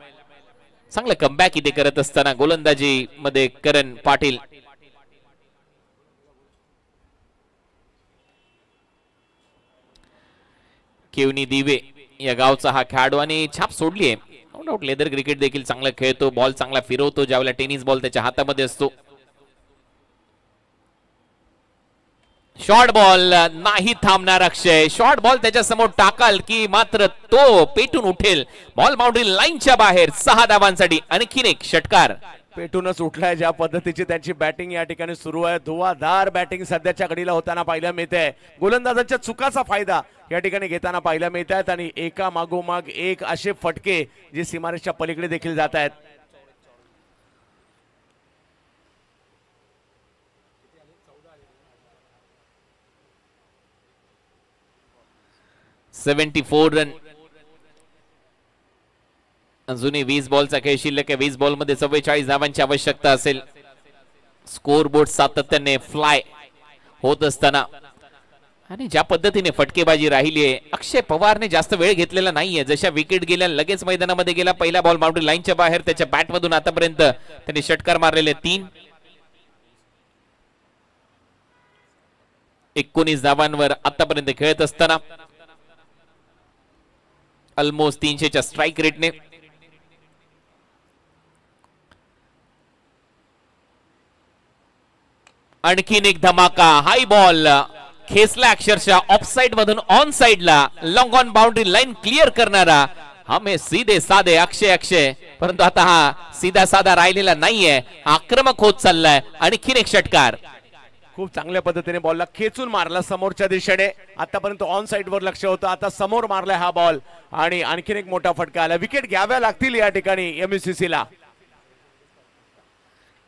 चांगलं कमबॅक इथे करत असताना गोलंदाजी मध्ये करण पाटील. केवनी दिवे या गावचा हा खेळाडू आणि छाप सोडली आहे. नो डाऊट लेदर क्रिकेट देखील चांगला खेळतो, बॉल चांगला फिरवतो. ज्यावेळेला टेनिस बॉल त्याच्या हातामध्ये असतो. शॉर्ट बॉल नाही थांबणार अक्षय. शॉर्ट बॉल त्याच्या समोर टाकाल की मात्र तो पेटून उठेल. बॉल बाउंड्री लाईनच्या बाहेर. 6 धावांसाठी आणखीन एक षटकार. पेटूनच उठलाय. ज्या पद्धतीची त्यांची बॅटिंग या ठिकाणी सुरू आहे, धुवाधार बॅटिंग सध्याच्या घडीला होताना पाहायला मिळते. गोलंदाजांच्या चुकाचा फायदा या ठिकाणी घेताना पाहायला मिळत आहेत आणि एका मागोमाग एक असे फटके जे सीमारेषच्या पलीकडे देखील जात आहेत. रन. अजूनही 20 बॉलचा खेळ शिल्लक आहे. 20 बॉल मध्ये 44 धावांची आवश्यकता असेल. स्कोर बोर्ड सातत्याने फ्लाय होत असताना आणि ज्या पद्धतीने फटकेबाजी राहिली आहे, अक्षय पवारने जास्त वेळ घेतलेला नाहीये. जशा विकेट गेल्या लगेच मैदानामध्ये गेला. पहिला बॉल बाउंड्री लाईनच्या बाहेर. त्याच्या बॅट मधून आतापर्यंत त्यांनी षटकार मारलेले 3. 19 धावांवर आतापर्यंत खेळत असताना ऑलमोस्ट 300च्या स्ट्राइक रेटने. आणखीन एक धमाका. हाय बॉल खेचला अक्षरशः ऑफसाइड मधून ऑन साइडला. Long on boundary line clear करणारा हमें सीधे साधे अक्षय. परंतु आता हा सीधा साधा राहिलेला नाहीये, आक्रमक होत चाललाय. आणखीन एक षटकार. खूप चांगल्या पद्धतीने बॉलला खेचून मारला समोरच्या दिशेने. आतापर्यंत ऑन साइड वर लक्ष होतं, आता समोर मारलाय हा बॉल आणि आणखीन एक मोठा फटका आला. विकेट घ्याव्या लागतील या ठिकाणी MSCC ला.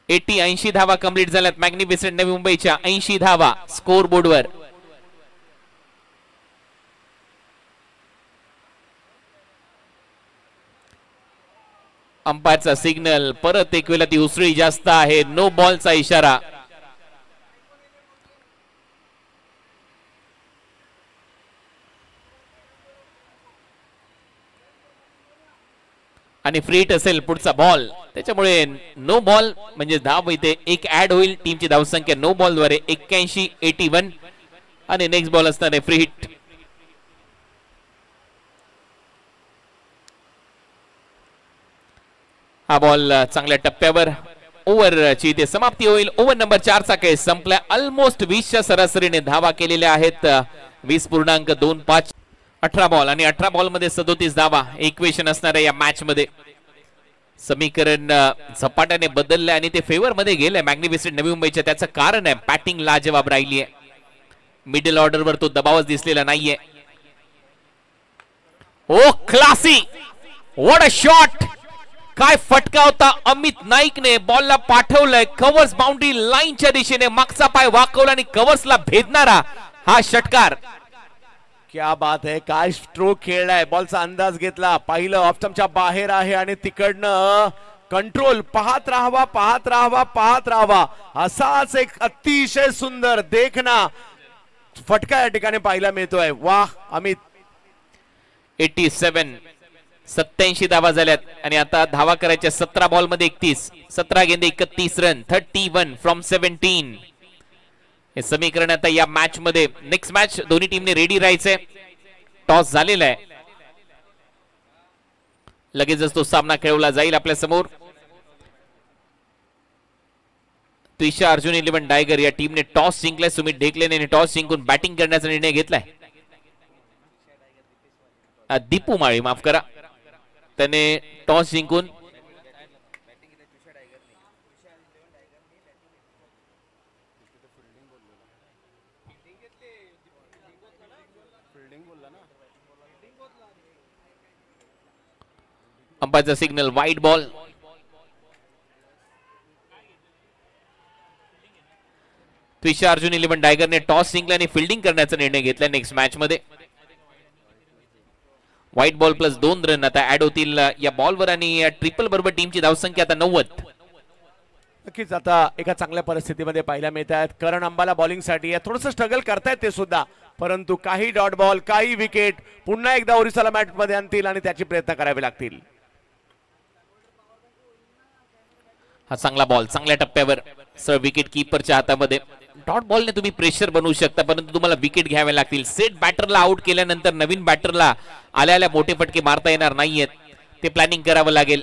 80 धावा कंप्लीट झाल्यात. मॅग्निफिसंट नवी मुंबईच्या 80 धावा स्कोर बोर्डवर. अंपायरचा सिग्नल. परत एक वेळा ती उसळी जास्त आहे. नो बॉलचा इशारा. आणि फ्री हिट असेल पुढचा बॉल, त्याच्यामुळे नो बॉल म्हणजे धाव इथे एक ऍड होईल. टीमची धावसंख्या नो बॉल द्वारे 81 आणि नेक्स्ट बॉल असणार आहे फ्री हिट. हा बॉल चांगल्या टप्प्यावर. ओव्हरची इथे समाप्ती होईल. ओव्हर नंबर 4 चा खेळ संपला. ऑलमोस्ट 20च्या सरासरीने धावा केलेल्या आहेत. 20.25. 18 बॉल आणि 18 बॉल मध्ये 37 धावा. इक्वेशन असणार आहे या मॅच मध्ये. समीकरण झपाट्याने बदललंय आणि ते फेवर मध्ये गेलंय मॅग्निफिसंट नवी मुंबईच्या. त्याचं कारण आहे बॅटिंग लाजवाब राहिली आहे. मिडल ऑर्डरवर तो दबावच दिसलेला नाहीये. ओ क्लासी. What a shot. काय फटका होता. अमित नाईकने बॉलला पाठवलंय कव्हर्स बाउंड्री लाईनच्या दिशेने. मागचा पाय वाकवला आणि कव्हर्सला भेदणारा हा षटकार. क्या बात है. काय स्ट्रोक खेळलाय. बॉलचा अंदाज घेतला, पाहिलं ऑफस्टंपच्या बाहेर आहे आणि तिकडनं कंट्रोल. पाहत राहावा. असाच एक अतिशय सुंदर देखना फटका या ठिकाणी पाहायला मिळतोय. वाह अमित. 87 धावा झाल्यात आणि आता धावा करायच्या 17 बॉल मध्ये 31. 17 गेंदे 31 रन. 31 फ्रॉम 17. हे समीकरण आता या मॅच मध्ये. नेक्स्ट मॅच दोन्ही टीमने रेडी राहायचंय. टॉस झालेला आहे. लगेचच तो सामना खेळवला जाईल आपल्या समोर. त्रिशा अर्जुन 11 डायगर या टीमने टॉस जिंकलाय. सुमित ढेकलेने टॉस जिंकून बॅटिंग करण्याचा निर्णय घेतलाय. दीपू माळी माफ करा, त्याने टॉस जिंकून अंपायरचा signal wide ball. Trisha Arjun 11 डायगरने टॉस जिंकला आणि फिल्डिंग करण्याचा निर्णय घेतला नेक्स्ट मॅच मध्ये. व्हाईट बॉल प्लस 2 रन आता ऍड होतील या बॉलवर आणि ट्रिपल बरोबर टीमची धावसंख्या आता 90. नक्कीच आता एका चांगल्या परिस्थितीमध्ये पाहायला मिळत आहेत. करण अंबाला बॉलिंग साठी थोडस स्ट्रगल करतायत ते सुद्धा, परंतु काही डॉट बॉल काही विकेट पुन्हा एकदा ओरिसाला मॅच मध्ये आणतील आणि त्याचे प्रयत्न करावे लागतील. हा चांगला बॉल चांगल्या टप्प्यावर सर विकेट कीपरच्या हातामध्ये. डॉट बॉलने तुम्ही प्रेशर बनवू शकता, परंतु तुम्हाला विकेट घ्यावे लागतील. सेट बॅटरला आउट केल्यानंतर नवीन बॅटरला आल्याला मोठे फटके मारता येणार नाहीयेत. ते प्लॅनिंग करावं लागेल.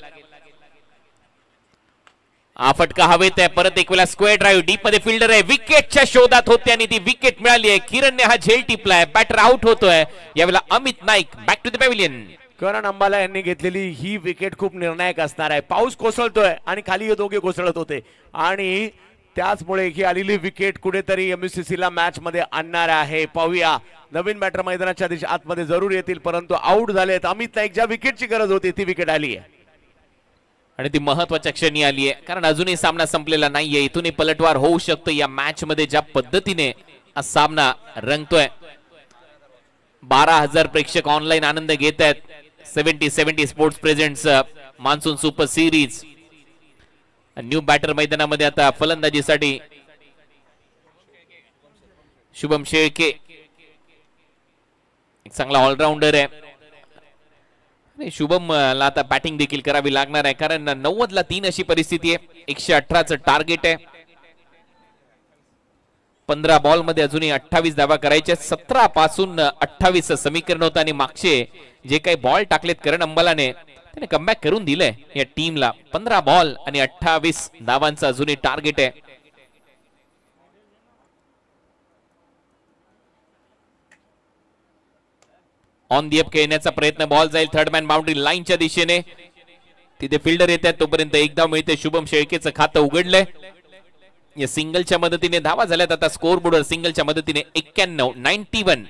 हा फटका हवेत आहे. परत एक वेळा स्क्वेअर ड्राईव्ह डीप मध्ये फिल्डर आहे, विकेटच्या शोधात होते आणि ती विकेट मिळाली आहे. किरणने हा झेल टिपलाय, बॅटर आउट होतोय. यावेळेला Amit Naik back to the pavilion. Karan Ambala यांनी घेतलेली ही विकेट खूप निर्णायक असणार आहे. पाऊस कोसळतोय आणि खाली हे दोघे कोसळत होते आणि त्याचमुळे ही आलेली विकेट कुठेतरी MUCC ला मॅच मध्ये आणणार आहे. पाहूया, नवीन बॅटर मैदानाच्या दिशेने आतमध्ये जरूर येतील, परंतु आउट झालेत. अमित नाईक ज्या विकेटची गरज होती ती विकेट आली आहे आणि ती महत्वाच्या क्षणी आली आहे, कारण अजूनही सामना संपलेला नाहीये. इथूनही पलटवार होऊ शकतो या मॅच मध्ये. ज्या पद्धतीने हा सामना रंगतोय, 12,000 प्रेक्षक ऑनलाईन आनंद घेत आहेत. 70 sports presents monsoon super series. New batter मैदानामध्ये आता फलंदाजीसाठी शुभम शेळके, एक चांगला ऑलराऊंडर आहे. शुभमला आता बॅटिंग देखील करावी लागणार आहे, कारण 90ला 3 अशी परिस्थिती आहे. 118चं टार्गेट आहे. 15 बॉल मध्ये अजूनही 28 धावा करायच्या. 17 पासून 28 समीकरण होतं आणि मागचे जे काही बॉल टाकलेत करण अंबालाने त्याने कमबॅक करून दिलंय या टीमला. 15 बॉल आणि 28 धावांचं अजूनही टार्गेट आहे. ऑन दी अप खेळण्याचा प्रयत्न, बॉल जाईल थर्ड मॅन बाउंड्री लाईनच्या दिशेने. तिथे फिल्डर येत आहेत, तोपर्यंत एकदा मिळते. शुभम शेळकेचं खातं उघडलंय. या सिंगलच्या मदतीने धावा झाल्यात आता स्कोर बोर्डवर. सिंगलच्या मदतीने 91.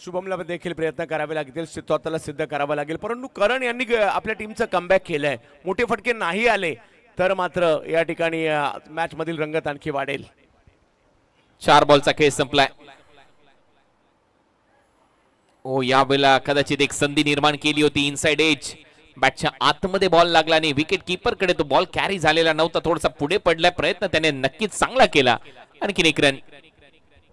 शुभमला देखील प्रयत्न करावे लागतील, स्वतःला सिद्ध करावं लागेल. परंतु करण यांनी आपल्या टीमचं कमबॅक केलंय. मोठे फटके नाही आले तर मात्र या ठिकाणी मॅच मधील रंगत आणखी वाढेल. 4 बॉलचा खेळ संपलाय. ओ, यावेळेला कदाचित एक संधी निर्माण केली होती. इनसाइड एज, बॅटच्या आतमध्ये बॉल लागला आणि विकेट कीपर कडे तो बॉल कॅरी झालेला नव्हता. थोडासा पुढे पडलाय. प्रयत्न त्याने नक्कीच चांगला केला. आणखीन एक रन.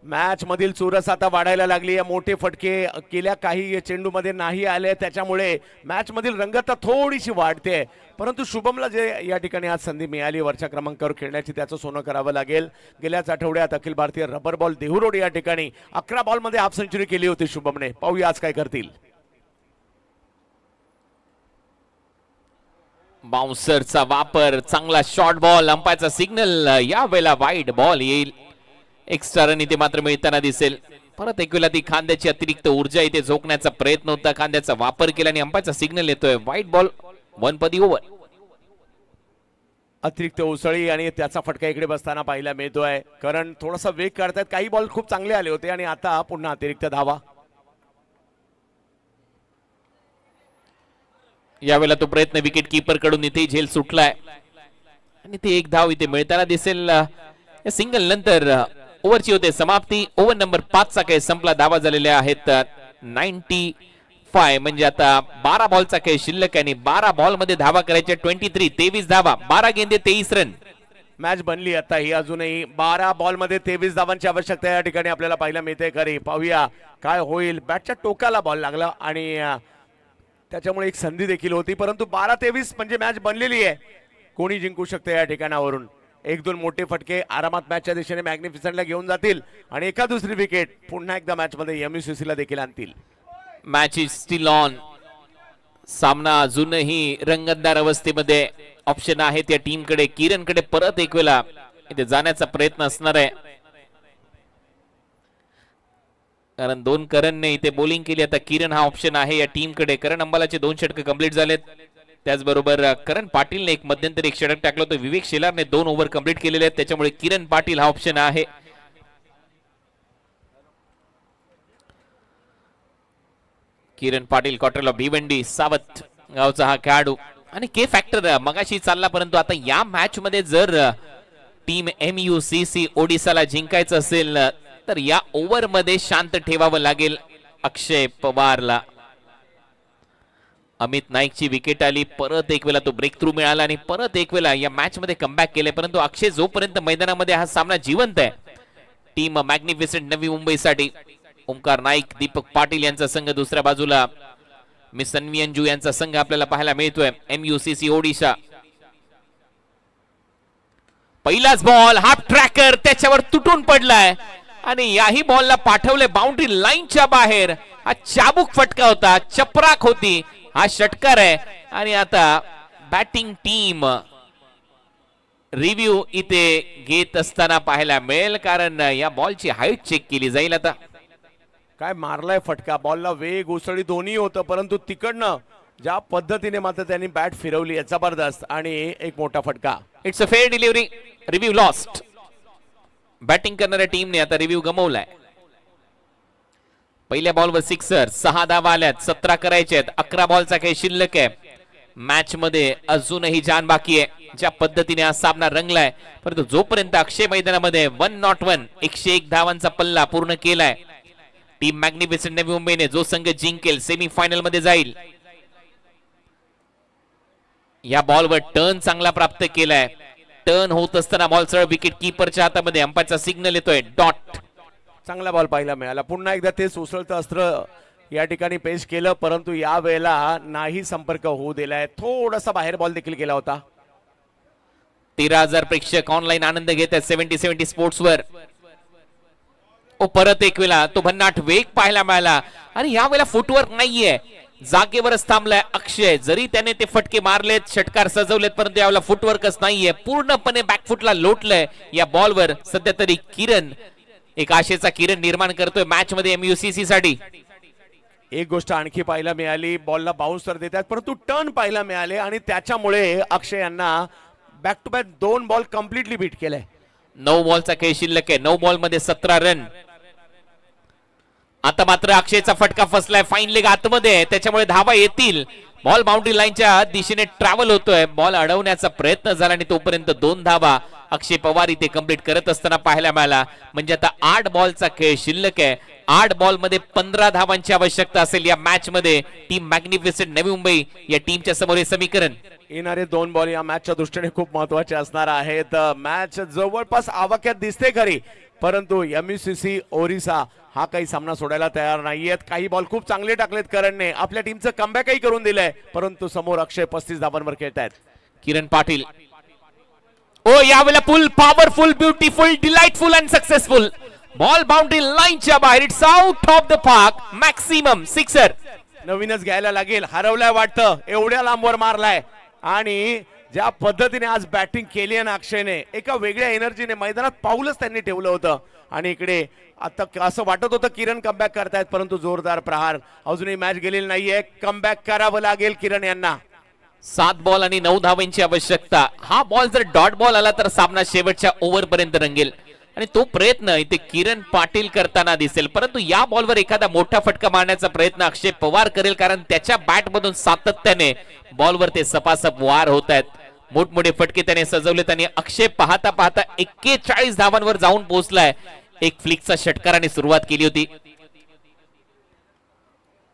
मॅच मधील चुरस आता वाढायला लागली. मोठे फटके केल्या काही चेंडू मध्ये नाही आले, त्याच्यामुळे मॅच मधील रंगतता थोडीशी वाढते. परंतु शुभमला जे या ठिकाणी आज संधी मिळाली वरच्या क्रमांकावर खेळण्याची, त्याचं सोनं करावं लागेल. गेल्याच आठवड्यात अखिल भारतीय रबर बॉल देहुरोड या ठिकाणी 11 बॉल मध्ये हाफ सेंचुरी केली होती शुभमने. पाहूया आज काय करतील. बाउन्सरचा वापर, चांगला शॉर्ट बॉल, अंपायरचा सिग्नल. यावेळेला वाईड बॉल येईल. एक्स्ट्रा रन इथे मात्र मिळताना दिसेल. परत एक वेळा ती खांद्याची अतिरिक्त ऊर्जा इथे झोकण्याचा प्रयत्न होता. खांद्याचा वापर केला आणि अंपायरचा सिग्नल येतोय. वाईड बॉल, 1 पदी ओव्हर. अतिरिक्त उसळी आणि त्याचा फटका इकडे बसताना पाहायला मिळतोय. कारण थोडासा वेग काढतायत. काही बॉल खूप चांगले आले होते आणि आता पुन्हा अतिरिक्त धावा. यावेळेला तो प्रयत्न विकेट कीपर कडून इथे झेल सुटलाय आणि ते एक धाव इथे मिळताना दिसेल. या सिंगल नंतर ओव्हरची होते समाप्ती. ओव्हर नंबर 5 चा खेळ संपला. धावा झालेल्या आहेत 95. म्हणजे आता 12 बॉलचा खेळ शिल्लक आहे आणि 12 बॉल मध्ये धावा करायच्या. 23 धावा, 12 गेंदे 23 रन. मॅच बनली आता ही. अजूनही 12 बॉल मध्ये 23 धावांची आवश्यकता या ठिकाणी आपल्याला पाहायला मिळते. खरी पाहूया काय होईल. बॅटच्या टोकाला बॉल लागला आणि त्याच्यामुळे एक संधी देखील होती. परंतु 12-23 म्हणजे मॅच बनलेली आहे. कोणी जिंकू शकते या ठिकाणावरून. 1-2 मोठे फटके आरामात मॅचच्या दिशेने मॅग्निफिसंटला घेऊन जातील आणि एका दुसरी विकेट पुन्हा एकदा मॅच मध्ये MUCC ला देखील आणतील. Match is steel on. सामना अजूनही रंगतदार अवस्थेमध्ये. ऑप्शन आहेत या टीम कडे. किरण कडे परत एक वेळा इथे जाण्याचा प्रयत्न असणार आहे, कारण 2 करणने इथे बॉलिंग केली. आता किरण हा ऑप्शन आहे या टीम कडे. करण अंबालाचे 2 षटक कंप्लीट झालेत. त्याचबरोबर करण पाटीलने एक मध्यंतरी एक षटक टाकलं होतं. विवेक शेलारने 2 ओव्हर कंप्लीट केलेले आहेत. त्याच्यामुळे किरण पाटील हा ऑप्शन आहे. किरण पाटील, क्वार्टरला भिवंडी सावत गावचा हा खेळाडू आणि के फॅक्टर मगाशी चालला. परंतु आता या मॅच मध्ये जर टीम MUCC ओडिसाला जिंकायचं असेल तर या ओव्हर मध्ये शांत ठेवावं लागेल अक्षय पवारला. अमित नाईकची विकेट आली. परत एक वेळा तो ब्रेक थ्रू मिळाला आणि परत एक वेळा या मॅच मध्ये कमबॅक केले. परंतु अक्षय जोपर्यंत मैदानामध्ये हा सामना जिवंत आहे. टीम मॅग्निफिसंट नवी मुंबईसाठी ओमकार नाईक, दीपक पाटील यांचा संघ, दुसऱ्या बाजूला मिस सन्वी अंजू यांचा संघ आपल्याला पाहायला मिळतोय. MUCC ओडिशा. पहिलाच बॉल, हाफ ट्रॅकर त्याच्यावर तुटून पडलाय आणि याही बॉलला पाठवले बाउंड्री लाईनच्या बाहेर. हा चाबूक फटका होता, चपराक होती. हा षटकार आहे आणि आता बॅटिंग टीम रिव्ह्यू इथे घेत असताना पाहायला मिळेल, कारण या बॉलची हाईट चेक केली जाईल. आता काय मारलाय फटका, बॉलला वेग उसळी दोन्ही होतं, परंतु तिकडनं ज्या पद्धतीने मात्र त्यांनी बॅट फिरवली आहे जबरदस्त, आणि एक मोठा फटका. It's a fair delivery. Review lost. Batting करणाऱ्या टीमने आता रिव्ह्यू गमावलाय. पहिल्या बॉलवर सिक्सर, 6 धावा आल्यात, 17 करायचे आहेत. 11 बॉलचा खेळ शिल्लक आहे. मॅच मध्ये अजूनही जान बाकी आहे. ज्या पद्धतीने हा सामना रंगलाय, परंतु जोपर्यंत अक्षय मैदानामध्ये 1-1 101 धावांचा पल्ला पूर्ण केलाय, टीम मॅग्निफिसंट नवी मुंबईने जो संघ जिंकेल सेमीफायनल मध्ये जाईल. या बॉलवर टर्न चांगला प्राप्त केलाय. टर्न होत असताना बॉल सरळ विकेट कीपरच्या हातामध्ये. अंपायरचा सिग्नल येतोय डॉट. चांगला बॉल पाहायला मिळाला. पुन्हा एकदा तेच उसळतं अस्त्र या ठिकाणी पेश केलं, परंतु या वेळेला नाही संपर्क होऊ दिलाय. थोडासा बाहेर बॉल देखील केला होता. 13,000 प्रेक्षक ऑनलाईन आनंद घेत आहेत 70-70 स्पोर्ट्स वर. परत एक वेळा तो भन्नाट वेग पाहायला मिळाला, आणि या वेळेला फुटवर्क नाहीये, जागेवरच थांबलाय अक्षय. जरी त्याने ते फटके मारलेत, षटकार सजवलेत, परंतु यावेळेला फुटवर्कच नाहीये. पूर्णपणे बॅकफुटला लोटलंय या बॉलवर. सध्या तरी किरण एक आशेचा किरण निर्माण करतोय मॅच मध्ये MUCC साठी. एक गोष्ट आणखी पाहायला मिळाली, बॉलला बाउन्स तर देतात, परंतु टर्न पाहायला मिळाले, आणि त्याच्यामुळे अक्षय यांना back to back 2 ball completely beat केले. 9 बॉलचा खेळ शिल्लक आहे. 9 बॉल मध्ये 17 रन. आता मात्र अक्षयचा फटका फसलाय फाईन लेग आतमध्ये, त्याच्यामुळे धावा येतील. बॉल बाउंड्री लाईनच्या दिशेने ट्रॅव्हल होतोय. बॉल अडवण्याचा प्रयत्न झाला, आणि तोपर्यंत 2 धावा अक्षय पवार इथे कंप्लीट करत असताना पाहायला मिळाला. म्हणजे आता 8 बॉलचा खेळ शिल्लक आहे. 8 बॉल मध्ये 15 धावांची आवश्यकता असेल या मॅच मध्ये. टीम मॅग्निफिसंट नवी मुंबई या टीमच्या समोर हे समीकरण. येणारे 2 बॉल या मॅचच्या दृष्टीने खूप महत्वाचे असणार आहेत. मॅच जवळपास आवाक्यात दिसते खरी, परंतु MUCC ओरिसा हा काही सामना सोडायला तयार नाहीयेत. काही बॉल खूप चांगले टाकलेत करणने, आपल्या टीमचं कमबॅकही करून दिलंय, परंतु समोर अक्षय 35 धावांवर खेळतायत. किरण पाटील. यावेळेला फुल powerful, beautiful, delightful and successful. Ball boundary लाईनच्या बाहेर. It's out of the park. Maximum sixer. नवीनच घ्यायला लागेल, हरवलाय वाटतं, एवढ्या लांबवर मारलाय. आणि ज्या पद्धतीने आज बॅटिंग केली आहे ना अक्षयने, एका वेगळ्या एनर्जीने मैदानात पाऊलच त्यांनी ठेवलं होतं. आणि इकडे आता असं वाटत होतं किरण कमबॅक करतायत, परंतु जोरदार प्रहार. अजूनही मॅच गेलेली नाहीये, कमबॅक करावं लागेल किरण यांना. 7 बॉल आणि 9 धावांची आवश्यकता. हा बॉल जर डॉट बॉल आला तर सामना शेवटच्या ओव्हर पर्यंत रंगेल, आणि तो प्रयत्न इथे किरण पाटील करताना दिसेल. परंतु या बॉलवर एखादा मोठा फटका मारण्याचा प्रयत्न अक्षय पवार करेल, कारण त्याच्या बॅट मधून सातत्याने बॉलवर ते सपासप वार होत आहेत. मोठमोठे फटके त्याने सजवलेत, आणि अक्षय पाहता पाहता 41 धावांवर जाऊन पोहोचलाय. एक फ्लिकचा षटकाराने सुरुवात केली होती.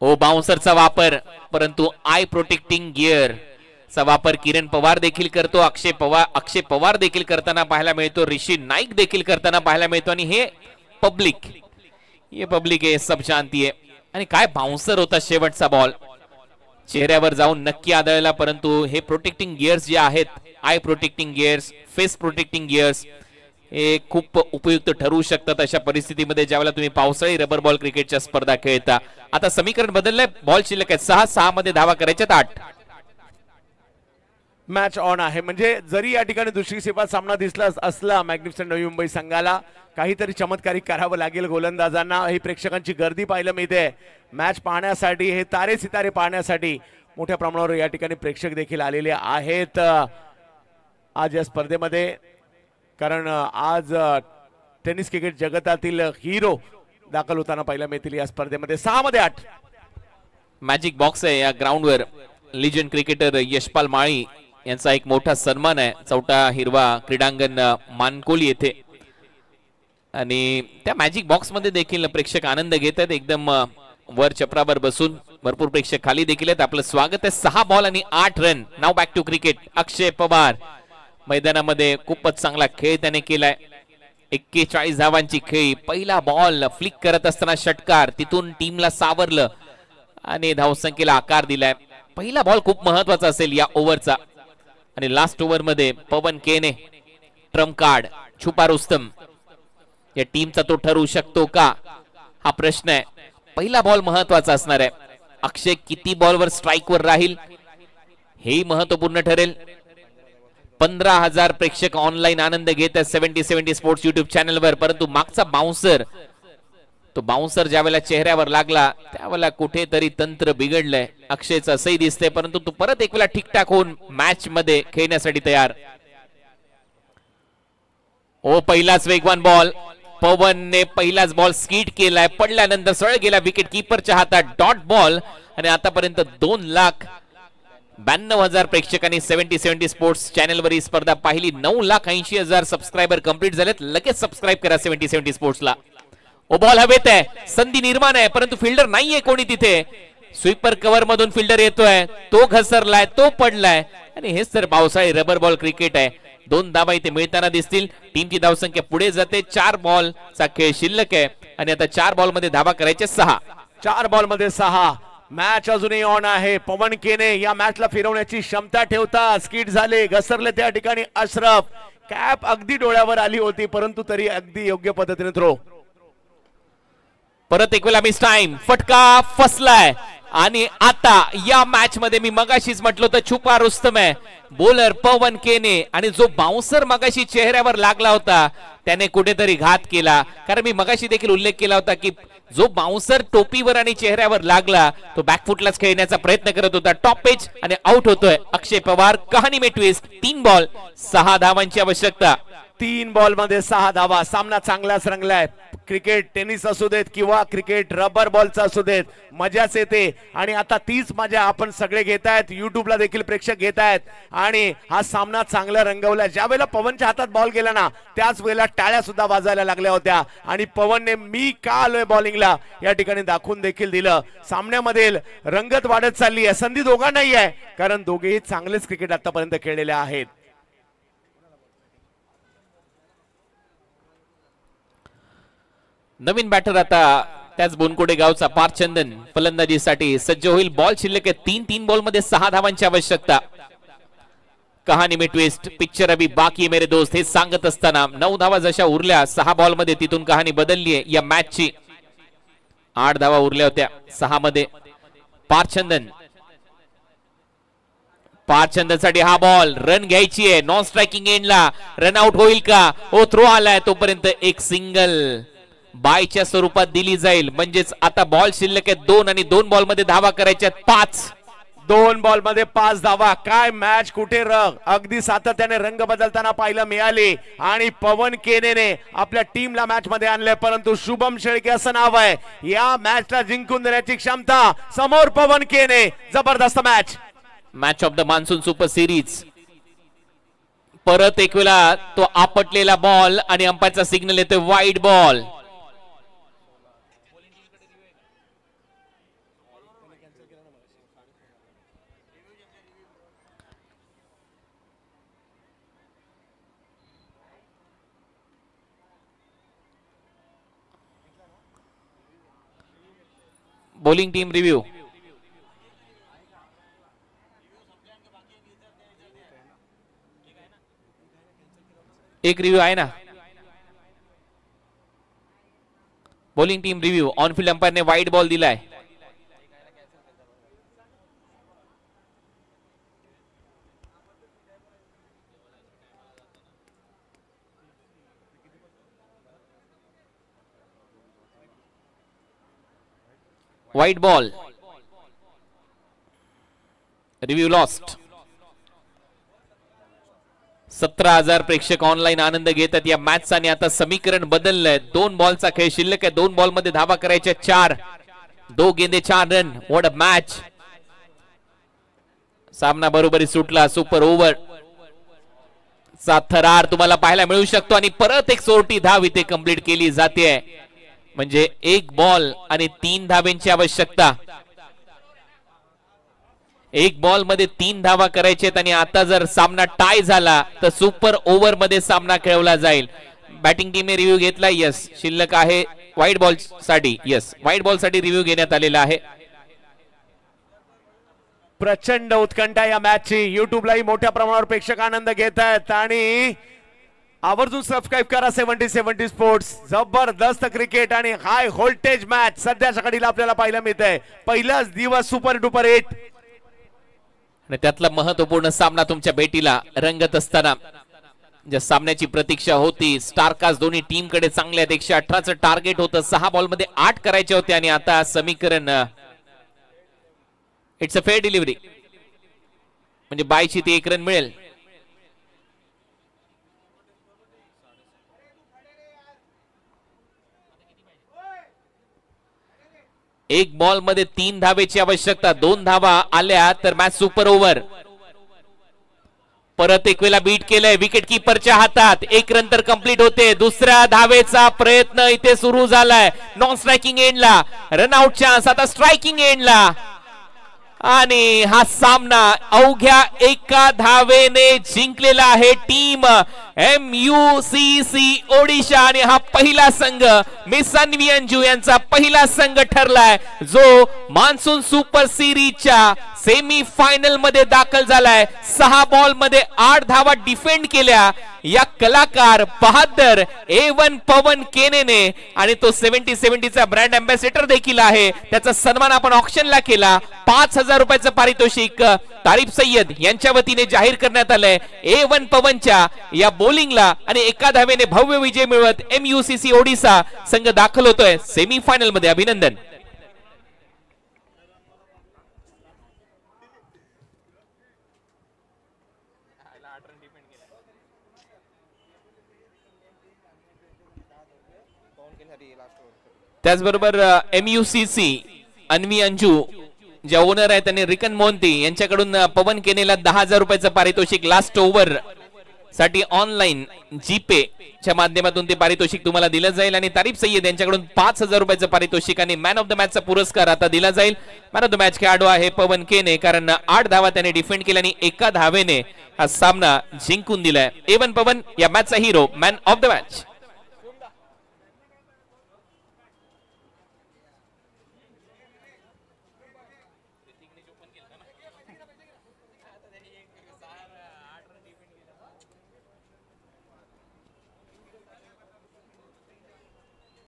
बाउन्सरचा वापर, परंतु आय प्रोटेक्टिंग गिअर चा वापर किरण पवार देखील करतो. अक्षय पवार देखील करताना पाहायला मिळतो. ऋषी नाईक देखील करताना पाहायला मिळतो. आणि हे पब्लिक आहे, सब शांती आहे. आणि काय बाउन्सर होता शेवटचा बॉल, चेहऱ्यावर जाऊन नक्की आदळला. परंतु हे प्रोटेक्टिंग गिअर्स जे आहेत, I protecting gears, face protecting gears, हे खूप उपयुक्त ठरू शकतात अशा परिस्थितीमध्ये, ज्यावेळेला तुम्ही पावसाळी रबर बॉल क्रिकेटच्या स्पर्धा खेळता. आता समीकरण बदललंय. बॉल शिल्लक आहेत 6 मध्ये धावा करायच्यात 8. मॅच ऑन आहे, म्हणजे जरी या ठिकाणी दुसरी सेवा सामना दिसला असला मॅग्निफिसंट नवी मुंबई संघाला, काहीतरी चमत्कारिक करावं लागेल गोलंदाजांना. ही प्रेक्षकांची गर्दी पाहायला मिळते मॅच पाहण्यासाठी, हे तारे सितारे पाहण्यासाठी मोठ्या प्रमाणावर या ठिकाणी प्रेक्षक देखील आलेले आहेत आज या स्पर्धेमध्ये. कारण आज टेनिस क्रिकेट जगतातील हिरो दाखल होताना पाहायला मिळतील या स्पर्धेमध्ये. 6 मध्ये 8. मॅजिक बॉक्स आहे या ग्राउंडवर. लिजंड क्रिकेटर यशपाल माळी यांचा एक मोठा सन्मान आहे. चौटा हिरवा क्रीडांगण मानकोली येथे, आणि त्या मॅजिक बॉक्स मध्ये देखील प्रेक्षक आनंद घेत आहेत. एकदम वर चपरावर बसून भरपूर प्रेक्षक खाली देखील आहेत. आपलं स्वागत आहे. 6 बॉल आणि 8 रन. नाव back to cricket. Akshay Pawar मैदानामध्ये खूपच चांगला खेळ त्याने केलाय. 41 धावांची खेळी. पहिला बॉल फ्लिक करत असताना षटकार, तिथून टीमला सावरलं आणि धावसंख्येला आकार दिलाय. पहिला बॉल खूप महत्वाचा असेल या ओव्हरचा. आणि लास्ट ओव्हर मध्ये पवन केने, ट्रम्प कार्ड, छुपा रुस्तम या टीमचा तो ठरू शकतो का, हा प्रश्न आहे. पहिला बॉल महत्वाचा असणार आहे. अक्षय किती बॉलवर स्ट्राईकवर राहील हेही महत्वपूर्ण ठरेल. 15,000 प्रेक्षक ऑनलाईन आनंद घेत आहेत 70-70 स्पोर्ट्स युट्यूब चॅनलवर. परंतु मागचा बाउन्सर ज्यावेळेला चेहऱ्यावर लागला त्यावेळेला कुठेतरी तंत्र बिघडलंय अक्षयचं असंही दिसतंय. परंतु तो परत एक वेळा ठीकठाक होऊन मॅच मध्ये खेळण्यासाठी तयार. पहिलाच वेगवान बॉल. पवनने पहिलाच बॉल स्कीट केलाय, पडल्यानंतर सरळ गेला विकेट कीपरच्या हातात. Dot ball. आणि आतापर्यंत 2,92,000 प्रेक्षकांनी 70-70 स्पोर्ट्स चॅनलवर ही स्पर्धा पाहिली. 9,80,000 सबस्क्रायबर कंप्लीट झालेत. लगेच सबस्क्राईब करा 70-70 स्पोर्ट्सला. बॉल हवेत आहे, संधी निर्माण आहे, परंतु फिल्डर नाहीये कोणी तिथे. स्वीपर कव्हर मधून फिल्डर येतोय, तो घसरलाय, तो पडलाय. आणि हेच तर पावसाळी रबर बॉल क्रिकेट आहे. 2 धावा इथे मिळताना दिसतील. टीमची धावसंख्या पुढे जाते. 4 बॉलचा खेळ शिल्लक आहे आणि आता 4 बॉल मध्ये धावा करायचे 6. 4 बॉल मध्ये 6. मॅच अजूनही ऑन आहे. पवन केने या मॅचला फिरवण्याची क्षमता ठेवतात. स्किट झाले, घसरले त्या ठिकाणी अशरफ. कॅप अगदी डोळ्यावर आली होती, परंतु तरी अगदी योग्य पद्धतीने थ्रो. परत एक वेळा मिस टाइम. फटका फसलाय. आणि आता या मॅच मध्ये मी मगाशीच म्हटलं होतं छुपा रुस्तम आहे बॉलर पवन केने. आणि जो बाउन्सर मगाशी चेहऱ्यावर लागला होता त्याने कुठेतरी घात केला. कारण मी मगाशी देखील उल्लेख केला होता की जो बाउन्सर टोपीवर आणि चेहऱ्यावर लागला तो बॅकफुटलाच खेळण्याचा प्रयत्न करत होता. टॉप पेच आणि आउट होतोय अक्षय पवार. कहाणी में ट्विस्ट. 3 बॉल 6 धावांची आवश्यकता. 3 बॉल मध्ये 6 धावा. सामना चांगलाच रंगलाय. क्रिकेट टेनिस असू देत किंवा क्रिकेट रबर बॉलचा असू देत, मजाच येते. आणि आता तीच मजा आपण सगळे घेतायत, युट्यूबला देखील प्रेक्षक घेतायत. आणि हा सामना चांगला रंगवला. ज्या वेळेला पवनच्या हातात बॉल गेला ना त्याच वेळेला टाळ्या सुद्धा वाजायला लागल्या होत्या. आणि पवनने मी का आलोय बॉलिंगला या ठिकाणी दाखवून देखील दिलं. सामन्यामधील रंगत वाढत चालली आहे. संधी दोघांनाही आहे, कारण दोघेही चांगलेच क्रिकेट आतापर्यंत खेळलेले आहेत. नवीन बॅटर आता त्याच बोनकोडे गावचा पारचंदन फलंदाजीसाठी सज्ज होईल. बॉल शिल्लक आहे 3 बॉल मध्ये 6 धावांची आवश्यकता. कहाणी में ट्विस्ट. पिक्चर अभी बाकी है मेरे दोस्त. हे सांगत असताना 9 धावा जशा उरल्या 6 बॉल मध्ये, तिथून कहाणी बदलली आहे या मॅचची. 8 धावा उरल्या होत्या 6 मध्ये. पारचंदनसाठी हा बॉल. रन घ्यायची आहे. नॉन स्ट्रायकिंग एंडला रन आउट होईल का? थ्रो आलाय. तोपर्यंत एक सिंगल बायच्या स्वरूपात दिली जाईल. म्हणजेच आता बॉल शिल्लक आहे 2 आणि 2 बॉल मध्ये धावा करायच्या 5. 2 बॉल मध्ये 5 धावा. काय मॅच कुठे अगदी सातत्याने रंग बदलताना पाहायला मिळाली. आणि पवन केनेने आपल्या टीमला मॅच मध्ये आणले, परंतु शुभम शेळके असं नाव आहे. या मॅचला जिंकून देण्याची क्षमता. समोर पवन केने. जबरदस्त match. Match of the monsoon super series. परत एक वेळा तो आपटलेला बॉल आणि अंपायरचा सिग्नल येतोय wide ball. Bowling team review. एक रिव्ह्यू आहे ना. Bowling team review. ऑनफील्ड अंपायरने वाईड बॉल दिलाय. Wide ball. Review lost. 17,000 प्रेक्षक ऑनलाईन आनंद घेतात या मॅचचा. आणि आता समीकरण बदललंय. 2 बॉलचा खेळ शिल्लक आहे. 2 बॉल मध्ये धावा करायच्या 4. 2 गेंदे 4 रन. What a match. सामना बरोबरी सुटला. सुपर ओव्हर चा थरार तुम्हाला पाहायला मिळू शकतो. आणि परत एक सोरटी धाव इथे कंप्लीट केली जाते. म्हणजे 1 बॉल आणि 3 धाब्यांची आवश्यकता. 1 बॉल मध्ये 3 धावा करायचे. आणि आता जर सामना टाय झाला तर सुपर ओव्हर मध्ये सामना खेळवला जाईल. बॅटिंग टीमने रिव्ह्यू घेतला. यस. शिल्लक आहे व्हाईट बॉल साठी. यस, व्हाईट बॉल साठी रिव्ह्यू घेण्यात आलेला आहे. प्रचंड उत्कंठा या मॅचची. युट्यूबलाही मोठ्या प्रमाणावर प्रेक्षक आनंद घेत आहेत. आणि आवर्जून सबस्क्राईब करा 70-70 स्पोर्ट्स. जबरदस्त क्रिकेट आणि हाय व्होल्टेज मॅच सध्याच्या घडीला आपल्याला पाहायला मिळत आहे. पहिलाच दिवस सुपर डुपर हिट. आणि त्यातला महत्वपूर्ण सामना तुमच्या भेटीला रंगत असताना ज्या सामन्याची प्रतीक्षा होती, स्टारकास्ट दोन्ही टीम कडे चांगले आहेत. 118चं टार्गेट होतं, 6 बॉलमध्ये 8 करायचे होते आणि आता समीकरण इट्स अ फेअर डिलिव्हरी, म्हणजे बायची ती 1 रन मिळेल. एक बॉल मध्ये 3 धावेची आवश्यकता, 2 धावा आल्या तर मॅच सुपर ओव्हर. परत एक वेळा बीट केलंय विकेट कीपरच्या हातात, 1 रन तर कंप्लीट होते. दुसऱ्या धावेचा प्रयत्न इथे सुरू झालाय. नॉन स्ट्रायकिंग एंडला रनआउट चान्स, आता स्ट्रायकिंग एंडला आणि हा सामना अवघ्या 1 धावेने जिंकलेला आहे टीम MUCC ओडिशा. आणि हा पहिला संघ मिस अन्वी अंजू यांचा पहिला संघ ठरलाय जो मान्सून सुपर सिरीजच्या सेमी फायनल मध्ये दाखल झालाय. 6 बॉल मध्ये 8 धावा डिफेंड केल्या या कलाकार बहादर A1 पवन केनेने, आणि तो 70-70चा ब्रँड अँबॅसेडर देखील आहे. त्याचा सन्मान आपण ऑक्शनला केला. 5,000 रुपयाचं पारितोषिक तारिफ सय्यद यांच्या वतीने जाहीर करण्यात आलंय A1 पवनच्या या बॉलिंगला, आणि 1 धावेने भव्य विजय मिळवत MUCC ओडिशा संघ दाखल होतोय सेमी फायनल मध्ये. अभिनंदन. त्याचबरोबर MUCC अन्वी अंजू ज्या ओनर आहेत त्यांनी रिकन मोहंती यांच्याकडून पवन केनेला 10,000 रुपयाचं पारितोषिक लास्ट ओव्हर साठी ऑनलाईन जीपे च्या माध्यमातून ते पारितोषिक तुम्हाला दिलं जाईल. आणि तारिफ सय्यद यांच्याकडून 5,000 रुपयाचं पारितोषिक आणि मॅन ऑफ द मॅचचा पुरस्कार आता दिला जाईल. मॅन ऑफ द मॅच खेळाडू आहे पवन केने, कारण 8 धावा त्याने डिफेंड केल्या आणि 1 धावेने हा सामना जिंकून दिलाय. A1 पवन या मॅचचा hero, man of the match.